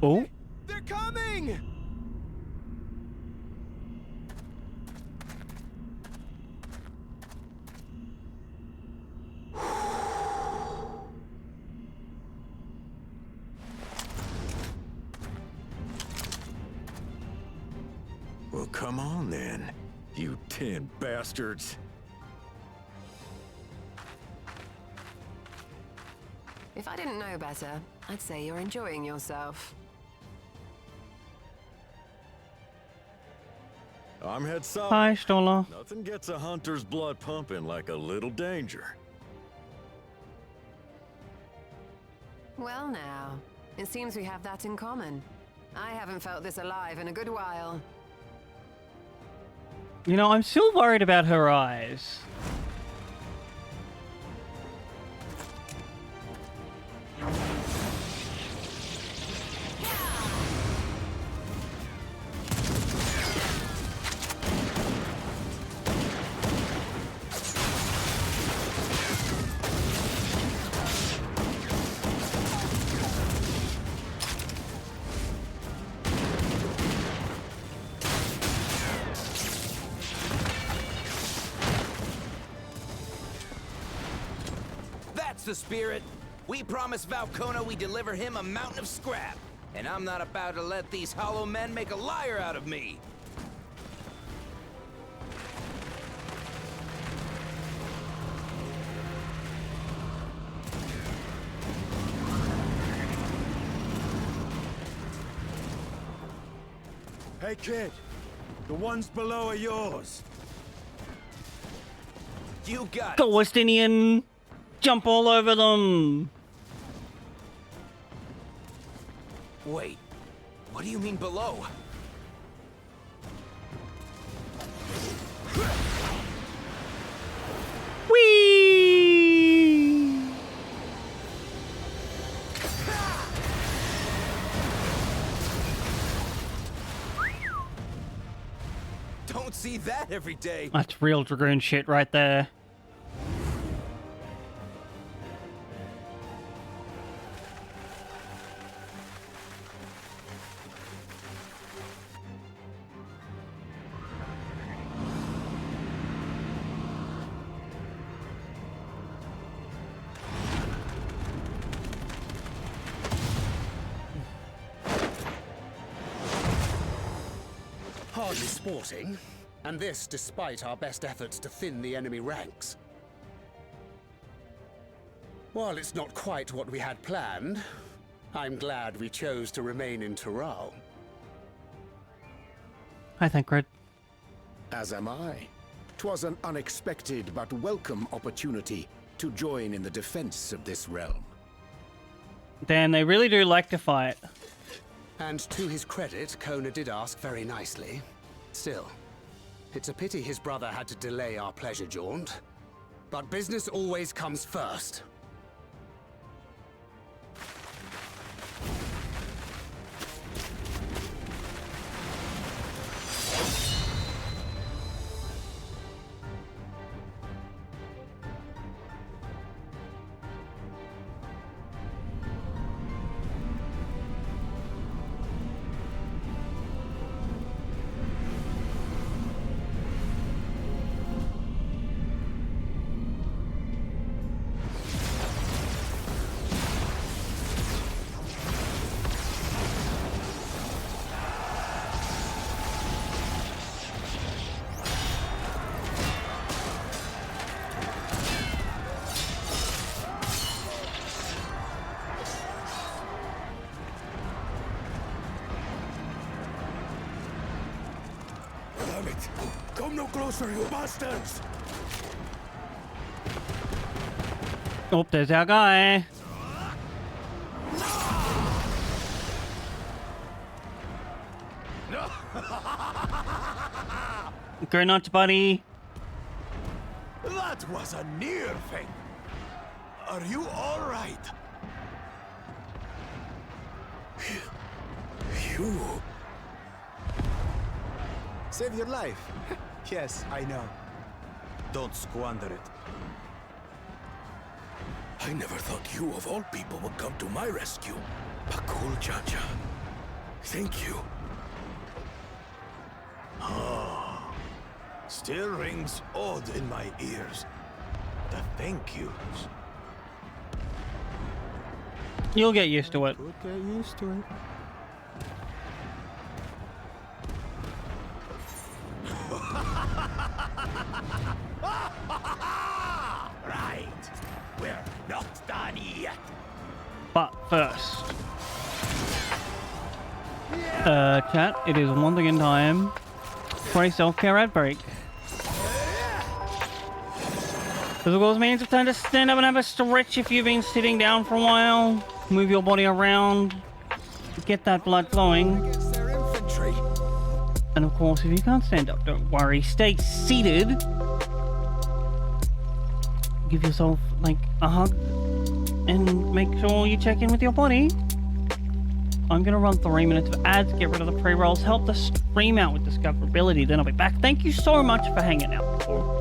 Oh. They're coming! Well, come on then, you 10 bastards. If I didn't know better, I'd say you're enjoying yourself. I'm head south. Hi, Stola. Nothing gets a hunter's blood pumping like a little danger. Well now, it seems we have that in common. I haven't felt this alive in a good while. You know, I'm still worried about her eyes. That's the spirit. We promised Valcona we deliver him a mountain of scrap. And I'm not about to let these hollow men make a liar out of me. Hey kid, the ones below are yours. You got it. Go, Westinian! Jump all over them! Wait, what do you mean below? Whee! Don't see that every day. That's real Dragoon shit right there. Hardly sporting, and this despite our best efforts to thin the enemy ranks. While it's not quite what we had planned, I'm glad we chose to remain in Tural. Hi, Thancred. As am I. 'Twas an unexpected but welcome opportunity to join in the defense of this realm. Dan, they really do like to fight. And to his credit, Kona did ask very nicely. Still, it's a pity his brother had to delay our pleasure jaunt. But business always comes first. Damn it! Come no closer, you bastards! Oh, there's our guy. Go nuts, buddy. That was a near thing. Are you all right? You... Save your life. Yes, I know. Don't squander it. I never thought you of all people would come to my rescue. Pakul Chacha. Thank you. Ah, still rings odd in my ears. The thank yous. You'll get used to it. Could get used to it. Right. We're not done yet. But first, chat, it is once again time for a self-care ad break. This of course means it's time to stand up and have a stretch if you've been sitting down for a while. Move your body around, get that blood flowing. And of course, if you can't stand up, don't worry, stay seated. Give yourself, like, a hug. And make sure you check in with your body. I'm going to run 3 minutes of ads, get rid of the pre-rolls, help the stream out with discoverability, then I'll be back. Thank you so much for hanging out before.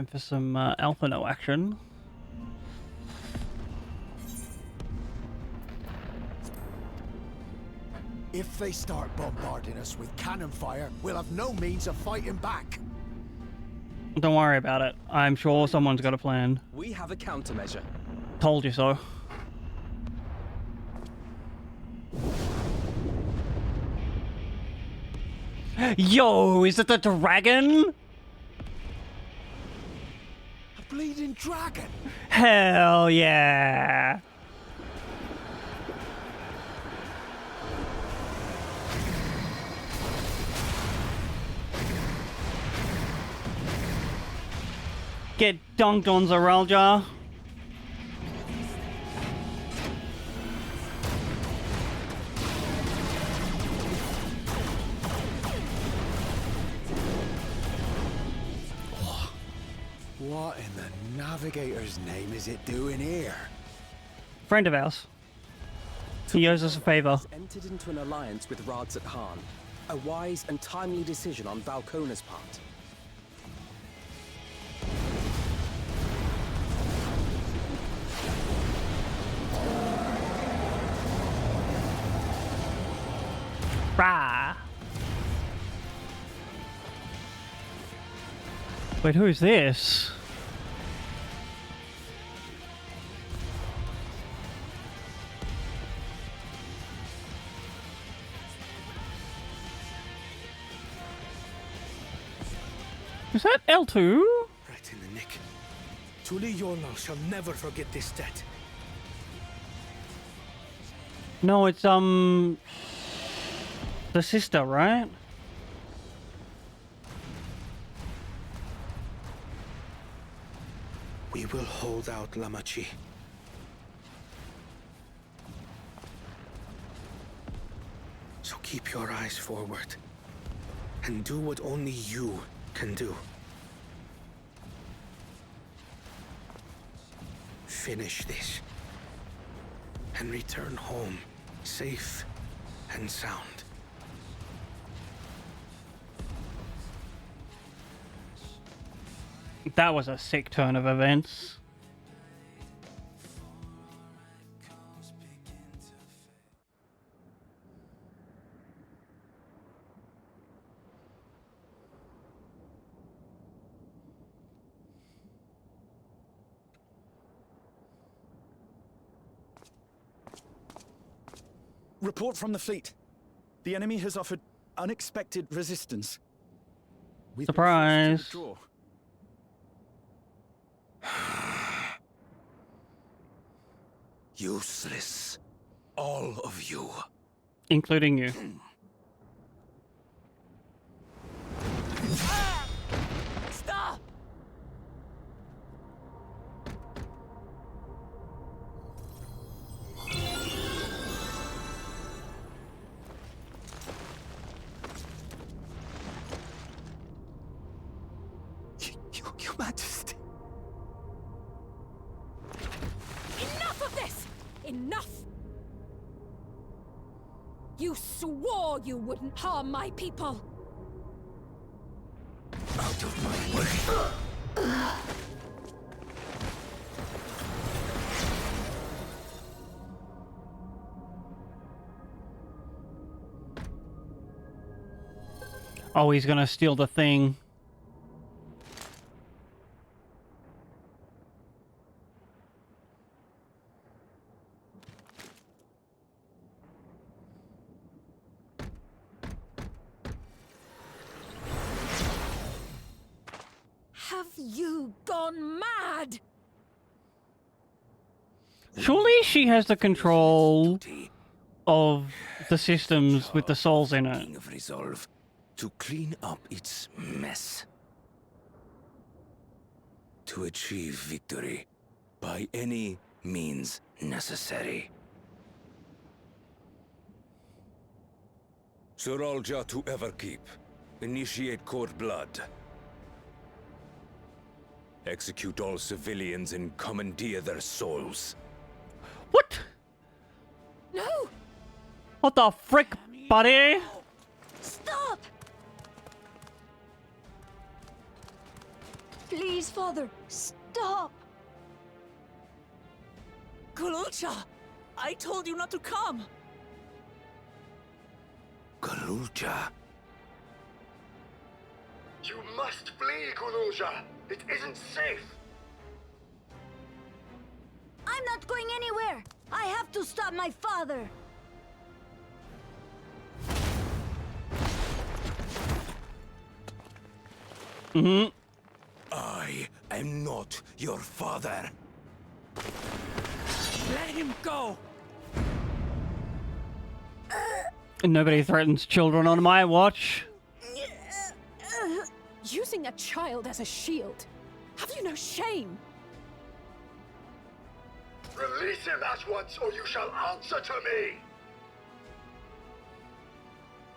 Time for some Alpha No action. If they start bombarding us with cannon fire, we'll have no means of fighting back. Don't worry about it. I'm sure someone's got a plan. We have a countermeasure. Told you so. Yo, is it the dragon? A bleeding dragon! Hell yeah! Get dunked on, Zeralja. What in the Navigator's name is it doing here? Friend of ours. He owes us a favor. Entered into an alliance with Radzat Khan. A wise and timely decision on Valkona's part. Rah. Wait, who's this? Is that L2? Right in the nick. Tuli Yolnal shall never forget this debt. No, it's the sister, right? We will hold out, Lamachi. So keep your eyes forward. And do what only you can do. Finish this. And return home, safe and sound. That was a sick turn of events. Report from the fleet. The enemy has offered unexpected resistance. Surprise. Useless. All of you. Including you. Stop! Your Majesty. Enough of this! Enough! You swore you wouldn't harm my people! Out of my way. Oh, he's gonna steal the thing. Have you gone mad? Surely she has the control of the systems with the souls in it. Of resolve to clean up its mess. To achieve victory by any means necessary. Suralja to Everkeep. Initiate court blood. Execute all civilians and commandeer their souls. What? No! What the frick, buddy? Stop! Please, Father, stop! Kululcha! I told you not to come! Kululcha. You must flee, Kululja. It isn't safe. I'm not going anywhere! I have to stop my father! I am not your father. Let him go! Nobody threatens children on my watch. Using a child as a shield. Have you no shame? Release him at once, or you shall answer to me!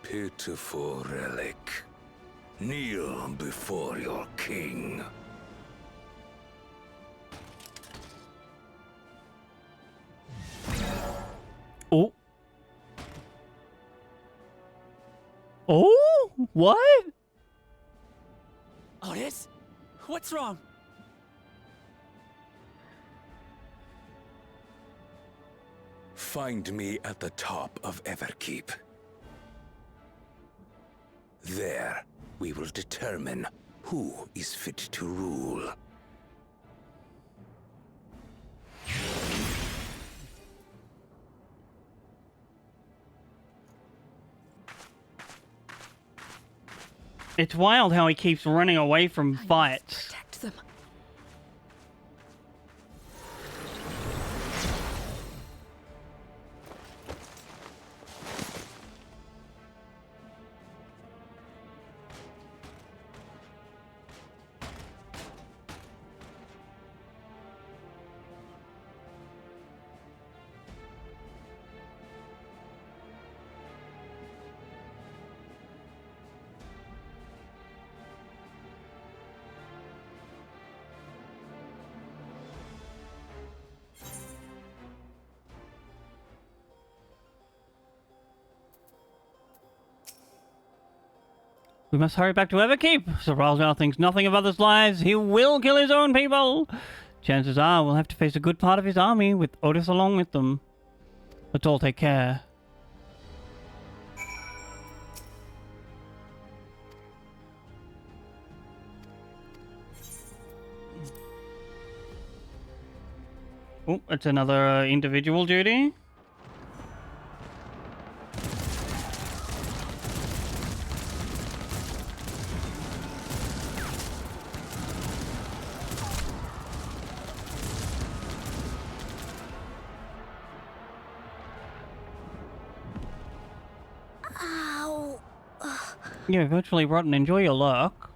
Pitiful relic. Kneel before your king. Oh. Oh? What? Otis? What's wrong? Find me at the top of Everkeep. There, we will determine who is fit to rule. It's wild how he keeps running away from fights. Protect them. We must hurry back to Everkeep. Sir Ralsgar thinks nothing of others' lives. He will kill his own people. Chances are we'll have to face a good part of his army with Otis along with them. Let's all take care. Oh, it's another individual duty. Ow! Yeah, virtually rotten. Enjoy your luck.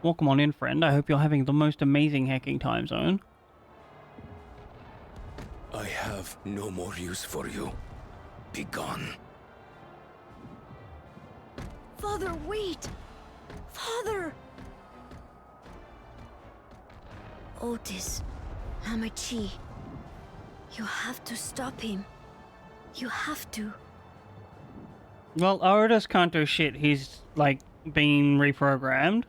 Welcome on in, friend. I hope you're having the most amazing hacking time zone. I have no more use for you. Be gone. Father, wait! Father! Otis, Hamachi, you have to stop him. You have to. Well, Otis can't do shit. He's, like, been reprogrammed.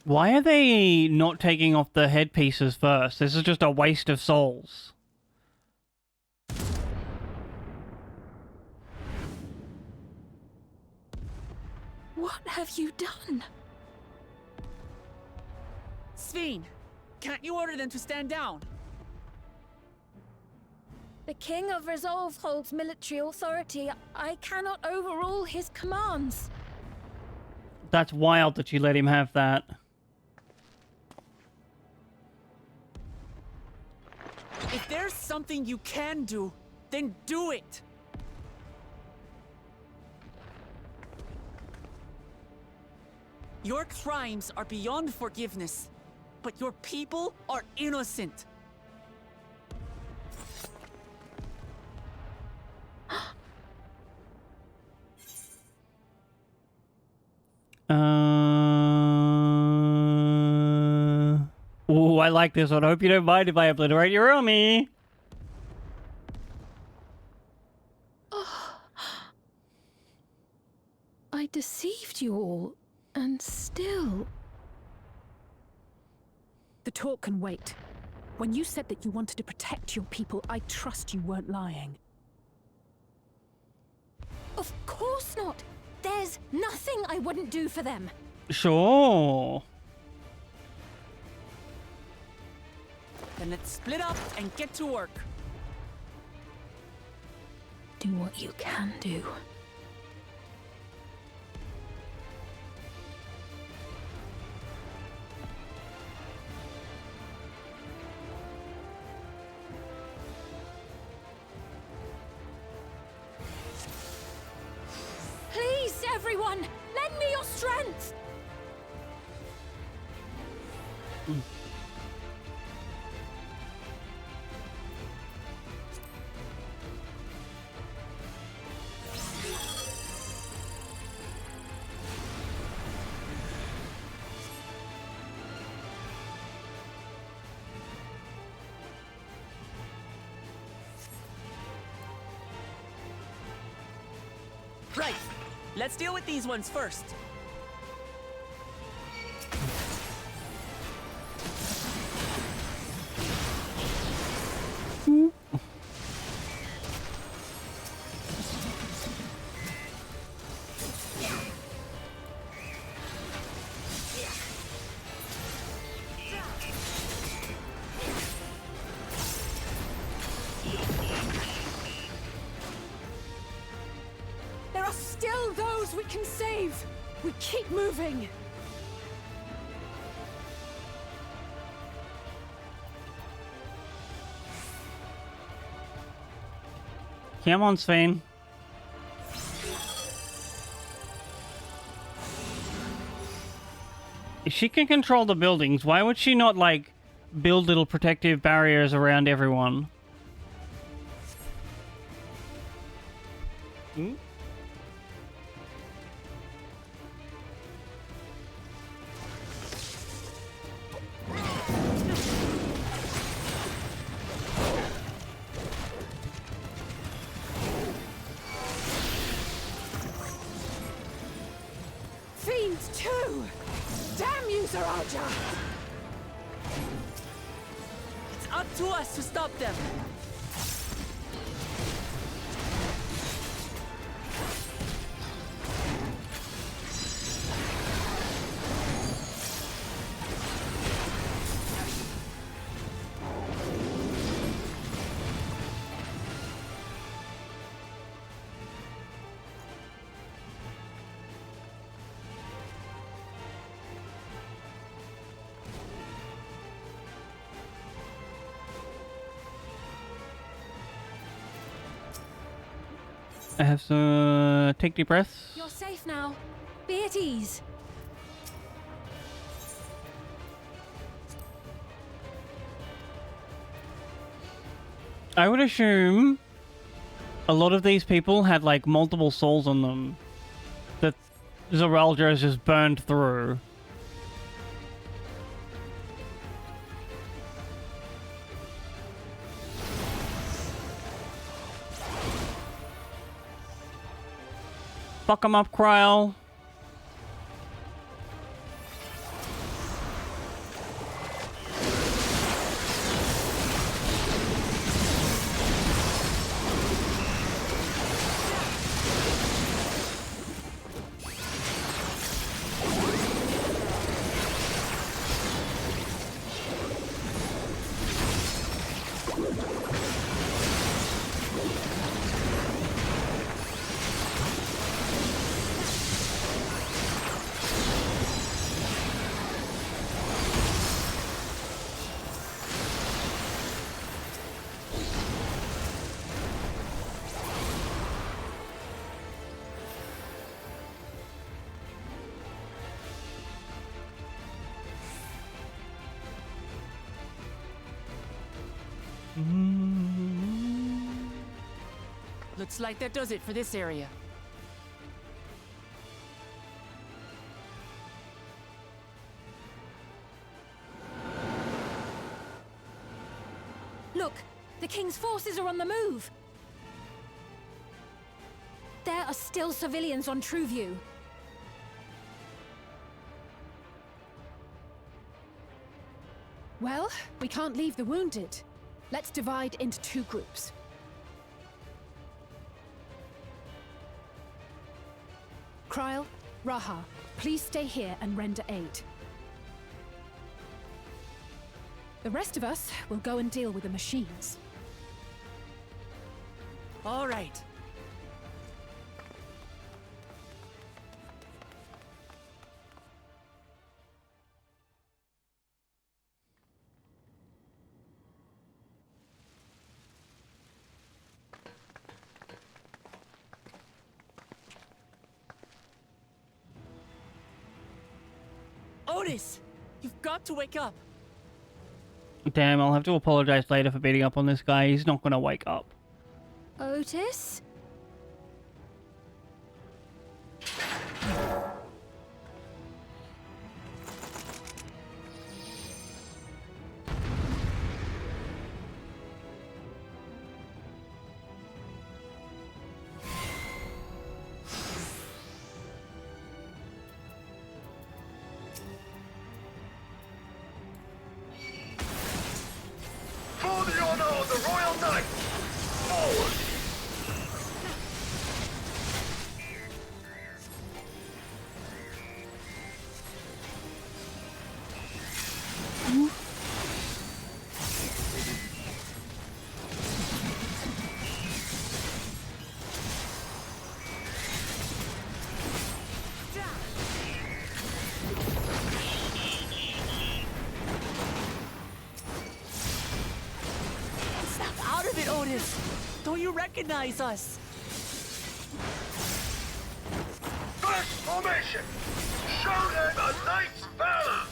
Why are they not taking off the headpieces first? This is just a waste of souls. What have you done? Sveen, can't you order them to stand down? The King of Resolve holds military authority. I cannot overrule his commands. That's wild that you let him have that. If there's something you can do, then do it! Your crimes are beyond forgiveness, but your people are innocent. Ooh, I like this one. Hope you don't mind if I obliterate your army. I deceived you all, and still... The talk can wait. When you said that you wanted to protect your people, I trust you weren't lying. Of course not! There's nothing I wouldn't do for them! Sure. Then let's split up and get to work. Do what you can do. Please, everyone! Lend me your strength! Right. Let's deal with these ones first. There are still those we can save! We keep moving! Come on, Sven. If she can control the buildings, why would she not, like, build little protective barriers around everyone? Hmm? Fiends too! Damn you, Zaraja! It's up to us to stop them. I have to take deep breaths. You're safe now. Be at ease. I would assume a lot of these people had like multiple souls on them that Zeralja has just burned through. Fuck 'em up, Kryl. Looks like that does it for this area. Look, the king's forces are on the move. There are still civilians on Trueview. Well, we can't leave the wounded. Let's divide into 2 groups. Kryl, Raha, please stay here and render aid. The rest of us will go and deal with the machines. All right. Otis, you've got to wake up. Damn, I'll have to apologize later for beating up on this guy. He's not gonna wake up. Otis? For the honor of the Royal Knight! Forward! Snap out of it, Otis. Don't you recognize us? First formation! Show them a knight's valor!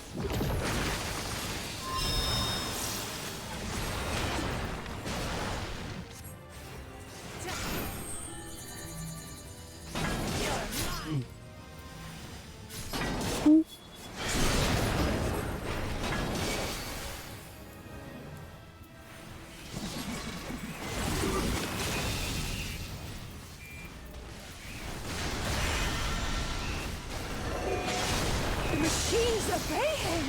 The machines obey him!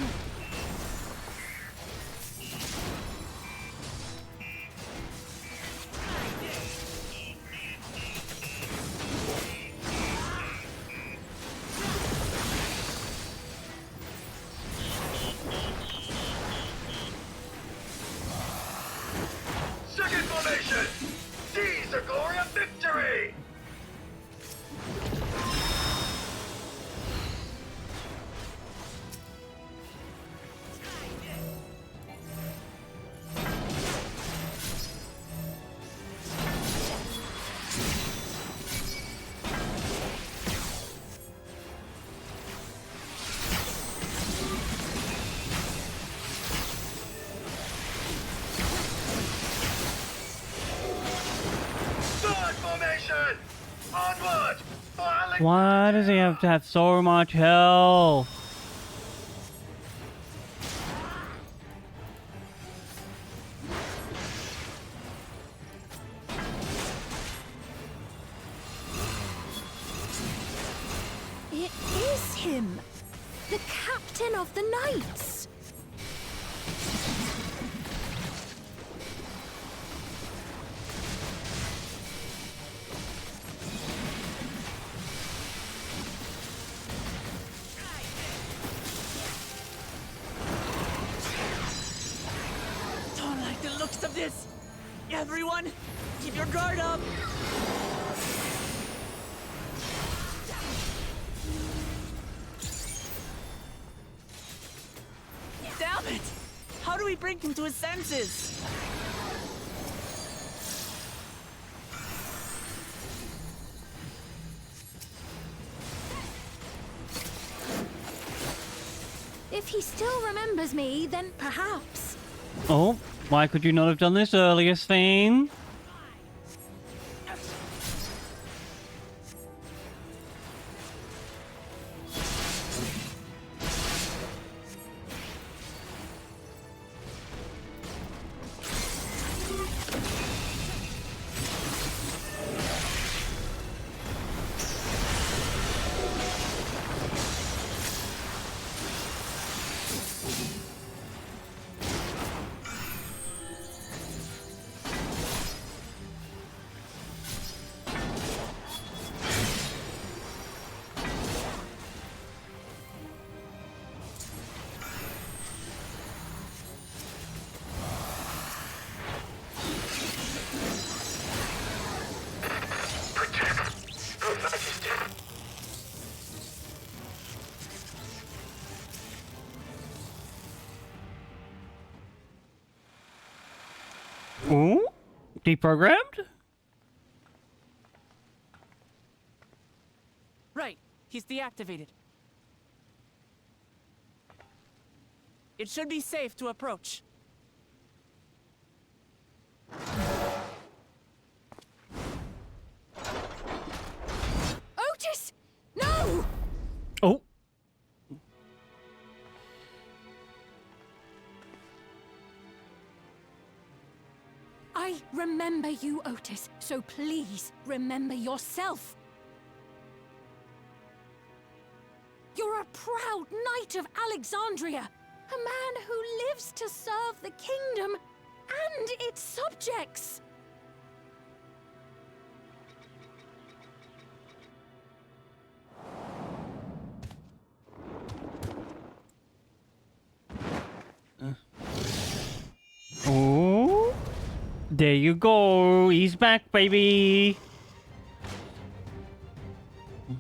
Second formation! Seize the glory of victory! Third formation! Onward! For Why does he have to have so much health? It is him! The captain of the knights! Don't like the looks of this. Everyone, keep your guard up. Damn it! How do we bring him to his senses? If he still remembers me, then perhaps. Oh, Why could you not have done this earlier, Sven? Ooh, deprogrammed? Right, he's deactivated. It should be safe to approach. Otis! No! Oh. I remember you, Otis, so please remember yourself. You're a proud knight of Alexandria, a man who lives to serve the kingdom and its subjects. Oh, there you go. He's back, baby.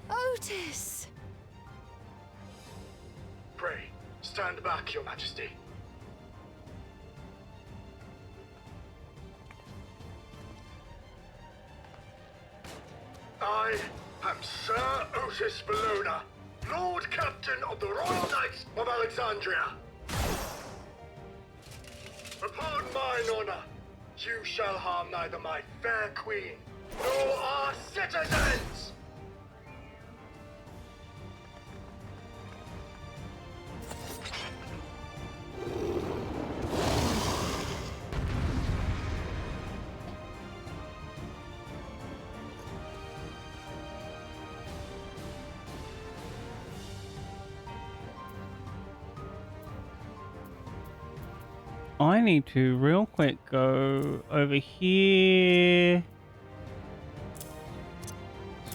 Otis! Pray, stand back, Your Majesty. I am Sir Otis Bologna, Lord Captain of the Royal Knights of Alexandria. Upon mine honor, you shall harm neither my fair queen nor our citizens! I need to real quick go over here.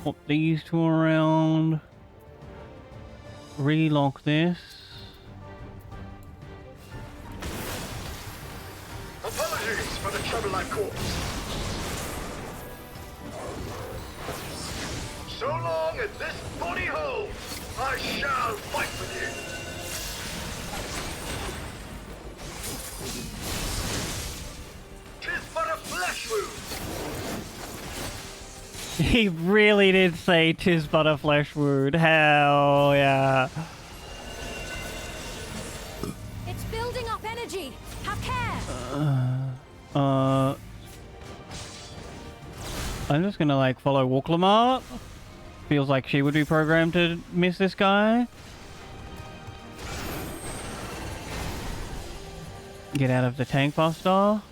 Swap these two around. Relock this. Apologies for the trouble I caused. So long as this body holds, I shall fight with you. But a flesh wound. He really did say 'tis but a flesh wound. Hell yeah. It's building up energy. Have care. I'm just gonna like follow Walklamart. Feels like she would be programmed to miss this guy. Get out of the tank faster.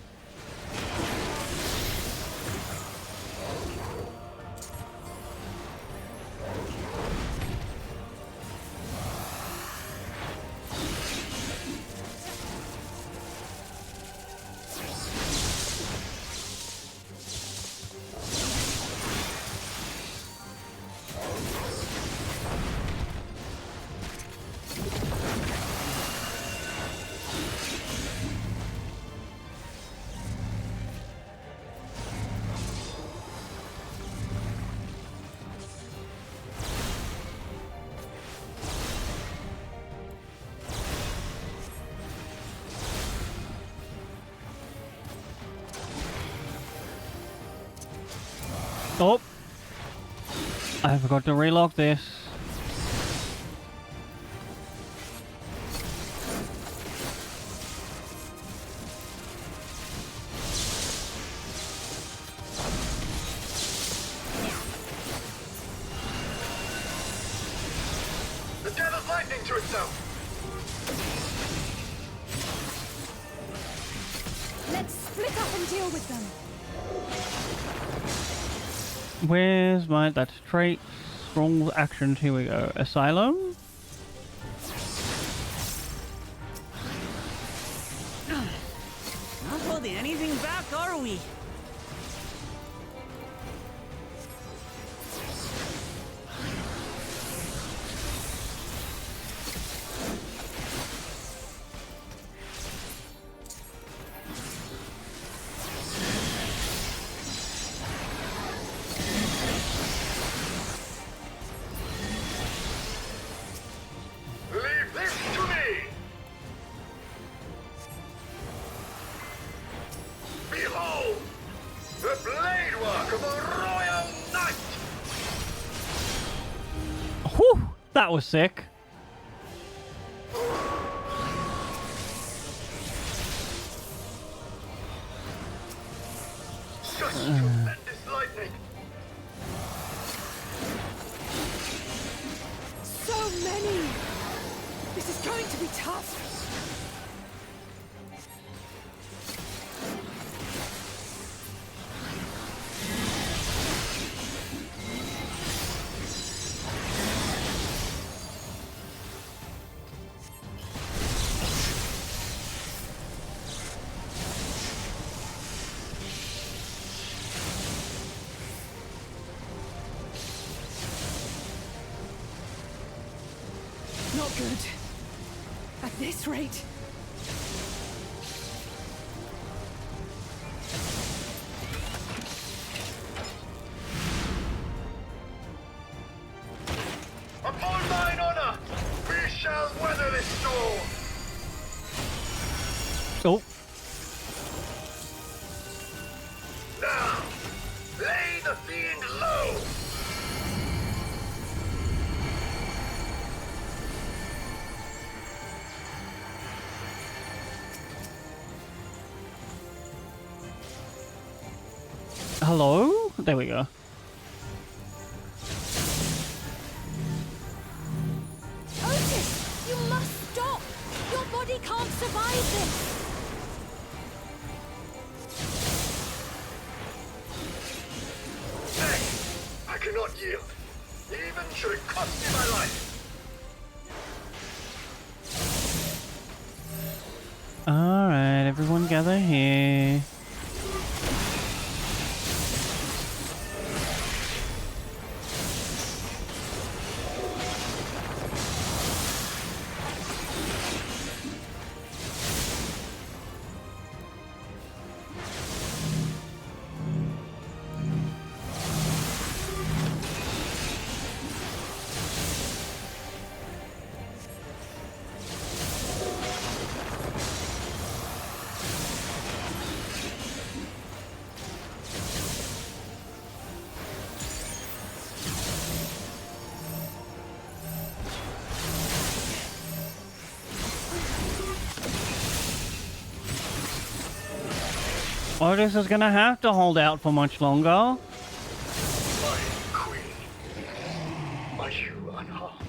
Oh, I forgot to relock this. yourself! Let's split up and deal with them. Where's my... That's traits. Strong actions. Here we go. Asylum. Not holding anything back, are we? Leave this to me! Behold! The blade work of a royal knight! Whew! That was sick. Such tremendous lightning! So many! This is going to be tough. Not good. At this rate. Upon mine honor, we shall weather this storm! Oh. Now, lay the fiend low! Hello? There we go. Otis, you must stop! Your body can't survive this! Nay, I cannot yield, even should it cost me my life. Alright, everyone gather here. Otis is gonna have to hold out for much longer. My queen, are you unharmed?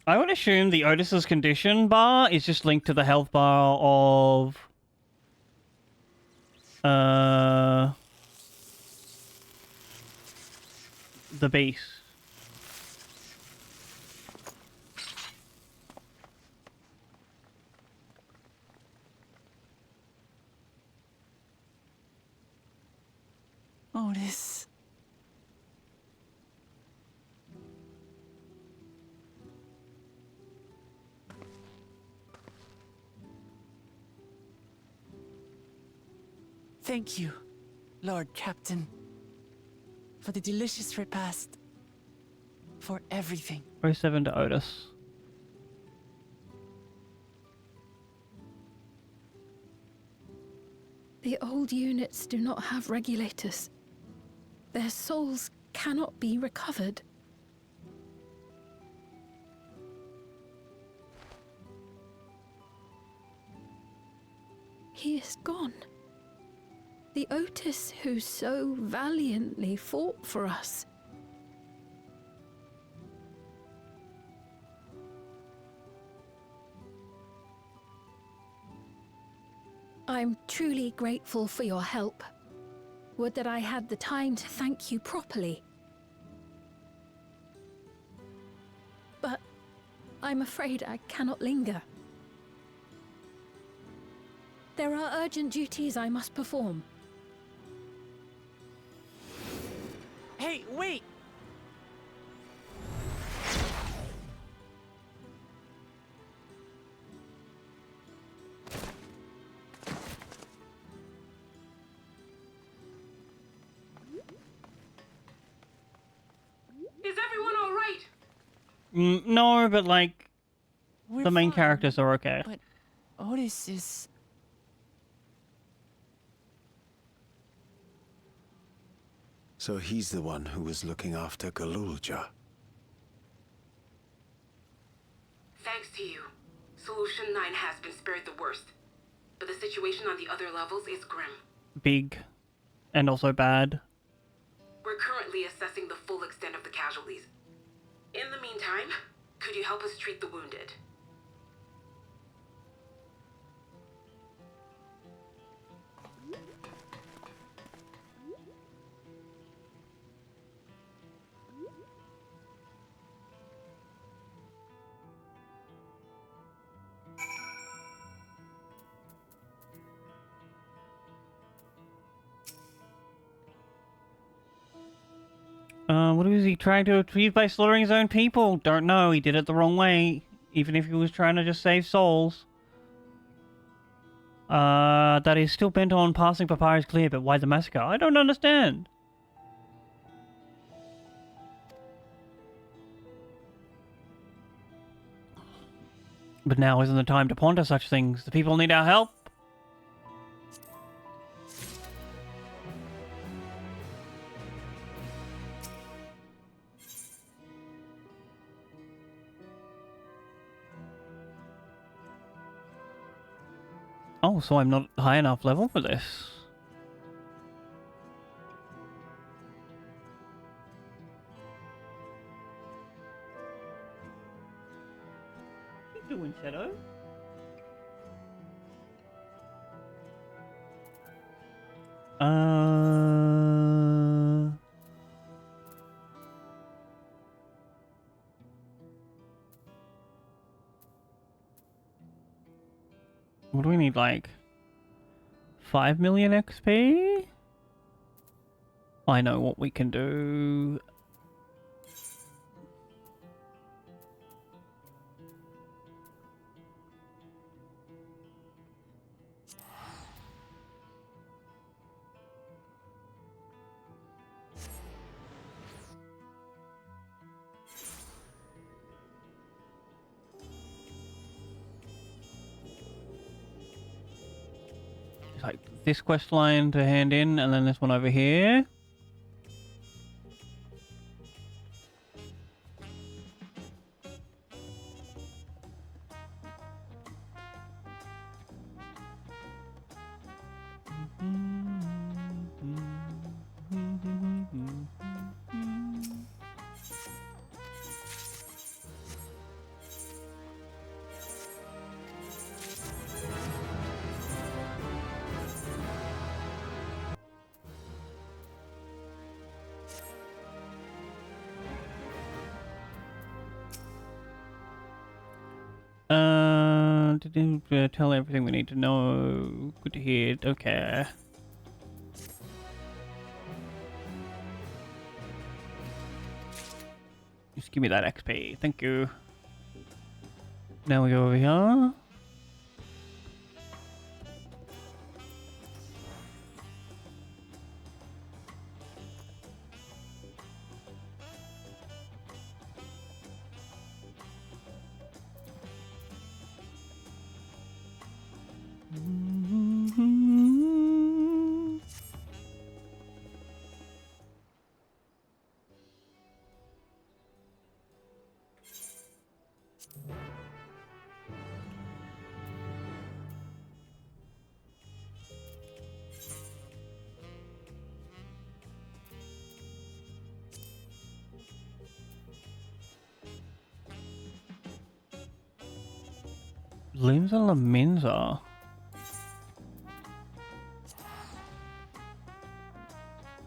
I would assume the Otis's condition bar is just linked to the health bar of the beast. Otis. Thank you, Lord Captain, for the delicious repast, for everything. 07 to Otis. The old units do not have regulators. Their souls cannot be recovered. He is gone. The Otis who so valiantly fought for us. I'm truly grateful for your help. Would that I had the time to thank you properly. But I'm afraid I cannot linger. There are urgent duties I must perform. Hey, wait! Is everyone all right? No, but like, We're the main fine, characters are okay. But Otis is... So he's the one who was looking after Galulja. Thanks to you, Solution 9 has been spared the worst. But the situation on the other levels is grim. Big. And also bad. We're currently assessing the full extent of the casualties. In the meantime, could you help us treat the wounded? What was he trying to achieve by slaughtering his own people? Don't know. He did it the wrong way. Even if he was trying to just save souls. That is still bent on passing Papyrus clear, but why the massacre? I don't understand. But now isn't the time to ponder such things. The people need our help. Oh, so I'm not high enough level for this. What are you doing, Shadow? What do we need, like 5 million XP? I know what we can do. Like this quest line to hand in, and then this one over here. Tell everything we need to know. Good to hear. Okay. Just give me that XP. Thank you. Now we go over here. Linza La Minza.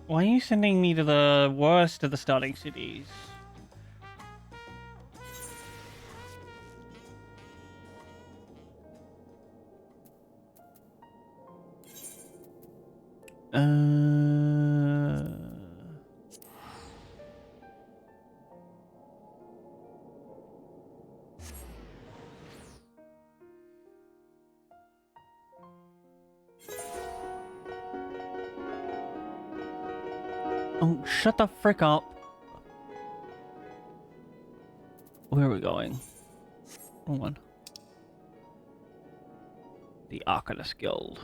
Why are you sending me to the worst of the starting cities? Oh, shut the frick up. Where are we going? Wrong one. The Arcanist Guild.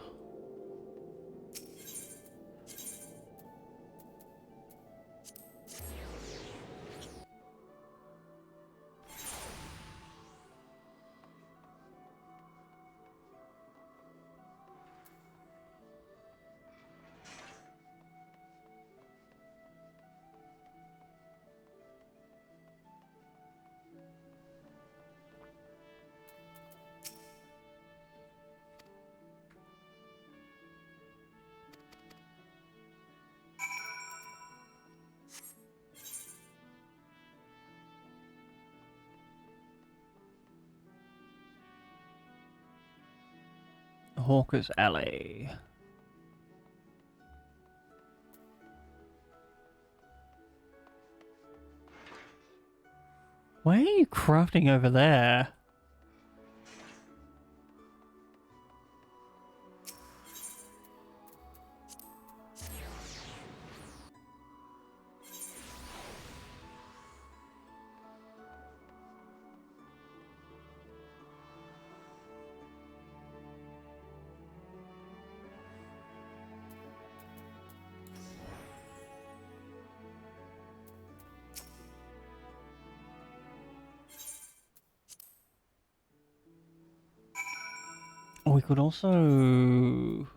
Hawker's Alley. Why are you crafting over there? We could also...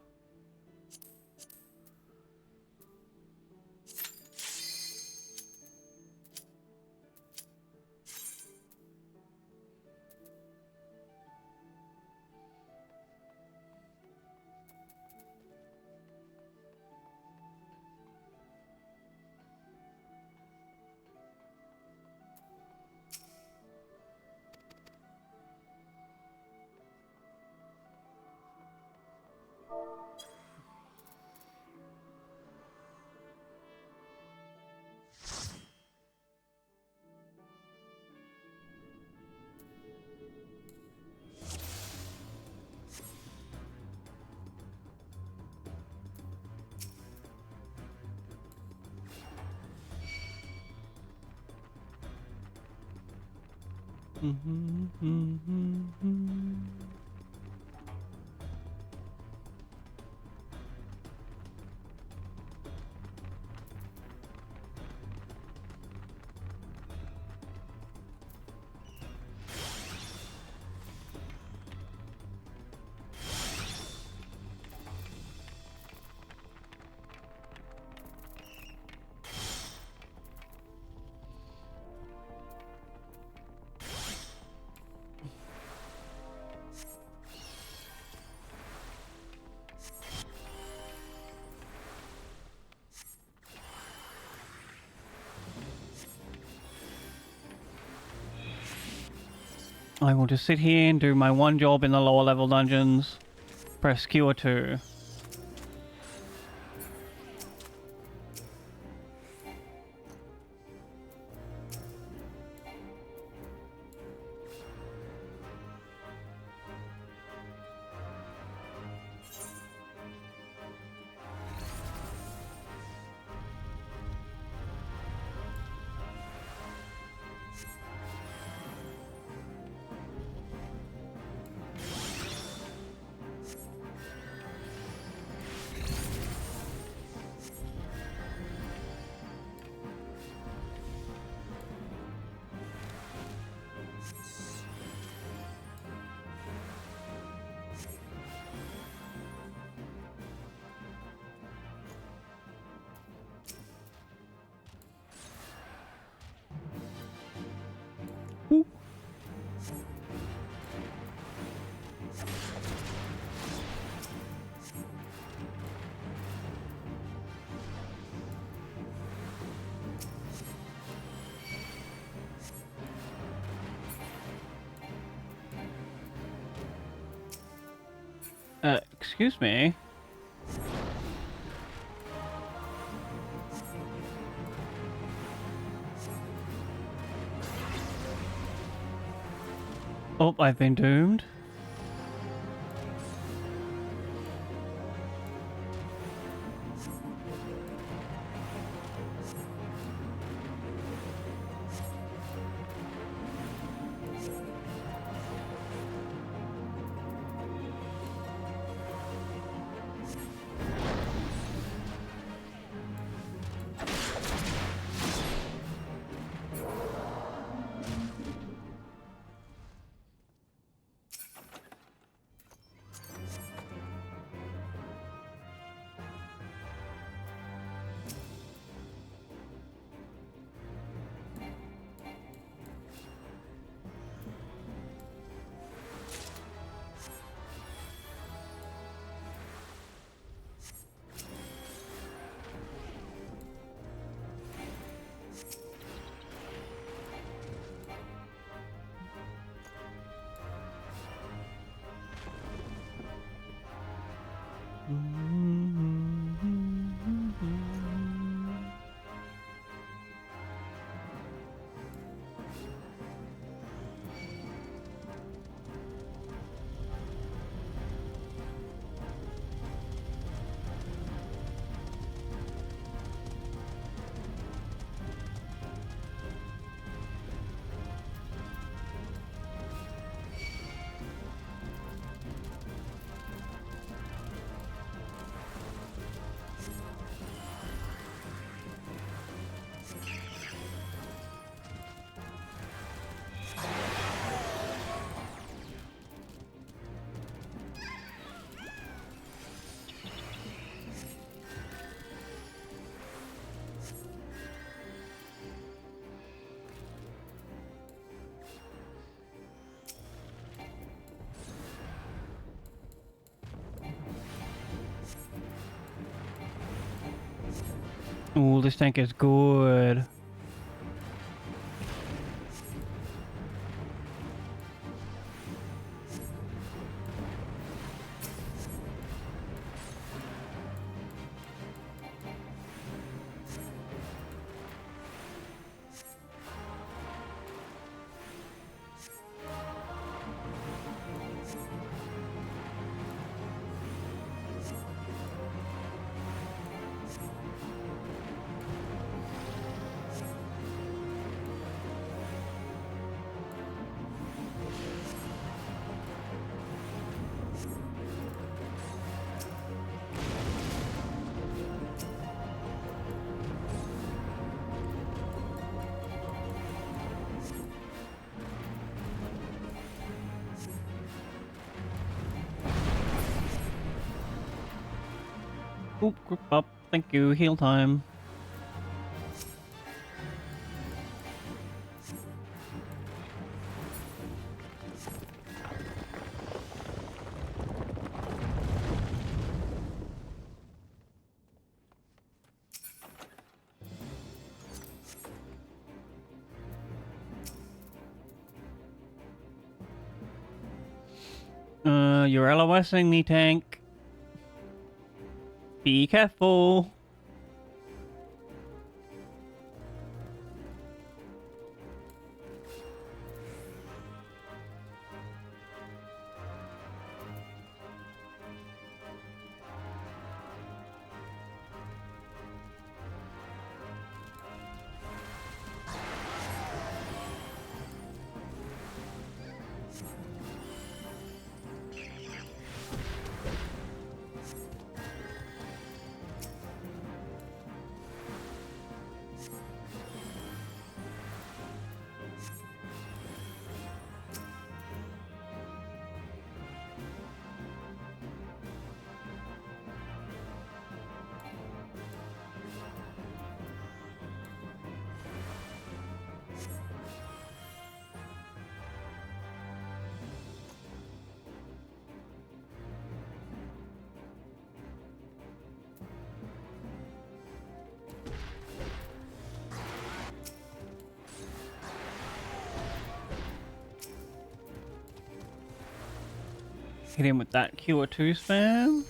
I will just sit here and do my one job in the lower level dungeons. Press Q or 2. Excuse me. Oh, I've been doomed. Ooh, this tank is good. Oop, group up. Thank you. Heal time. You're LOSing me, tank. Be careful. Hit him with that Cure 2 spam.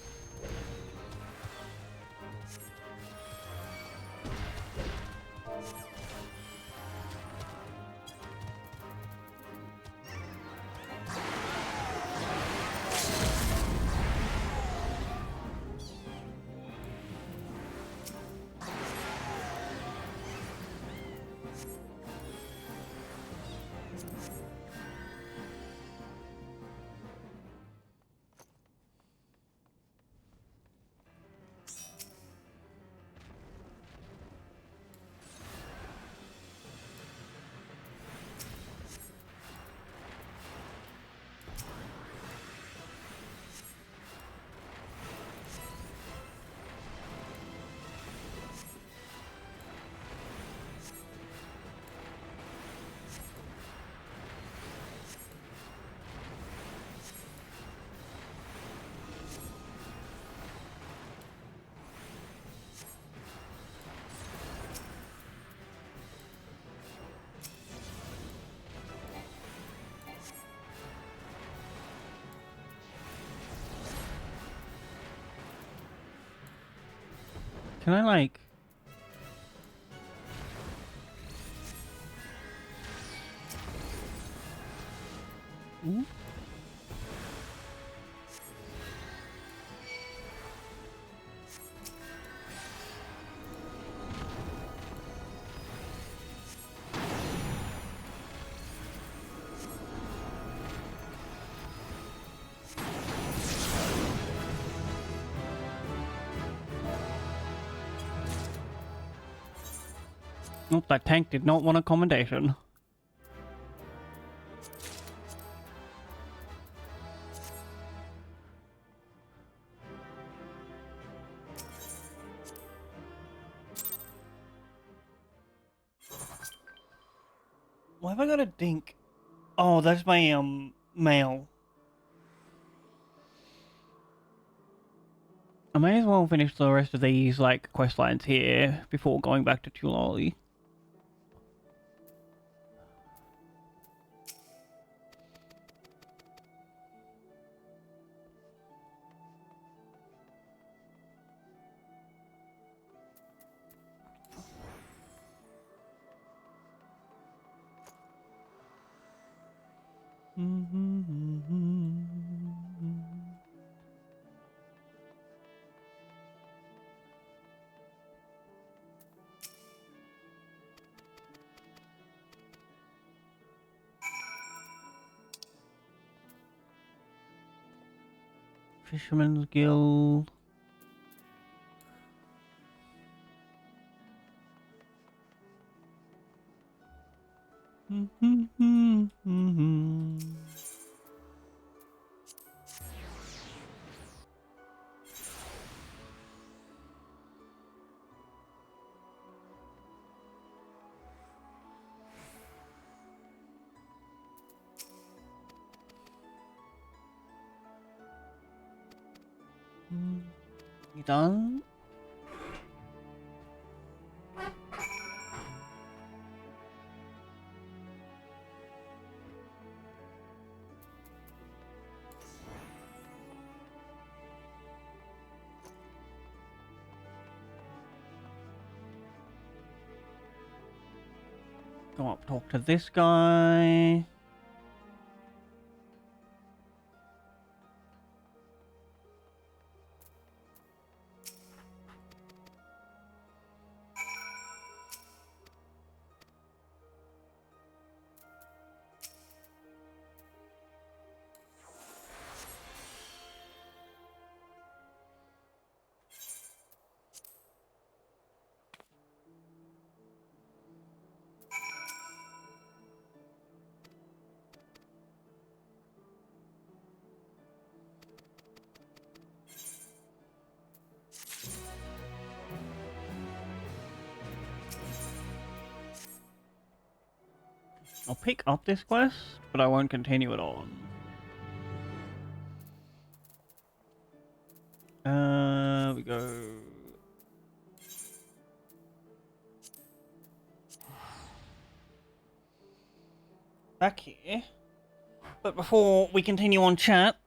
Can I like... Ooh. Nope, that tank did not want a commendation. Why have I got a dink? Oh, that's my mail. I may as well finish the rest of these like quest lines here before going back to Tulali. Fisherman's Guild. You done? Go up, talk to this guy. I'll pick up this quest, but I won't continue it on. We go. Back here. But before we continue on chat,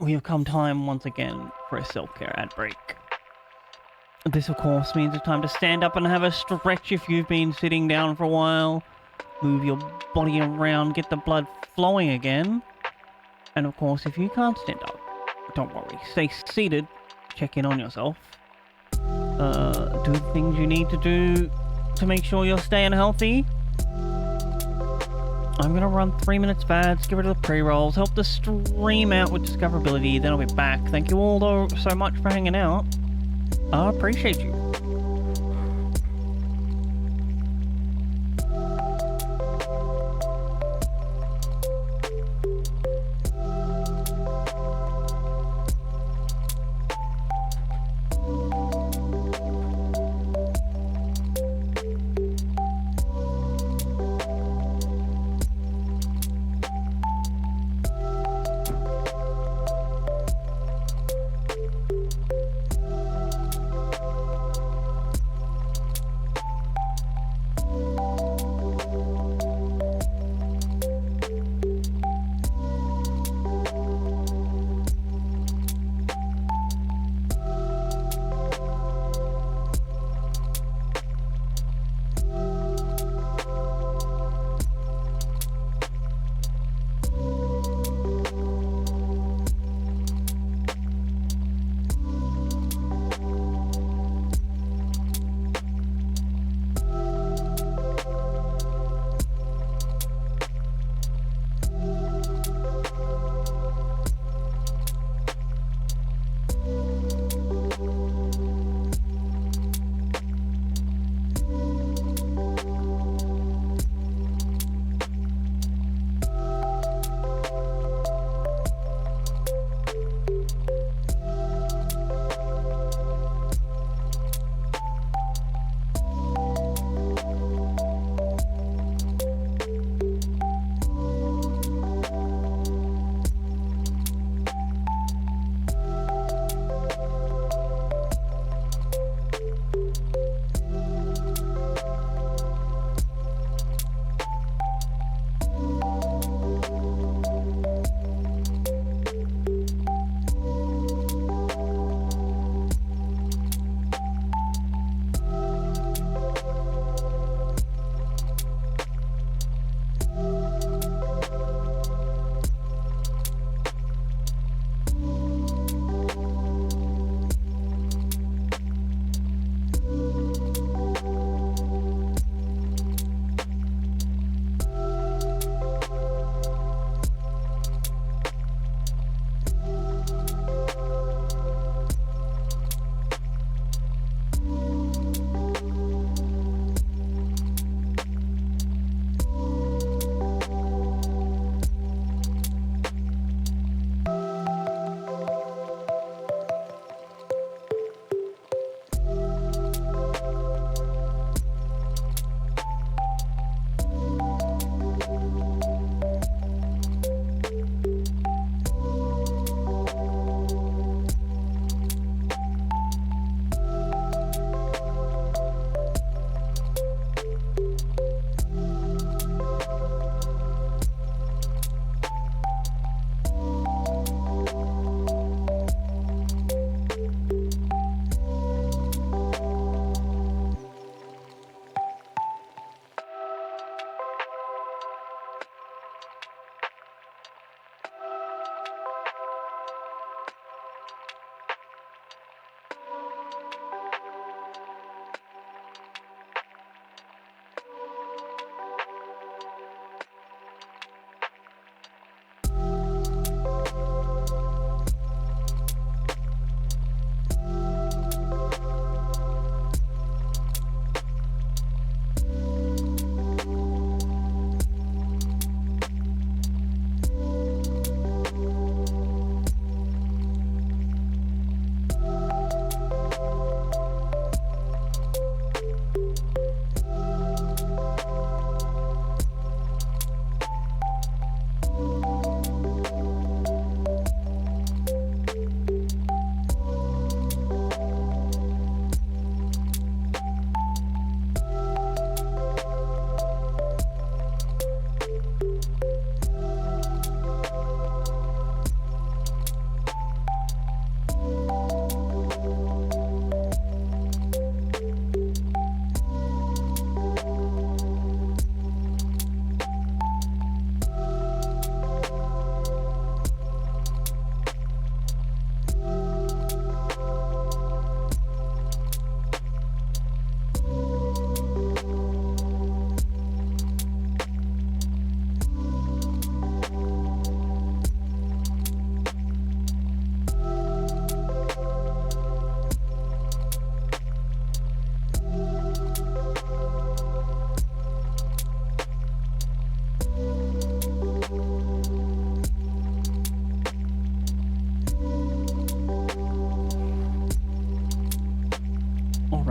we have come time once again for a self-care ad break. This, of course, means it's time to stand up and have a stretch if you've been sitting down for a while. Move your body around, get the blood flowing again. And of course, if you can't stand up, don't worry. Stay seated, check in on yourself. Do the things you need to do to make sure you're staying healthy. I'm gonna run 3 minutes ads, get rid of the pre-rolls, help the stream out with discoverability, then I'll be back. Thank you all though so much for hanging out. I appreciate you.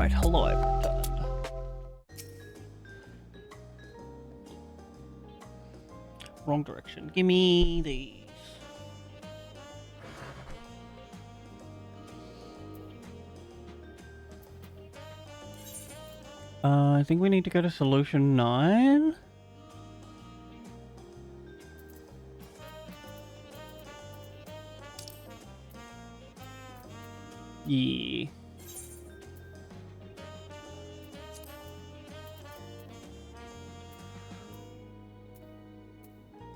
Right, hello, I've returned. Wrong direction. Give me these. I think we need to go to solution 9. Yeah.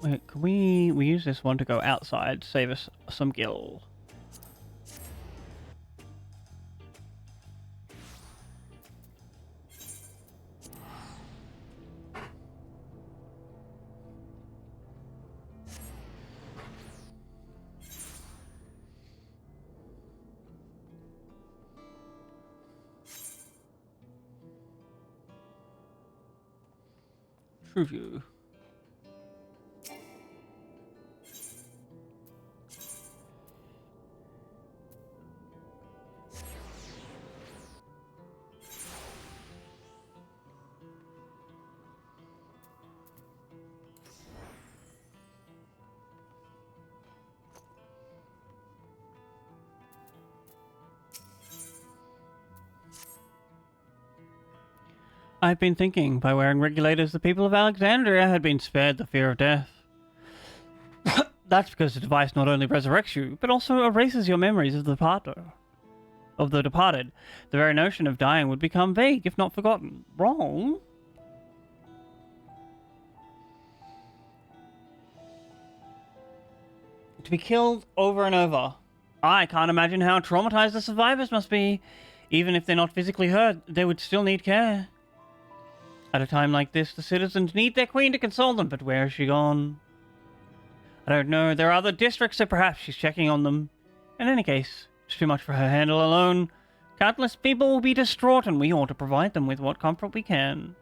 Wait, can we use this one to go outside, save us some gil. True view. I've been thinking, by wearing regulators, the people of Alexandria had been spared the fear of death. That's because the device not only resurrects you, but also erases your memories of the departed. The very notion of dying would become vague, if not forgotten. Wrong? To be killed over and over. I can't imagine how traumatized the survivors must be. Even if they're not physically hurt, they would still need care. At a time like this, the citizens need their queen to console them, but where has she gone? I don't know. There are other districts, so perhaps she's checking on them. In any case, it's too much for her to handle alone. Countless people will be distraught, and we ought to provide them with what comfort we can.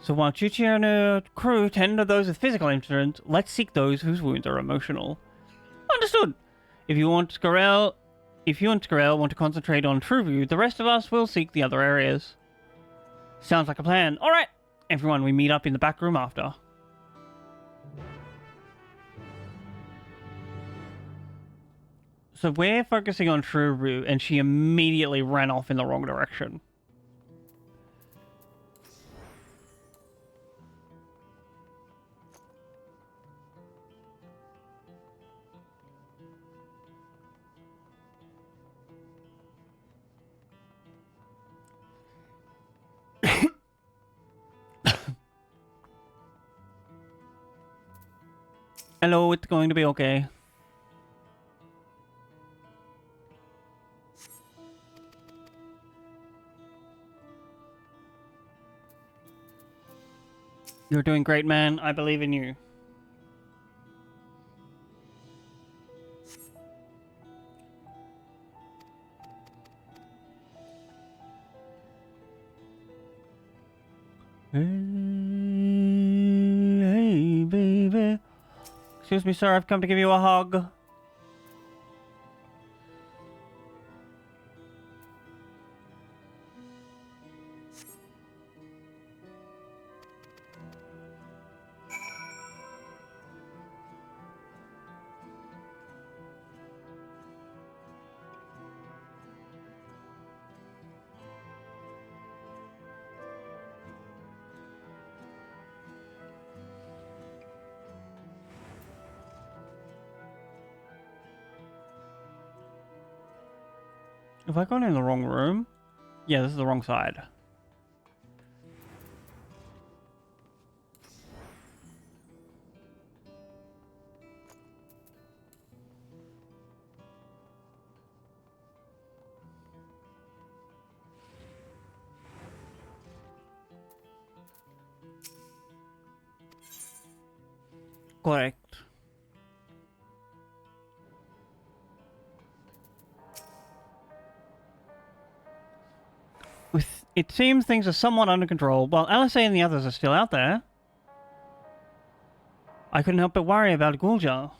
So while Chuchi and her crew tend to those with physical injuries, let's seek those whose wounds are emotional. Understood. If you and Scarell want to concentrate on Trueview, the rest of us will seek the other areas. Sounds like a plan. Alright, everyone, we meet up in the back room after. So we're focusing on Trueview, and she immediately ran off in the wrong direction. Hello, it's going to be okay. You're doing great, man. I believe in you. Hey, baby. Excuse me, sir. I've come to give you a hug. Have I gone in the wrong room? Yeah, this is the wrong side. Correct. It seems things are somewhat under control, while LSA and the others are still out there. I couldn't help but worry about Gulja.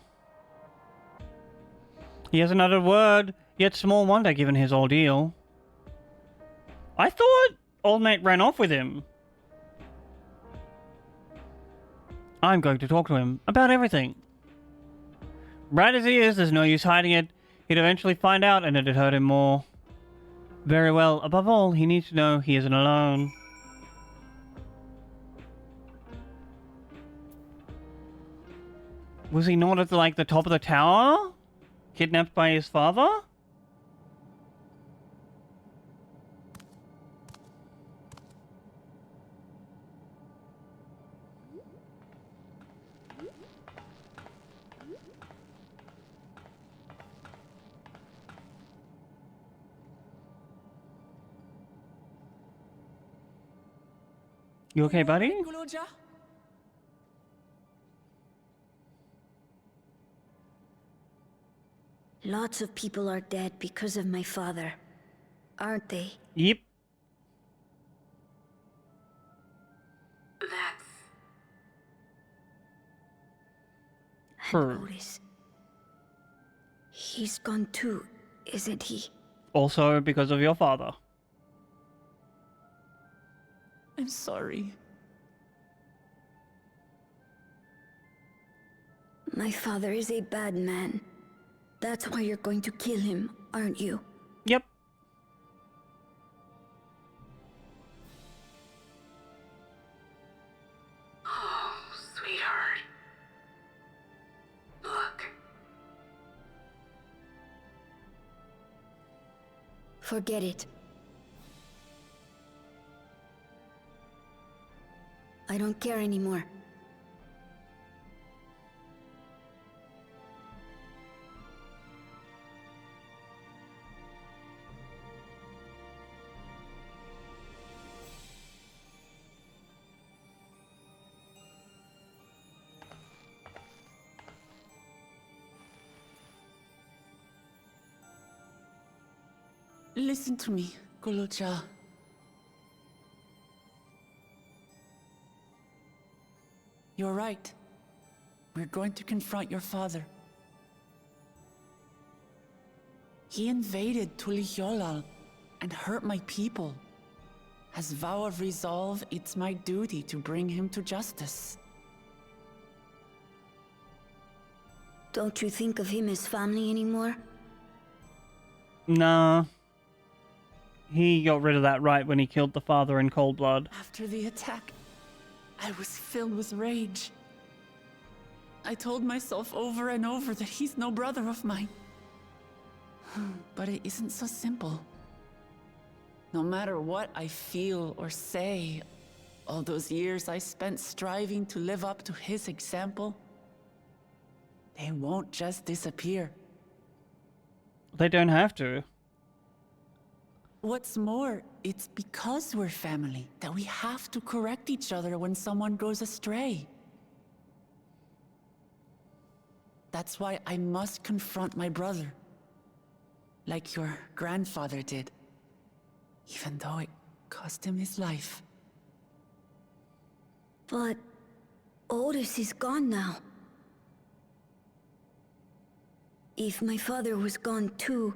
He hasn't uttered a word. Yet small wonder given his ordeal. I thought old mate ran off with him. I'm going to talk to him about everything. Bright as he is, there's no use hiding it. He'd eventually find out and it'd hurt him more. Very well, above all, he needs to know he isn't alone. Was he not at the top of the tower? Kidnapped by his father? You okay, buddy? Lots of people are dead because of my father, aren't they? Yep. And Otis. He's gone too, isn't he? Also because of your father. I'm sorry. My father is a bad man. That's why you're going to kill him, aren't you? Yep. Oh, sweetheart. Look. Forget it. I don't care anymore. Listen to me, Gulucha. You're right. We're going to confront your father. He invaded Tulihyolal and hurt my people. As vow of resolve, it's my duty to bring him to justice. Don't you think of him as family anymore? Nah. He got rid of that right when he killed the father in cold blood. After the attack, I was filled with rage. I told myself over and over that he's no brother of mine. But it isn't so simple. No matter what I feel or say, all those years I spent striving to live up to his example, they won't just disappear. They don't have to. What's more, it's because we're family that we have to correct each other when someone goes astray. That's why I must confront my brother, like your grandfather did, even though it cost him his life. But Otis is gone now. If my father was gone too,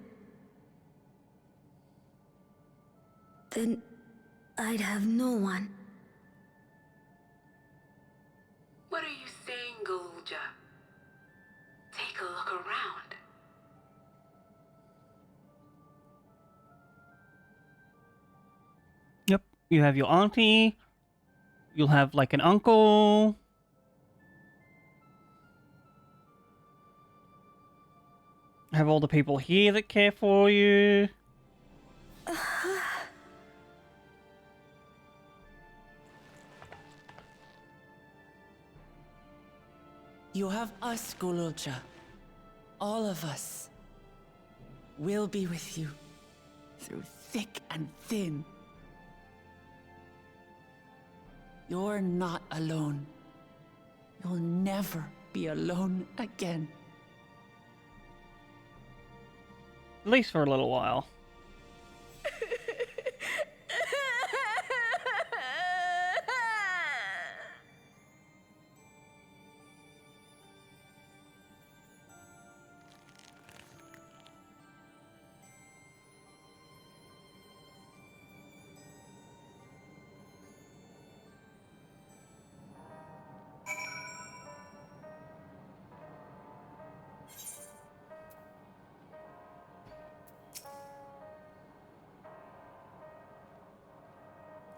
then I'd have no one. What are you saying, Galuja? Take a look around. Yep. You have your auntie. You'll have like an uncle. Have all the people here that care for you. You have us, Gulucha. All of us. We'll be with you. Through thick and thin. You're not alone. You'll never be alone again. At least for a little while.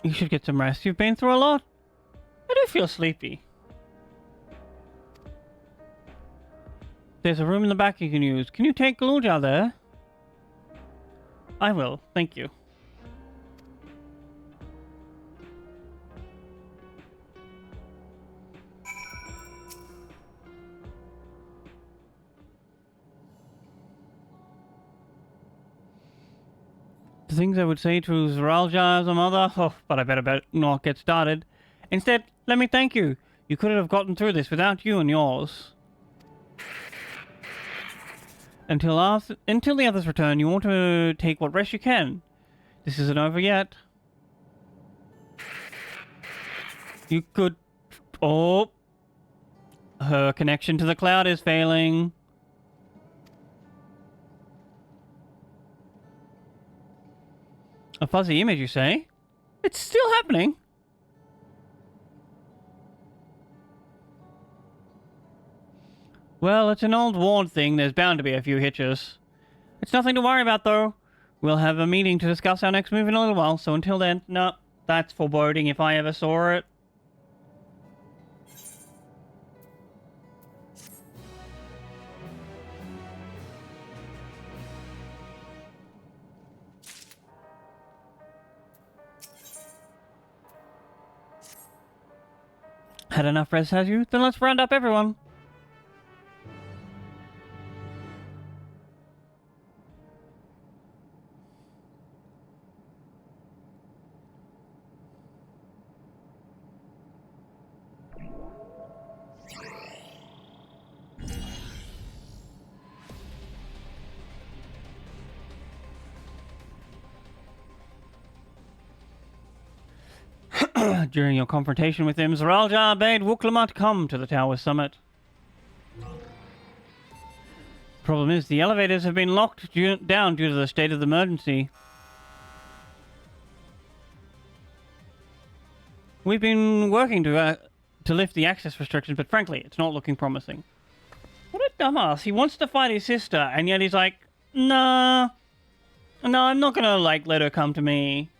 You should get some rest. You've been through a lot. I do feel sleepy. There's a room in the back you can use. Can you take Galulja there? I will. Thank you. The things I would say to Zeralja as a mother, but I better not get started. Instead, let me thank you. You couldn't have gotten through this without you and yours. Until the others return, you want to take what rest you can. This isn't over yet. You could... Oh. Her connection to the cloud is failing. A fuzzy image, you say? It's still happening. Well, it's an old worn thing. There's bound to be a few hitches. It's nothing to worry about, though. We'll have a meeting to discuss our next move in a little while, so until then, no, that's foreboding if I ever saw it. Had enough rest, has you? Then let's round up everyone. During your confrontation with him, Zeralja bade Wuklamut come to the tower summit. Problem is, the elevators have been locked down due to the state of the emergency. We've been working to lift the access restrictions, but frankly, it's not looking promising. What a dumbass. He wants to fight his sister, and yet he's like, nah. No, I'm not gonna, let her come to me.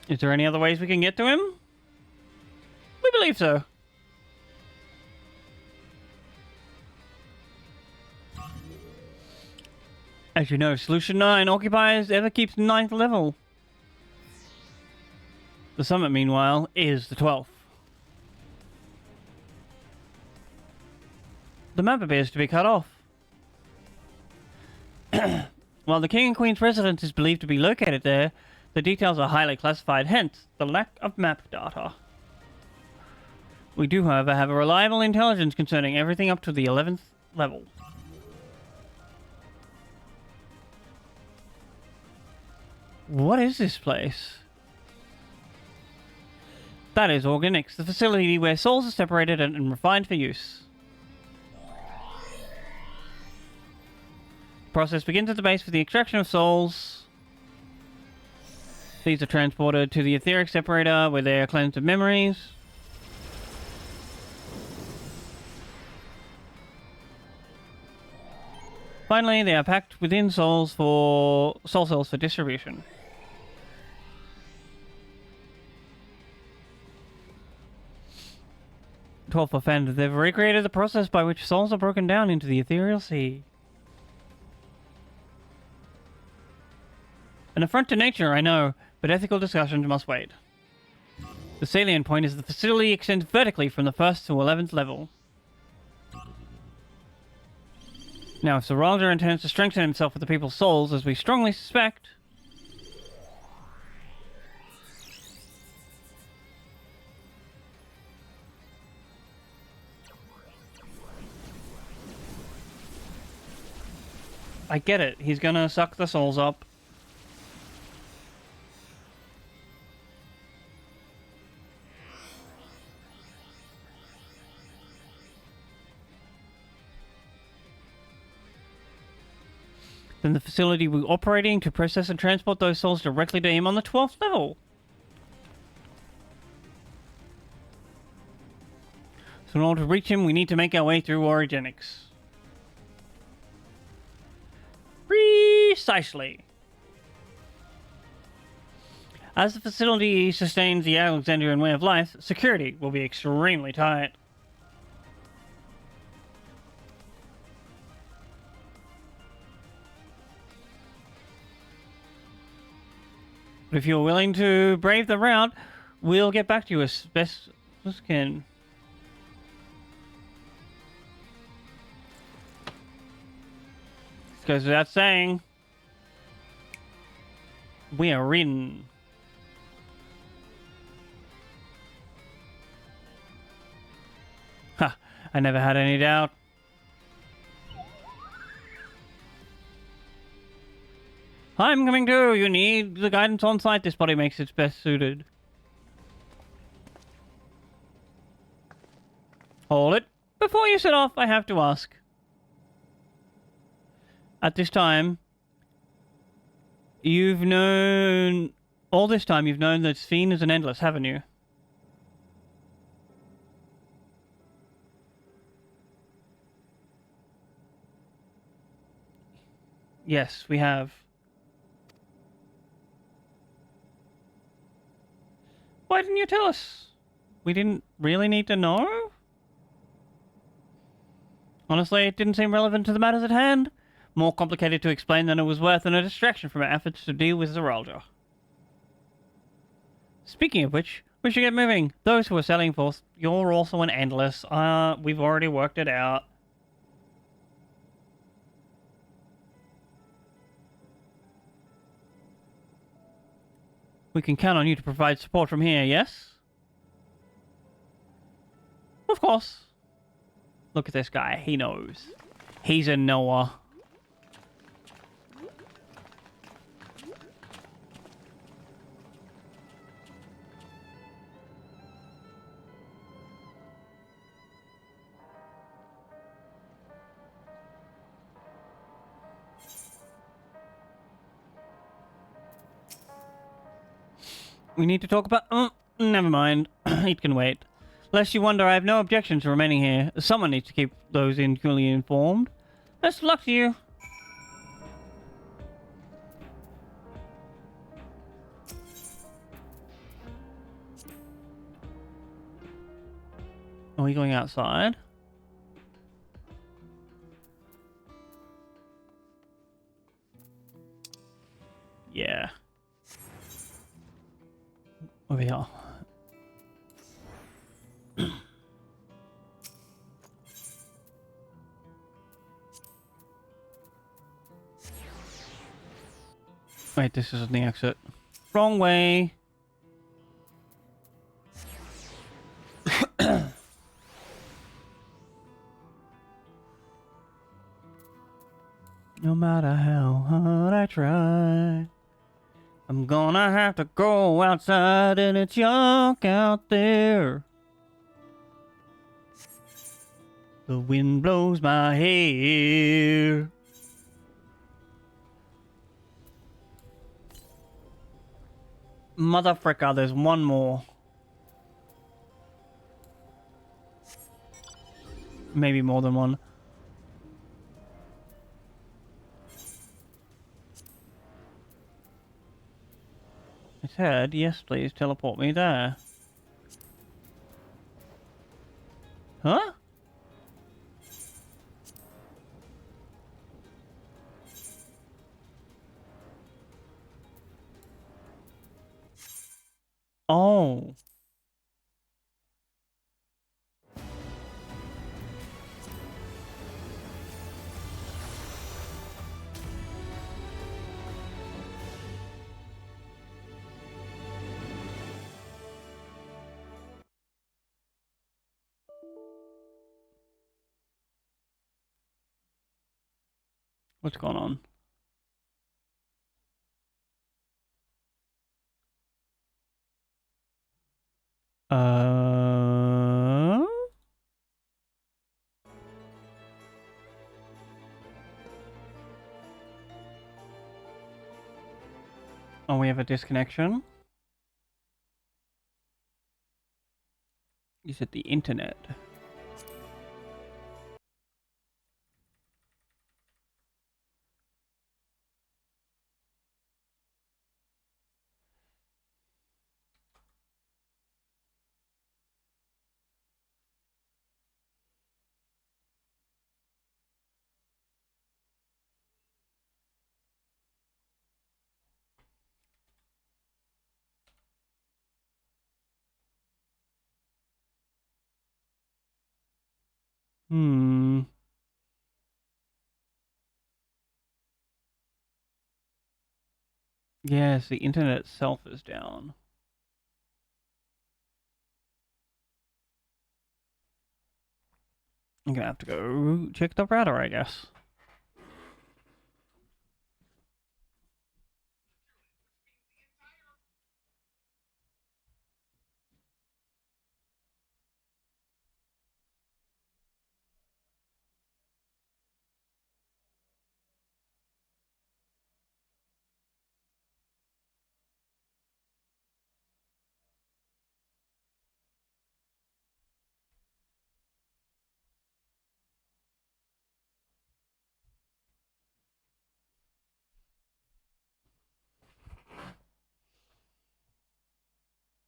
Is there any other ways we can get to him? We believe so. As you know, Solution 9 occupies Everkeep's 9th level. The summit, meanwhile, is the 12th. The map appears to be cut off. While the King and Queen's residence is believed to be located there, the details are highly classified, hence the lack of map data. We do, however, have a reliable intelligence concerning everything up to the 11th level. What is this place? That is Organics, the facility where souls are separated and refined for use. The process begins at the base with the extraction of souls. These are transported to the etheric separator where they are cleansed of memories. Finally, they are packed within soul cells for distribution. Twelfth offend, they've recreated the process by which souls are broken down into the ethereal sea. An affront to nature, I know, but ethical discussions must wait. The salient point is the facility extends vertically from the 1st to 11th level. Now, if Zeralja intends to strengthen himself with the people's souls, as we strongly suspect... I get it, he's gonna suck the souls up. Then the facility will be operating to process and transport those souls directly to him on the 12th level. So in order to reach him, we need to make our way through Origenics. Precisely. As the facility sustains the Alexandrian way of life, security will be extremely tight. But if you're willing to brave the route, we'll get back to you as best as can. This goes without saying. We are in. Ha! I never had any doubt. I'm coming too. You need the guidance on site. This body makes it best suited. Hold it. Before you set off, I have to ask. At this time, you've known... All this time, you've known that Sphene is an Endless, haven't you? Yes, we have. Why didn't you tell us? We didn't really need to know? Honestly, it didn't seem relevant to the matters at hand. More complicated to explain than it was worth, and a distraction from our efforts to deal with Zeralda. Speaking of which, we should get moving. Those who are selling for, you're also an Endless. We've already worked it out. We can count on you to provide support from here, yes? Of course. Look at this guy. He knows. He's a knower. We need to talk about... never mind. It can wait. Lest you wonder, I have no objection to remaining here. Someone needs to keep those fully informed. Best of luck to you. Are we going outside? Yeah. Over here. Wait, this isn't the exit. Wrong way. No matter how hard I try, I'm gonna have to go outside and it's dark out there. The wind blows my hair. Mother fricker, there's one more. Maybe more than one. It said, yes, please teleport me there. Huh? Oh. What's going on? Oh, we have a disconnection. Is it the internet? Hmm. Yes, the internet itself is down. I'm gonna have to go check the router, I guess.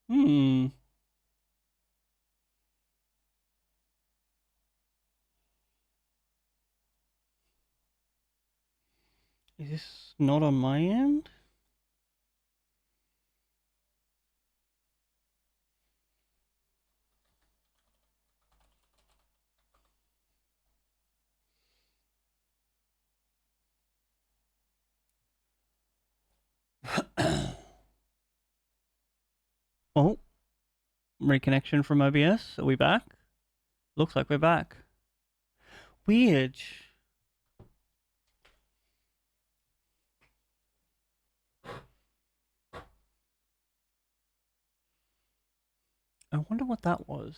Hmm. Is this not on my end? Oh, reconnection from OBS. Are we back? Looks like we're back. Weird. I wonder what that was.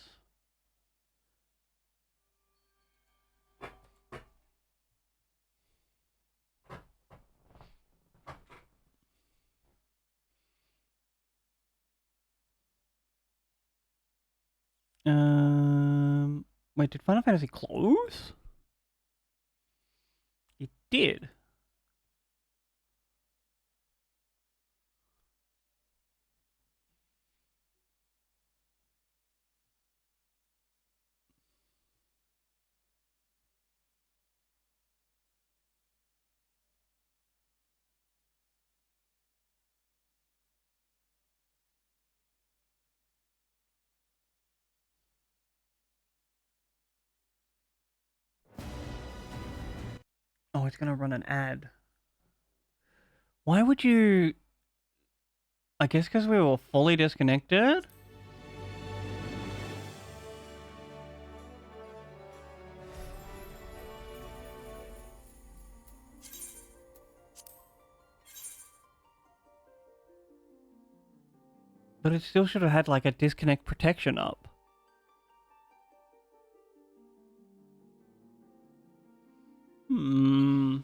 Wait, did Final Fantasy close? It did. Oh, it's gonna run an ad. Why would you... I guess because we were fully disconnected? But it still should have had like a disconnect protection up. Hmm.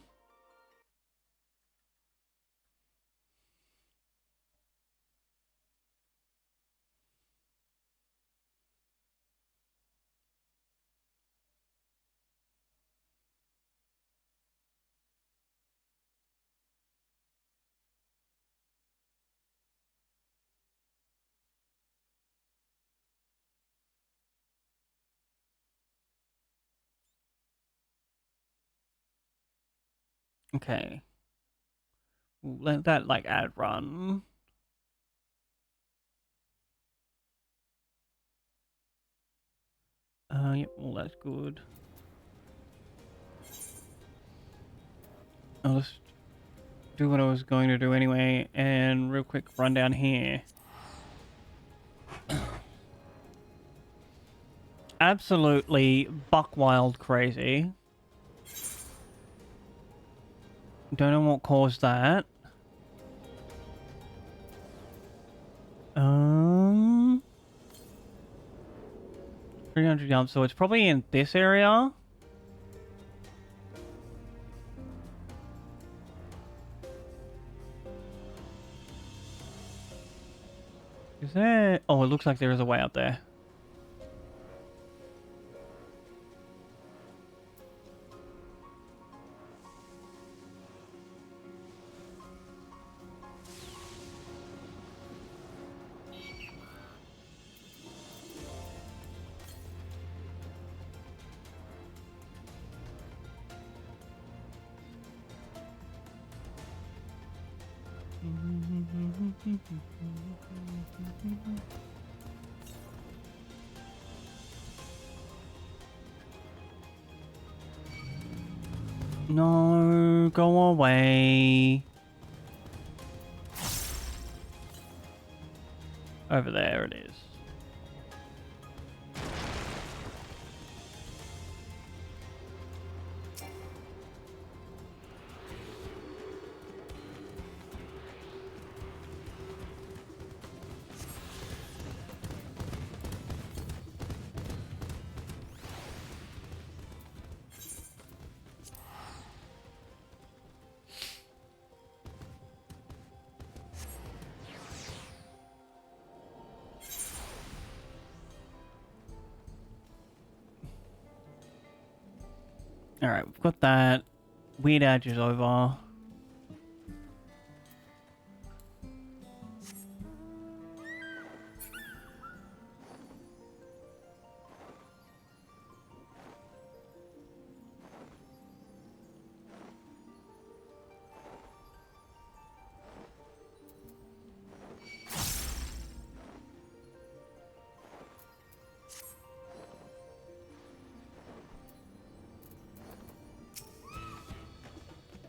Okay. Let that like ad run. Yep, well that's good. I'll just do what I was going to do anyway, and real quick run down here. Absolutely buck wild crazy. Don't know what caused that. 300 jumps, so it's probably in this area. Is there... Oh, it looks like there is a way up there. No, go away. Over there it is. Alright, we've got that. Weird Edge is over.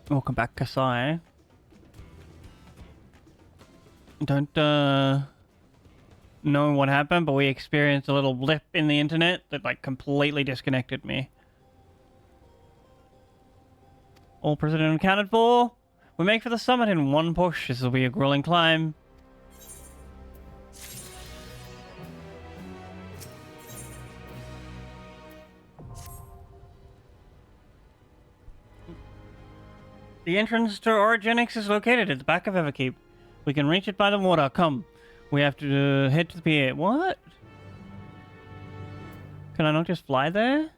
Welcome back, Kasai. Don't know what happened, but we experienced a little blip in the internet that like completely disconnected me. All president accounted for. We make for the summit in one push. This will be a grueling climb. The entrance to Origenics is located at the back of Everkeep. We can reach it by the water. Come. We have to head to the pier. What? Can I not just fly there?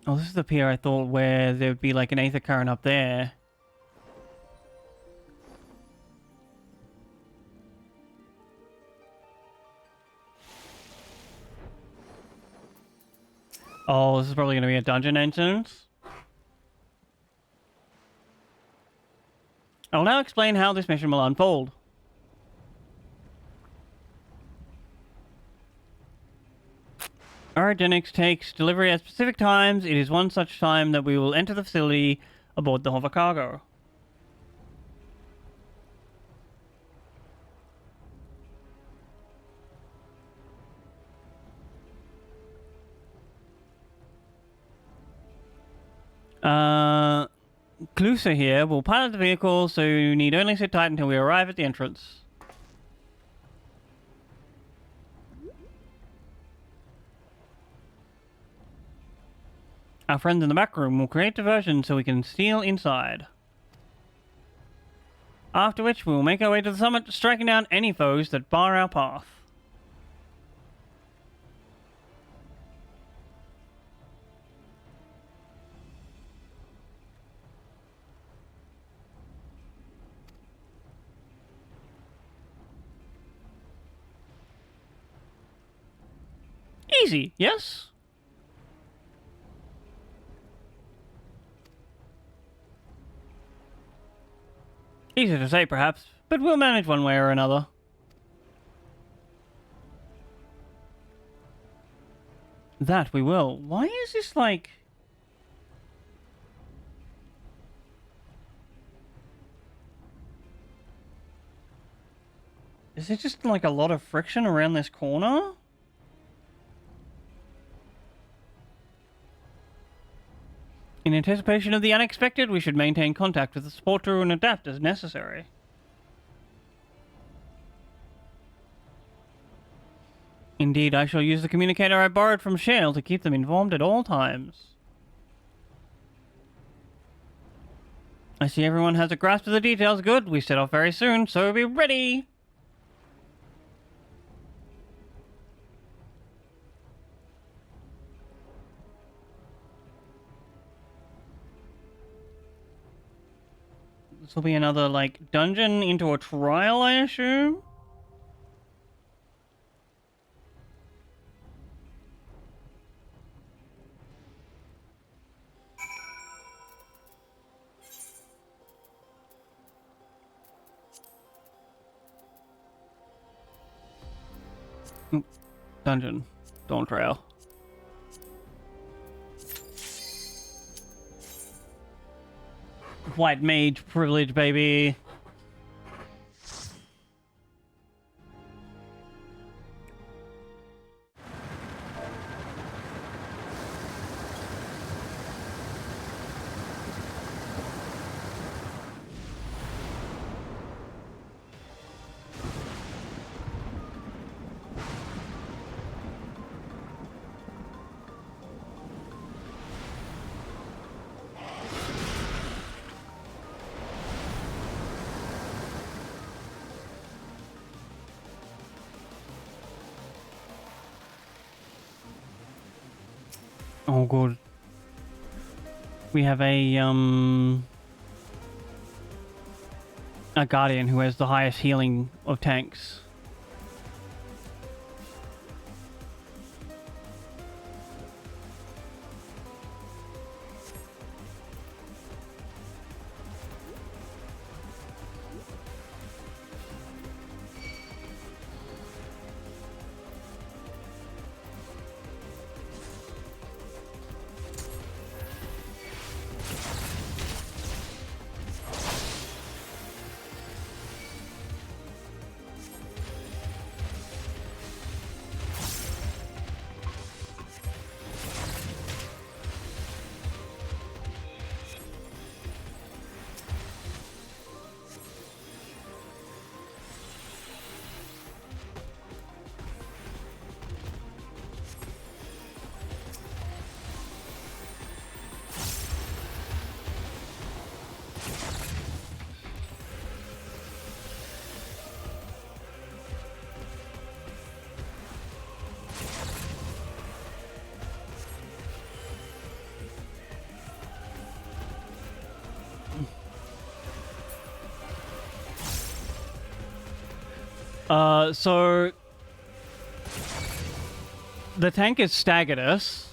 Oh, this is the pier I thought where there would be like an aether current up there. Oh, this is probably going to be a dungeon entrance. I'll now explain how this mission will unfold. Origenics takes delivery at specific times. It is one such time that we will enter the facility aboard the hover cargo. Clusa here will pilot the vehicle, so you need only sit tight until we arrive at the entrance. Our friends in the back room will create diversion so we can steal inside. After which we will make our way to the summit, striking down any foes that bar our path. Easy, yes? Easy to say, perhaps, but we'll manage one way or another. That we will. Why is this like... Is it just like a lot of friction around this corner? In anticipation of the unexpected, we should maintain contact with the support crew and adapt as necessary. Indeed, I shall use the communicator I borrowed from Shale to keep them informed at all times. I see everyone has a grasp of the details. Good, we set off very soon, so be ready! This will be another, like, dungeon into a trial, I assume? Dungeon. Dawn Trail. White mage privilege, baby. Oh, good. We have a guardian who has the highest healing of tanks. So the tank is staggered us.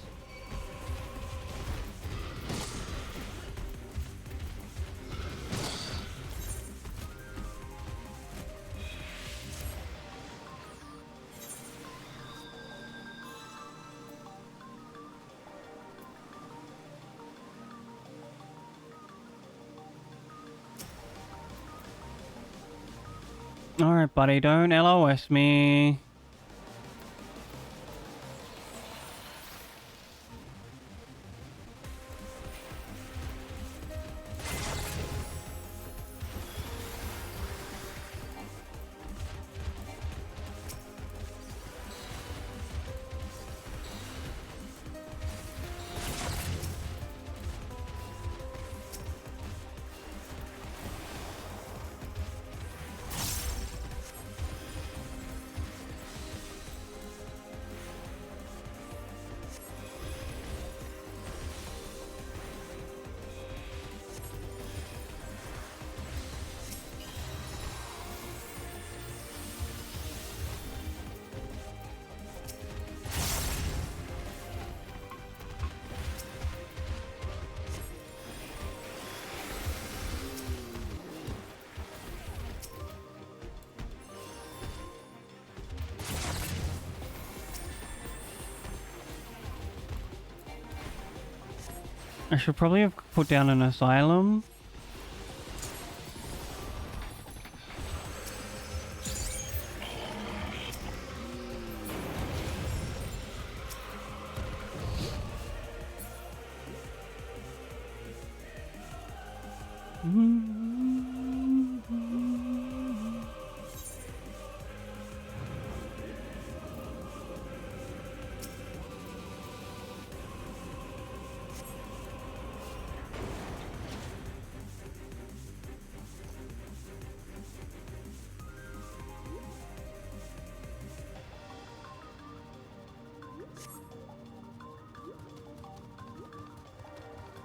Alright, buddy, don't LOS me. I should probably have put down an asylum.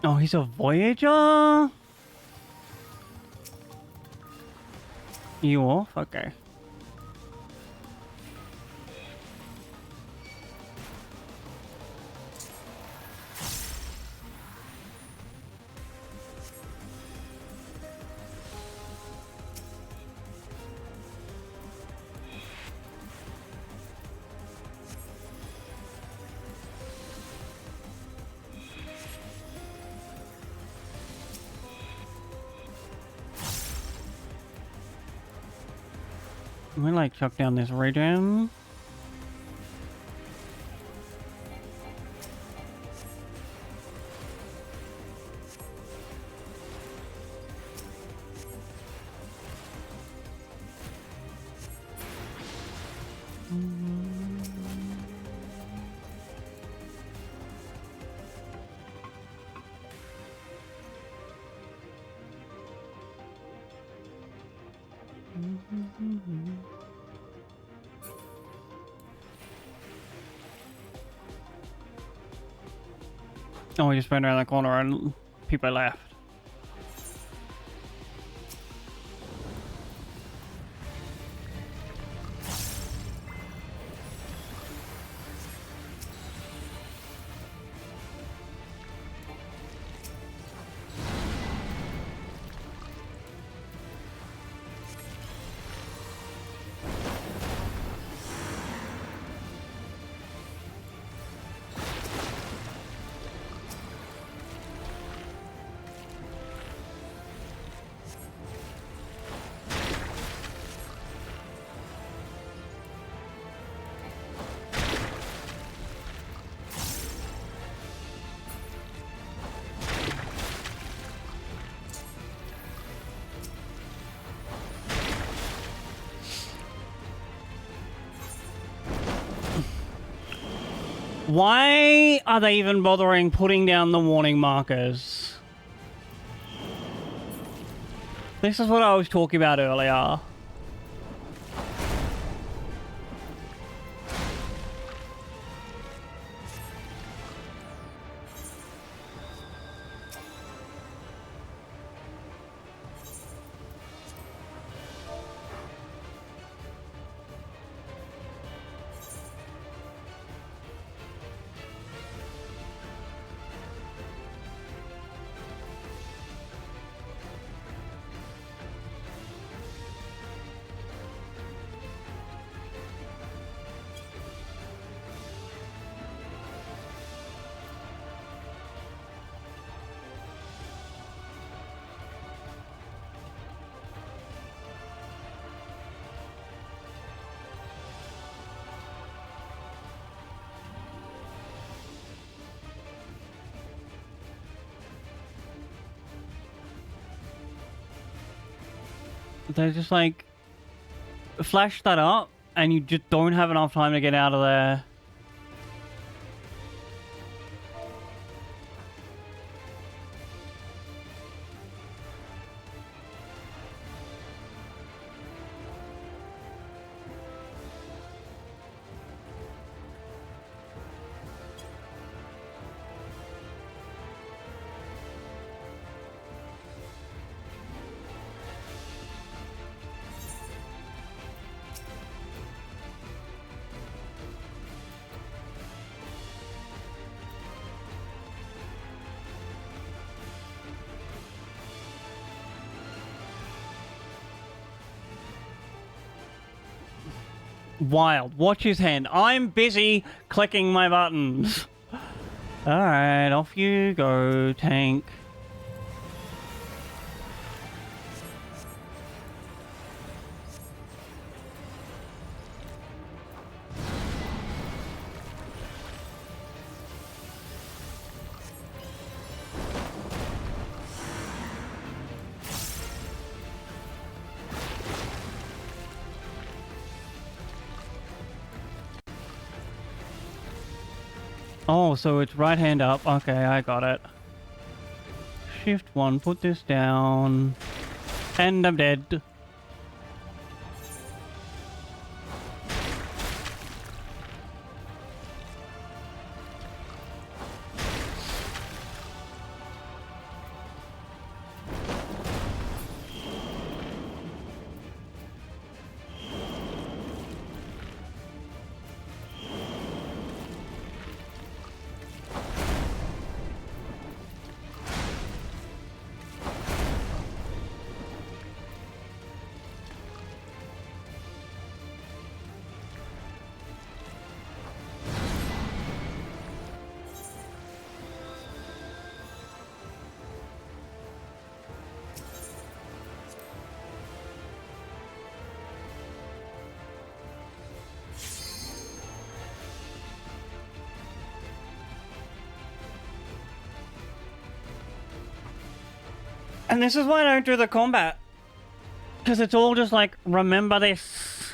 Oh, he's a Voyager? You off? Okay. We like chuck down this region. Oh, we just went around the corner and people left. Why are they even bothering putting down the warning markers? This is what I was talking about earlier. They just like flash that up and you just don't have enough time to get out of there. Wild. Watch his hand. I'm busy clicking my buttons. Alright, off you go, tank. Oh, so it's right hand up. Okay, I got it. Shift 1, put this down. And I'm dead. And this is why I don't do the combat. Because it's all just like, remember this.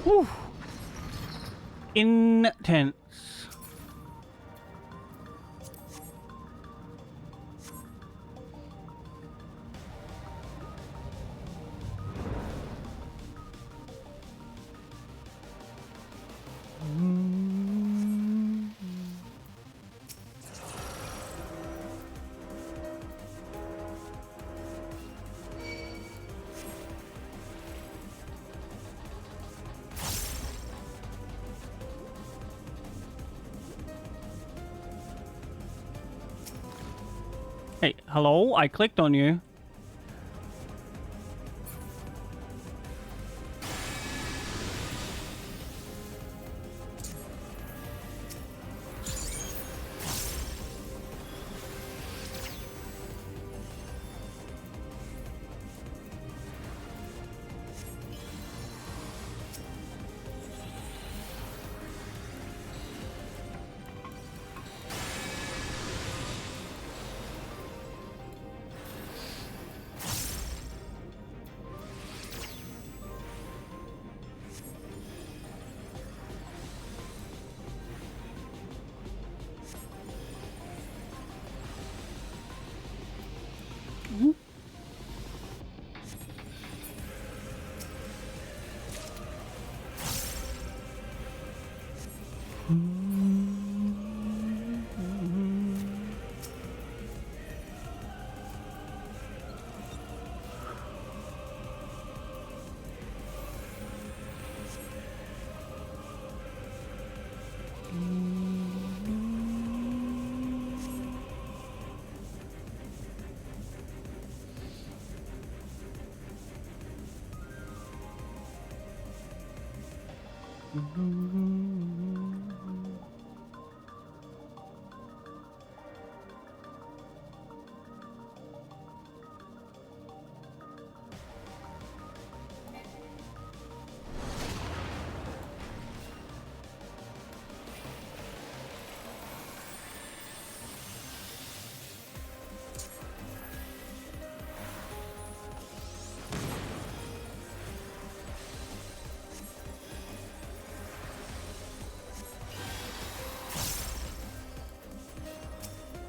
Whew. Intense. Hey, hello? I clicked on you.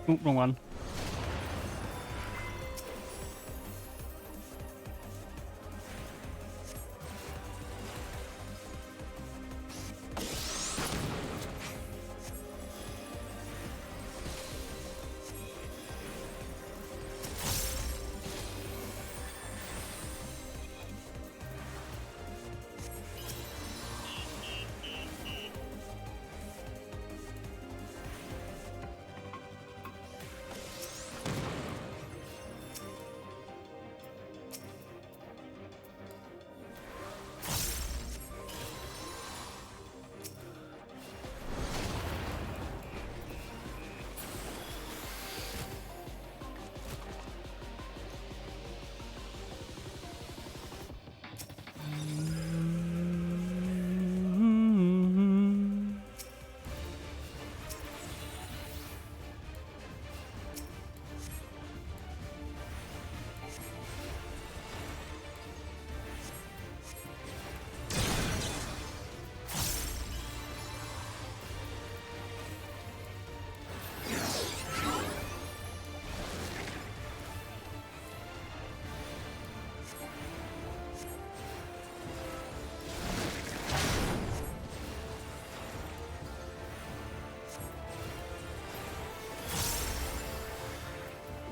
Oop, wrong one.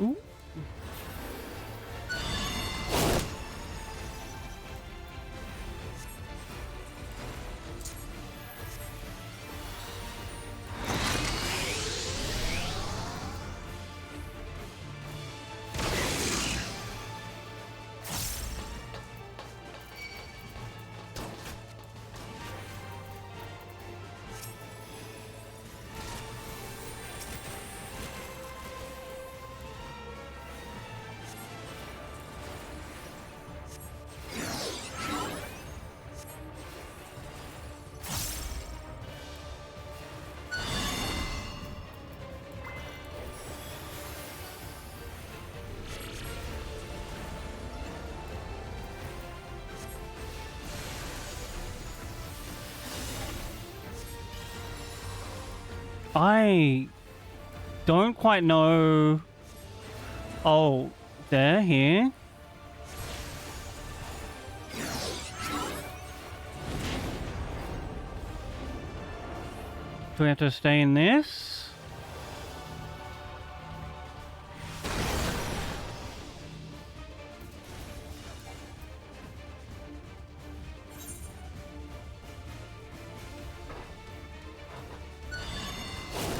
Ooh. I don't quite know. Oh, they're here. Do we have to stay in this?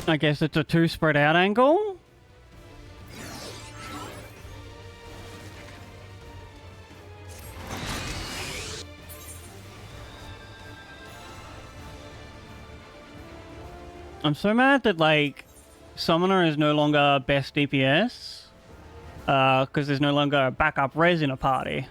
I guess it's a 2 spread out angle. I'm so mad that, like, Summoner is no longer best DPS. Because there's no longer a backup res in a party.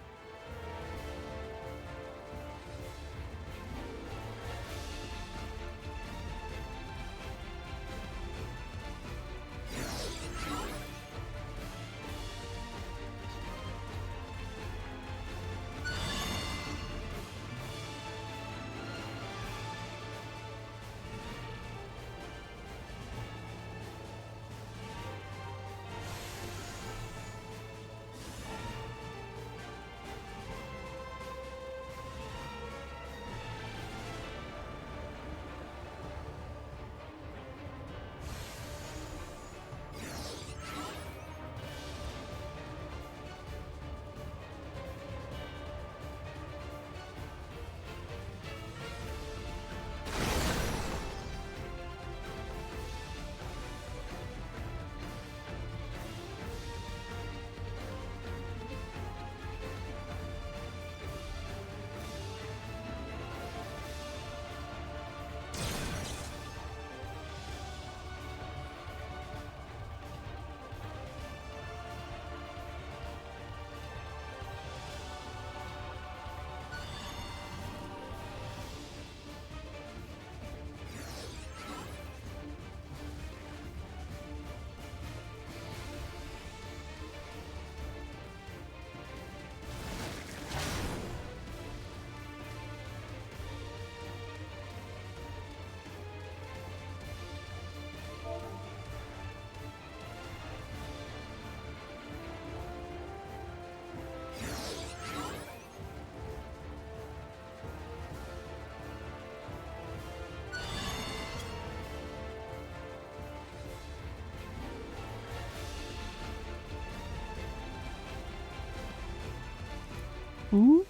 Ooh.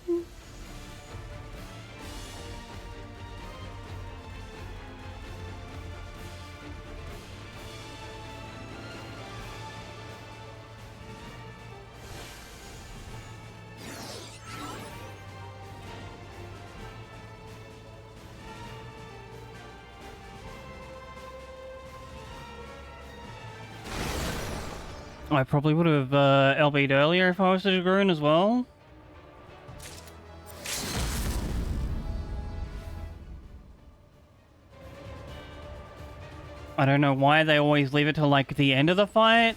I probably would have LB'd earlier if I was a Dragoon as well. I don't know why they always leave it till like the end of the fight.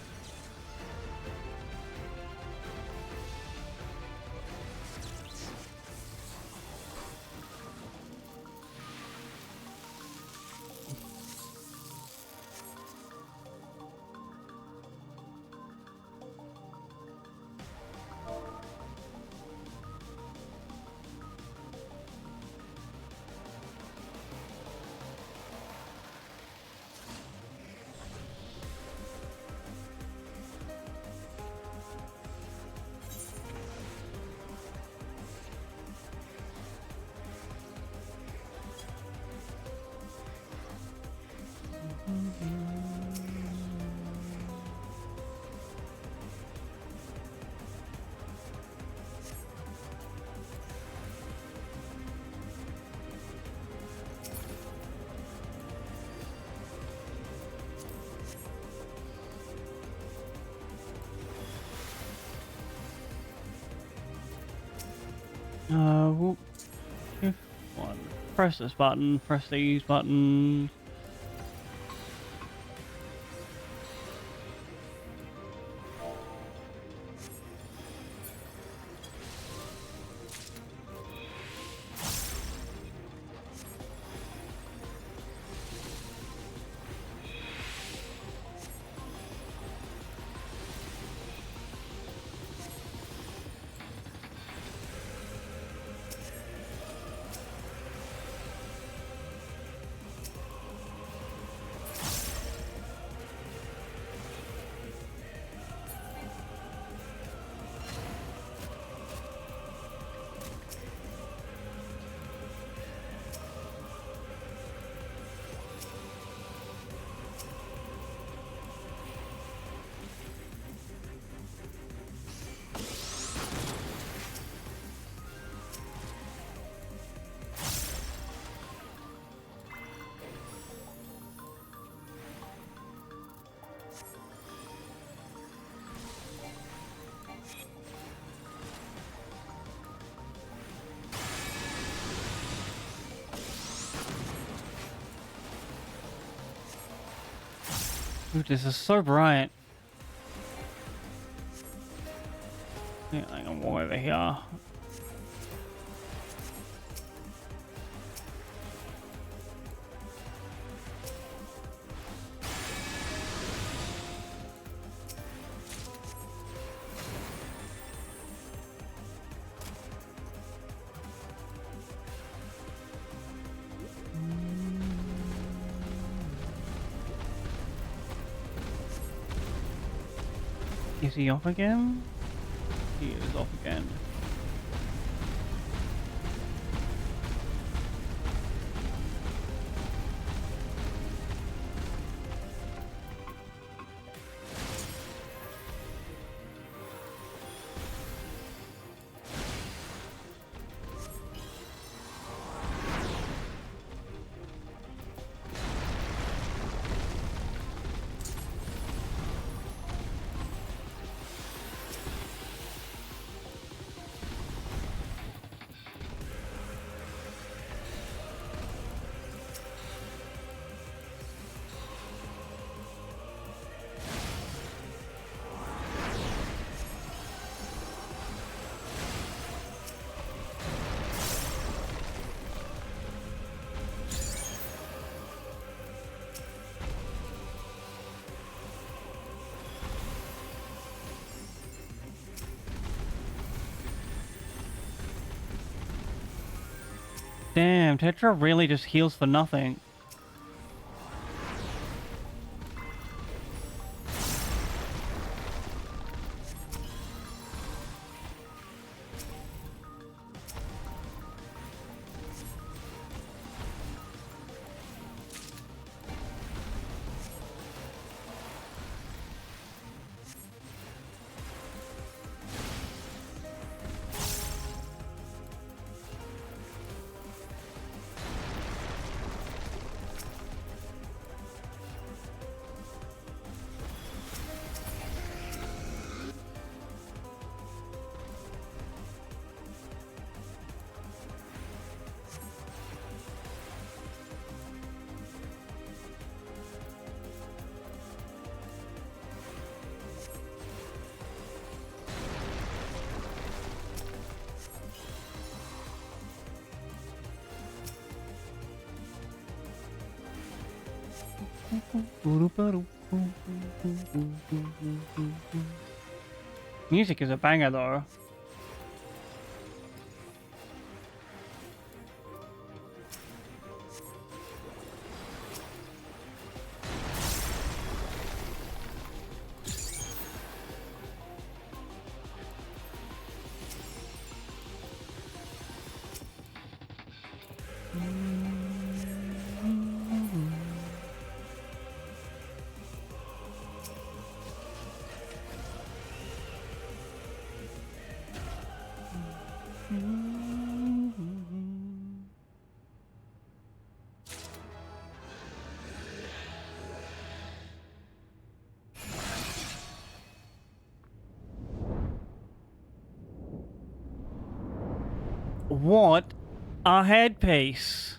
Whoop. Shift 1. Press this button, press these buttons. Dude, this is so bright. Yeah, I can walk over here. Is he off again? He is off again. Damn, Tetra really just heals for nothing. Music is a banger though. What a headpiece.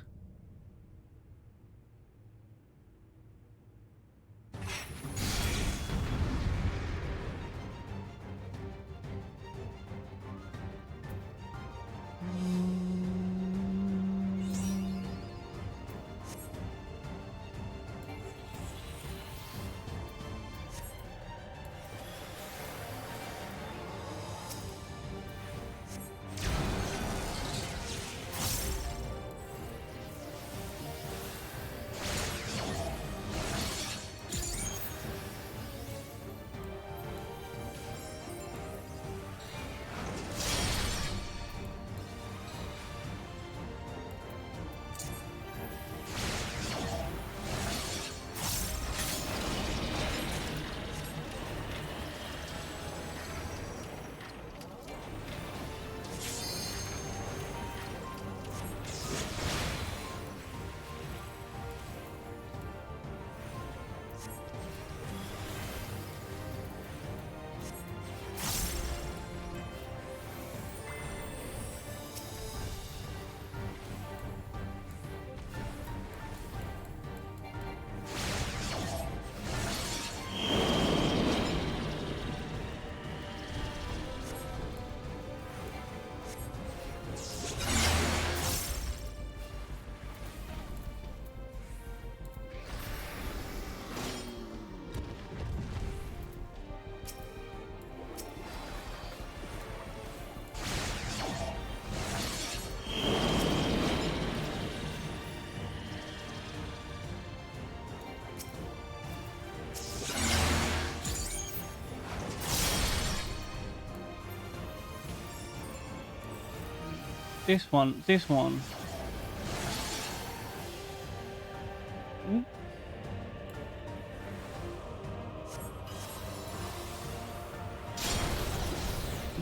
This one.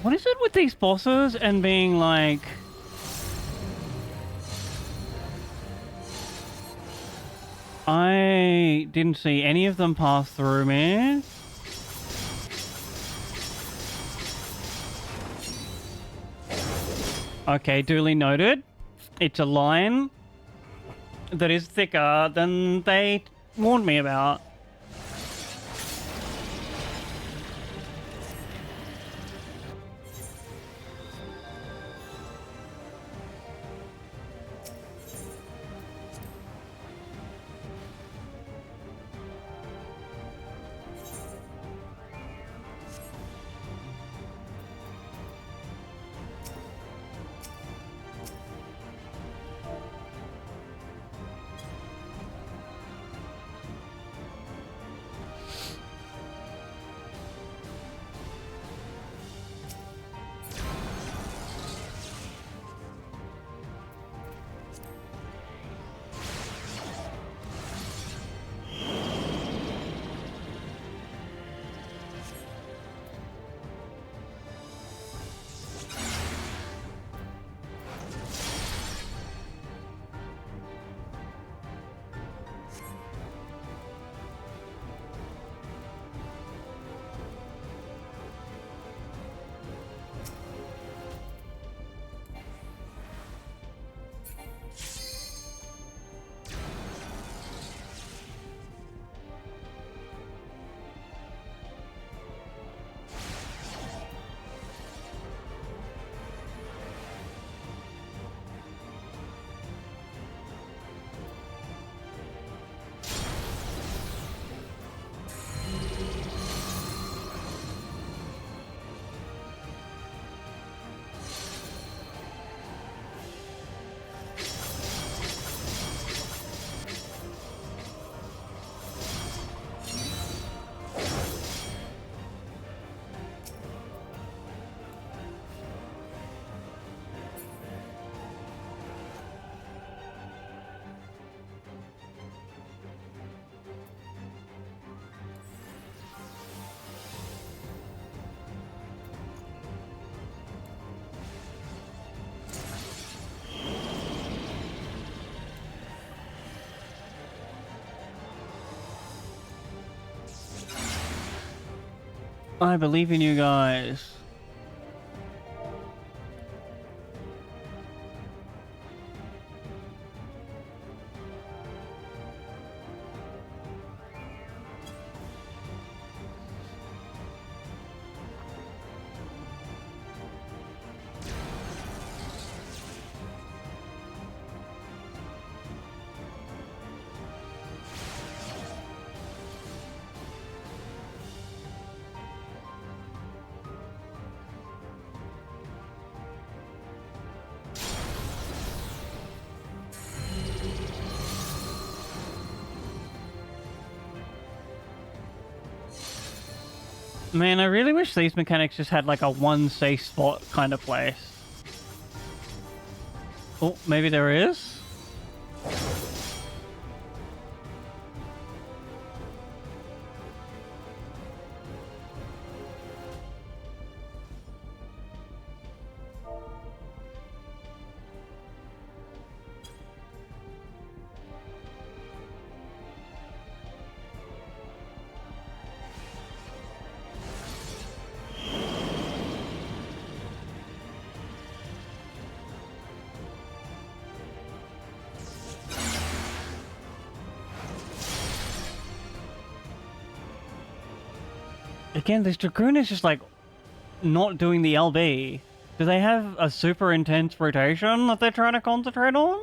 What is it with these bosses and being like... I didn't see any of them pass through, man. Okay, duly noted. It's a line that is thicker than they warned me about. I believe in you guys. Man, I really wish these mechanics just had like a one safe spot kind of place. Oh, maybe there is? Again, this Dragoon is just like not doing the LB. Do they have a super intense rotation that they're trying to concentrate on?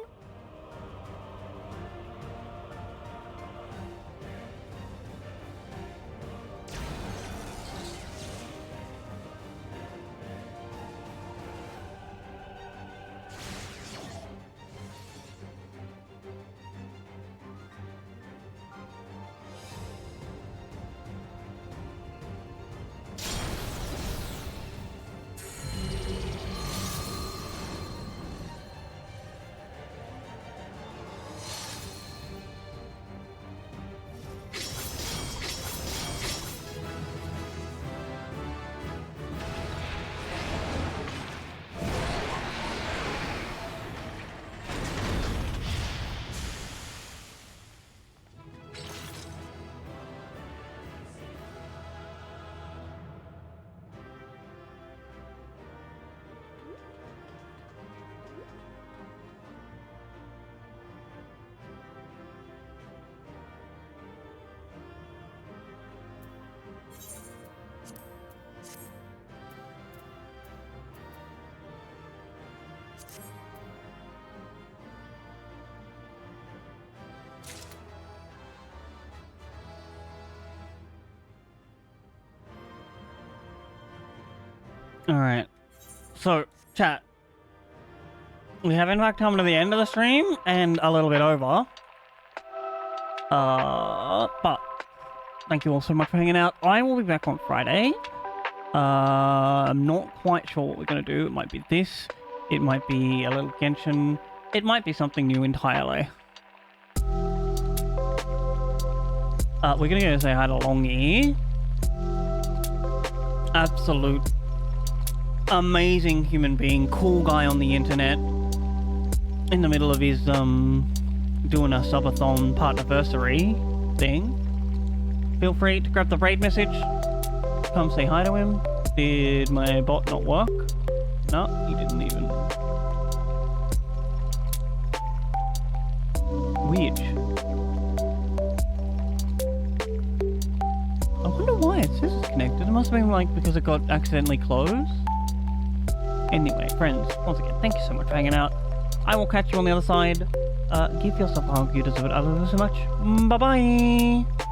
Alright. So, chat. We have in fact come to the end of the stream, and a little bit over. But thank you all so much for hanging out. I will be back on Friday. I'm not quite sure what we're going to do. It might be this. It might be a little Genshin. It might be something new entirely. We're going to go say hi to Longy. Absolute amazing human being, cool guy on the internet, in the middle of his doing a subathon partnerversary thing. Feel free to grab the raid message, come say hi to him. Did my bot not work? No, he didn't even. Weird. I wonder why it says it's connected. It must have been like because it got accidentally closed. Anyway, friends, once again, thank you so much for hanging out. I will catch you on the other side. Give yourself a hug, you deserve it. I love you so much. Bye-bye!